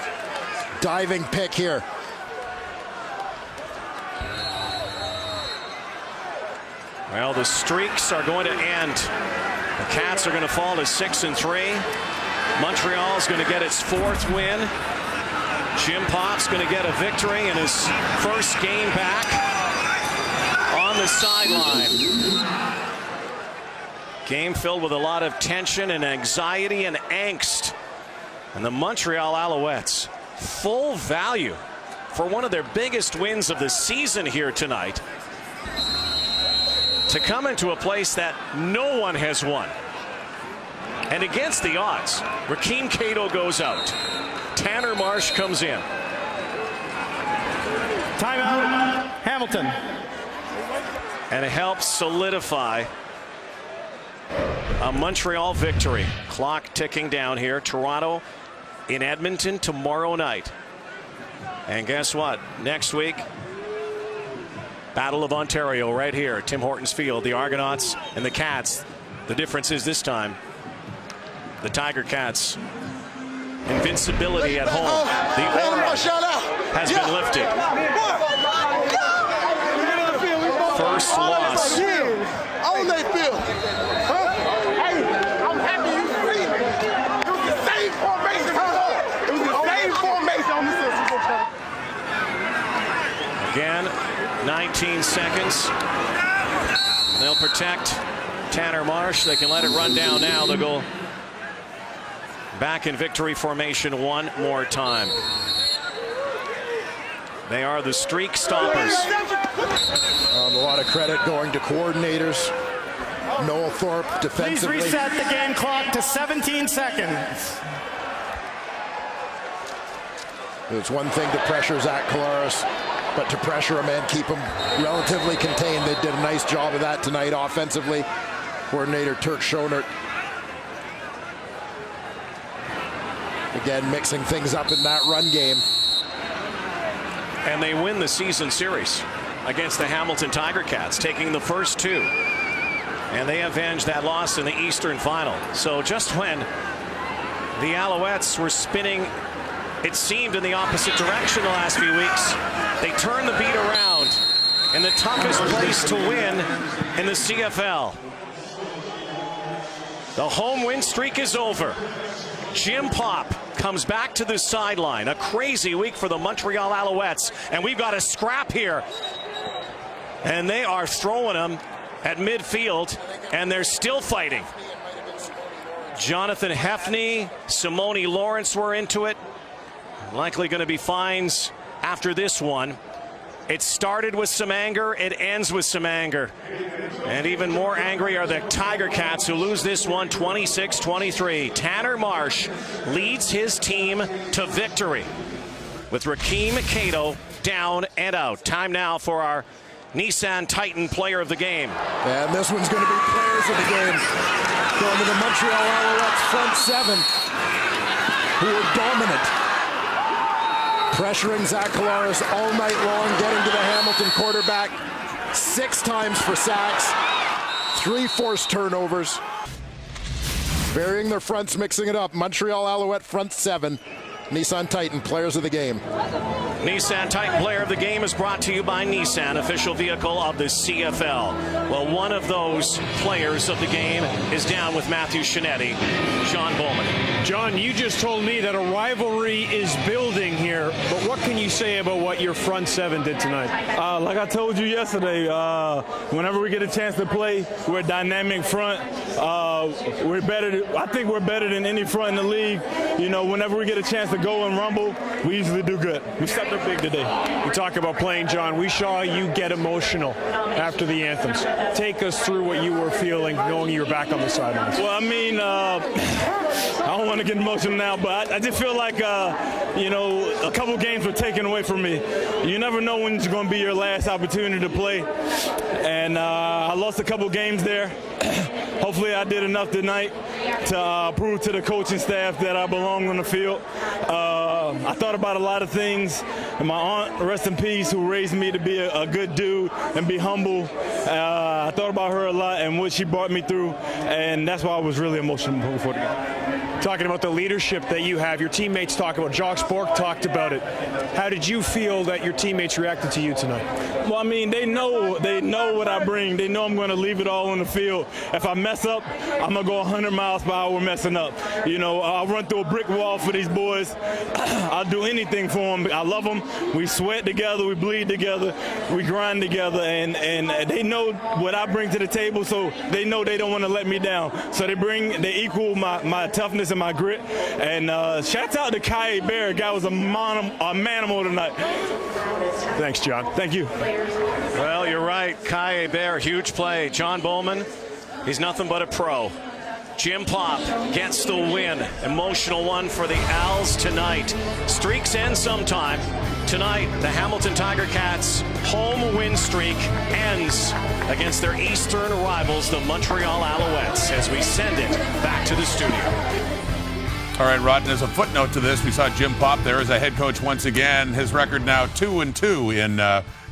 diving pick here. Well, the streaks are going to end. The Cats are going to fall to 6-3. Montreal's going to get its 4th win. Jim Pop's going to get a victory in his first game back on the sideline. Game filled with a lot of tension and anxiety and angst. And the Montreal Alouettes, full value for one of their biggest wins of the season here tonight, to come into a place that no one has won. And against the odds, Rakeem Cato goes out. Tanner Marsh comes in. Timeout, Hamilton. And it helps solidify a Montreal victory. Clock ticking down here. Toronto in Edmonton tomorrow night. And guess what? Next week, Battle of Ontario right here at Tim Hortons Field. The Argonauts and the Cats. The difference is this time, the Tiger Cats' invincibility at home. The aura has been lifted. First loss. On they feel. Hey, I'm happy you see it. It was the same formation. It was the same formation on the Super Bowl. Again, 19 seconds. They'll protect Tanner Marsh. They can let it run down now. They'll go back in victory formation one more time. They are the streak stoppers. A lot of credit going to coordinators. Noel Thorpe defensively. Please reset the game clock to 17 seconds. It's one thing to pressure Zach Collaros, but to pressure him and keep him relatively contained. They did a nice job of that tonight offensively. Coordinator Turk Schonert again mixing things up in that run game. And they win the season series against the Hamilton Tiger Cats, taking the first two. And they avenged that loss in the Eastern Final. So just when the Alouettes were spinning, it seemed, in the opposite direction the last few weeks, they turned the beat around in the toughest place to win in the CFL. The home win streak is over. Jim Pop comes back to the sideline. A crazy week for the Montreal Alouettes. And we've got a scrap here. And they are throwing them at midfield, and they're still fighting. Jonathan Hefney, Simone Lawrence were into it. Likely going to be fines after this one. It started with some anger. It ends with some anger. And even more angry are the Tiger Cats, who lose this one 26-23. Tanner Marsh leads his team to victory with Rakeem Cato down and out. Time now for our Nissan Titan Player of the Game. And this one's going to be Players of the Game. Going to the Montreal Alouettes front seven, who are dominant. Pressuring Zach Collaros all night long, getting to the Hamilton quarterback 6 times for sacks, 3 forced turnovers. Varying their fronts, mixing it up. Montreal Alouette front seven. Nissan Titan Players of the Game. Nissan Titan Player of the Game is brought to you by Nissan, official vehicle of the CFL. Well, one of those players of the game is down with Matthew Shinetti, John Bowman. John, you just told me that a rivalry is building here, but what can you say about what your front seven did tonight? Like I told you yesterday, whenever we get a chance to play, we're a dynamic front. We're better. I think we're better than any front in the league. You know, whenever we get a chance to go and rumble, we usually do good. We stepped up big today. You talk about playing, John. We saw you get emotional after the anthems. Take us through what you were feeling, knowing you were back on the sidelines. Well, I mean, I don't want to get emotional now, but I just feel like, you know, a couple games were taken away from me. You never know when it's going to be your last opportunity to play. And I lost a couple games there. Hopefully I did enough tonight to prove to the coaching staff that I belong on the field. I thought about a lot of things. And my aunt, rest in peace, who raised me to be a good dude and be humble. I thought about her a lot and what she brought me through, and that's why I was really emotional before the game. Talking about the leadership that you have, your teammates talk about. Jock Spork talked about it. How did you feel that your teammates reacted to you tonight? Well, I mean, they know what I bring. They know I'm going to leave it all on the field. If I mess up, I'm going to go 100 miles per hour messing up. You know, I'll run through a brick wall for these boys. I'll do anything for them. I love them. We sweat together. We bleed together. We grind together. And they know what I bring to the table, so they know they don't want to let me down. So they equal my toughness and my grit. And shouts out to Kai Bear. Guy was a manimal tonight. Thanks, John. Thank you. Well, you're right. Kai Bear, huge play. John Bowman, he's nothing but a pro. Jim Pop gets the win. Emotional one for the Owls tonight. Streaks end sometime. Tonight, the Hamilton Tiger Cats' home win streak ends against their eastern rivals, the Montreal Alouettes, as we send it back to the studio. All right, Rod, and as a footnote to this, we saw Jim Pop there as a head coach once again. His record now 2-2 in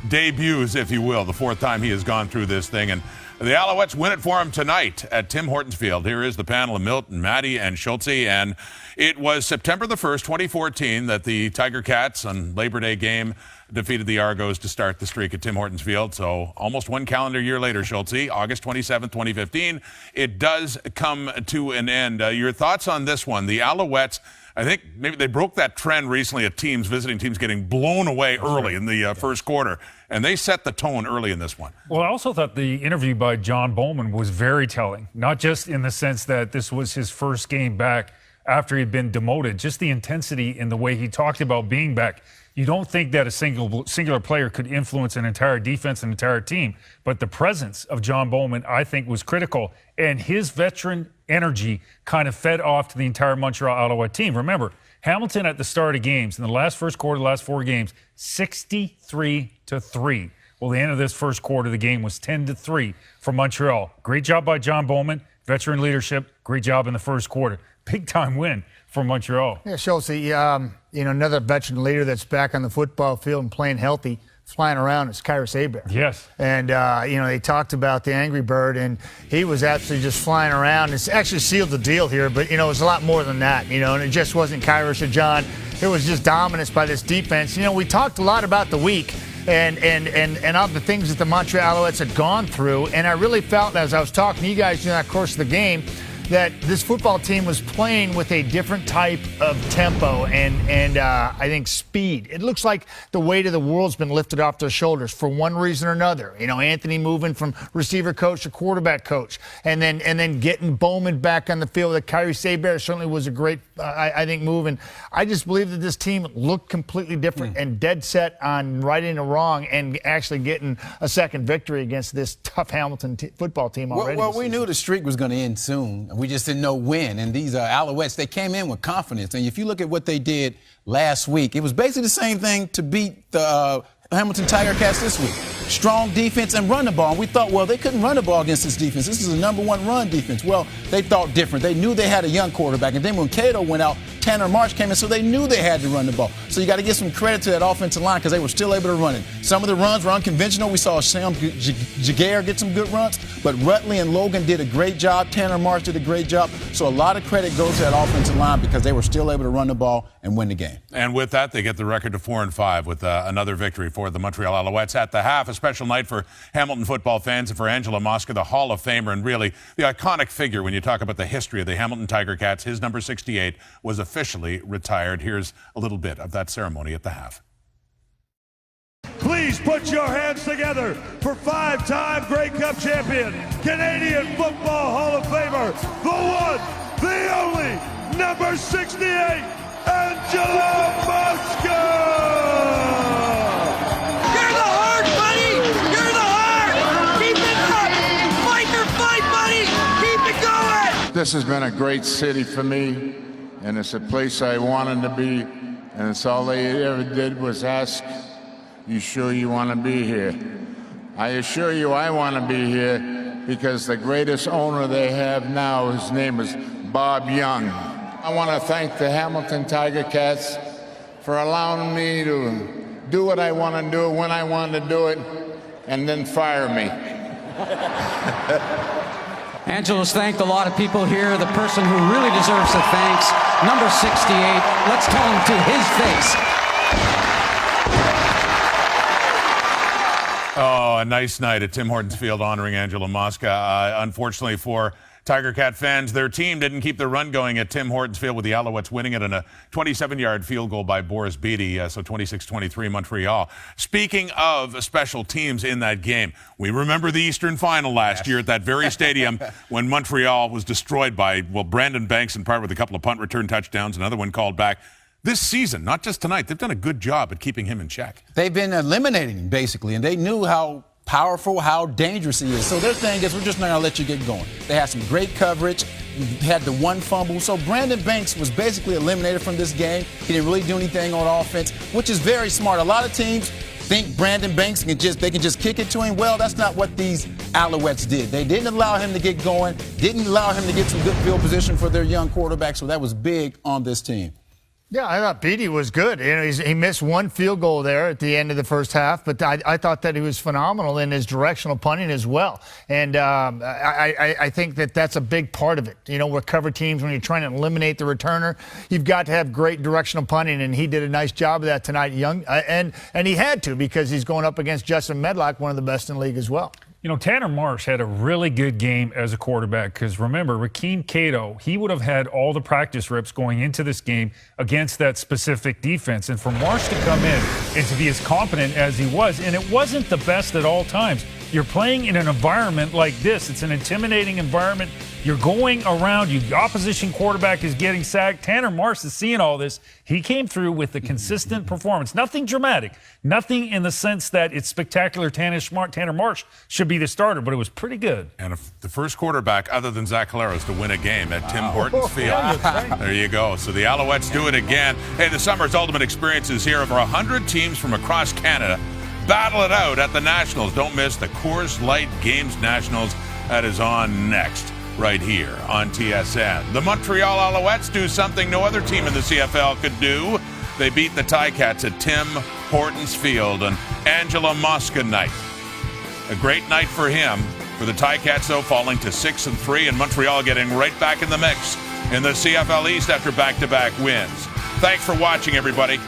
debuts, if you will, the fourth time he has gone through this thing. And the Alouettes win it for him tonight at Tim Hortons Field. Here is the panel of Milton, Matty, and Schultze. And it was September the 1st, 2014, that the Tiger Cats on Labor Day game defeated the Argos to start the streak at Tim Hortons Field. So almost one calendar year later, Schultze, August 27th, 2015, it does come to an end. Your thoughts on this one? The Alouettes, I think maybe they broke that trend recently at visiting teams getting blown away early in the first quarter, and they set the tone early in this one. Well, I also thought the interview by John Bowman was very telling, not just in the sense that this was his first game back after he'd been demoted, just the intensity in the way he talked about being back. You don't think that a singular player could influence an entire defense, an entire team, but the presence of John Bowman, I think, was critical, and his veteran energy kind of fed off to the entire Montreal Alouette team. Remember, Hamilton at the start of games, in the first quarter, the last 4 games, 63-3. Well, the end of this first quarter, the game was 10-3 for Montreal. Great job by John Bowman, veteran leadership, great job in the first quarter. Big time win for Montreal. Yeah, Schultze, another veteran leader that's back on the football field and playing healthy, flying around is Kyrus Hebert. Yes. And, they talked about the Angry Bird, and he was absolutely just flying around. It's actually sealed the deal here, but, it was a lot more than that, and it just wasn't Kyrus or John. It was just dominance by this defense. We talked a lot about the week and all the things that the Montreal Alouettes had gone through, and I really felt, as I was talking to you guys during that course of the game, that this football team was playing with a different type of tempo and I think speed. It looks like the weight of the world's been lifted off their shoulders for one reason or another. Anthony moving from receiver coach to quarterback coach, and then getting Bowman back on the field. The Kyrus Hebert certainly was a great, I think, move. And I just believe that this team looked completely different and dead set on righting a wrong and actually getting a second victory against this tough Hamilton football team already. Well, we knew the streak was going to end soon. We just didn't know when. And these Alouettes, they came in with confidence. And if you look at what they did last week, it was basically the same thing to beat the Hamilton Tiger Cats this week. Strong defense and run the ball. And we thought, well, they couldn't run the ball against this defense. This is the #1 run defense. Well, they thought different. They knew they had a young quarterback. And then when Cato went out, Tanner March came in, so they knew they had to run the ball. So you got to give some credit to that offensive line because they were still able to run it. Some of the runs were unconventional. We saw Sam Jaguar get some good runs, but Rutley and Logan did a great job. Tanner March did a great job. So a lot of credit goes to that offensive line because they were still able to run the ball and win the game. And with that, they get the record to 4-5 with another victory for the Montreal Alouettes at the half. A special night for Hamilton football fans and for Angelo Mosca, the Hall of Famer, and really the iconic figure when you talk about the history of the Hamilton Tiger Cats. His number 68 was officially retired. Here's a little bit of that ceremony at the half. Please put your hands together for 5-time Grey Cup champion, Canadian Football Hall of Famer, the one, the only, number 68, Angelo Mosca! This has been a great city for me, and it's a place I wanted to be, and it's all they ever did was ask, you sure you want to be here? I assure you I want to be here because the greatest owner they have now, his name is Bob Young. I want to thank the Hamilton Tiger Cats for allowing me to do what I want to do when I want to do it, and then fire me. Angelo's thanked a lot of people here. The person who really deserves the thanks, number 68. Let's tell him to his face. Oh, a nice night at Tim Hortons Field honoring Angelo Mosca. Unfortunately for Tiger Cat fans, their team didn't keep the run going at Tim Hortons Field with the Alouettes winning it on a 27-yard field goal by Boris Beatty, so 26-23 Montreal. Speaking of special teams in that game, we remember the Eastern Final last year at that very stadium when Montreal was destroyed by, Brandon Banks in part with a couple of punt return touchdowns, another one called back. This season, not just tonight, they've done a good job at keeping him in check. They've been eliminating him, basically, and they knew how powerful, how dangerous he is. So their thing is, we're just not going to let you get going. They had some great coverage. had the one fumble. So Brandon Banks was basically eliminated from this game. He didn't really do anything on offense, which is very smart. A lot of teams think Brandon Banks can just kick it to him. Well, that's not what these Alouettes did. They didn't allow him to get going, didn't allow him to get some good field position for their young quarterback, so that was big on this team. Yeah, I thought Beatty was good. You know, he missed one field goal there at the end of the first half, but I thought that he was phenomenal in his directional punting as well. And I think that that's a big part of it. You know, with cover teams, when you're trying to eliminate the returner, you've got to have great directional punting, and he did a nice job of that tonight. And he had to, because he's going up against Justin Medlock, one of the best in the league as well. You know, Tanner Marsh had a really good game as a quarterback because, remember, Rakeem Cato, he would have had all the practice reps going into this game against that specific defense. And for Marsh to come in and to be as competent as he was, and it wasn't the best at all times. You're playing in an environment like this. It's an intimidating environment. You're going around. The opposition quarterback is getting sacked. Tanner Marsh is seeing all this. He came through with a consistent performance. Nothing dramatic. Nothing in the sense that it's spectacular. Tanner Marsh should be the starter, but it was pretty good. And the first quarterback other than Zach Collaros to win a game at Tim Hortons Field. There you go. So the Alouettes do it again. Hey, the summer's ultimate experience is here. Over 100 teams from across Canada battle it out at the Nationals. Don't miss the Coors Light Games Nationals. That is on next, right here on TSN. The Montreal Alouettes do something no other team in the CFL could do. They beat the Ticats at Tim Hortons Field, an Angela Mosca night. A great night for him. For the Ticats, though, falling to 6-3, and Montreal getting right back in the mix in the CFL East after back-to-back wins. Thanks for watching, everybody.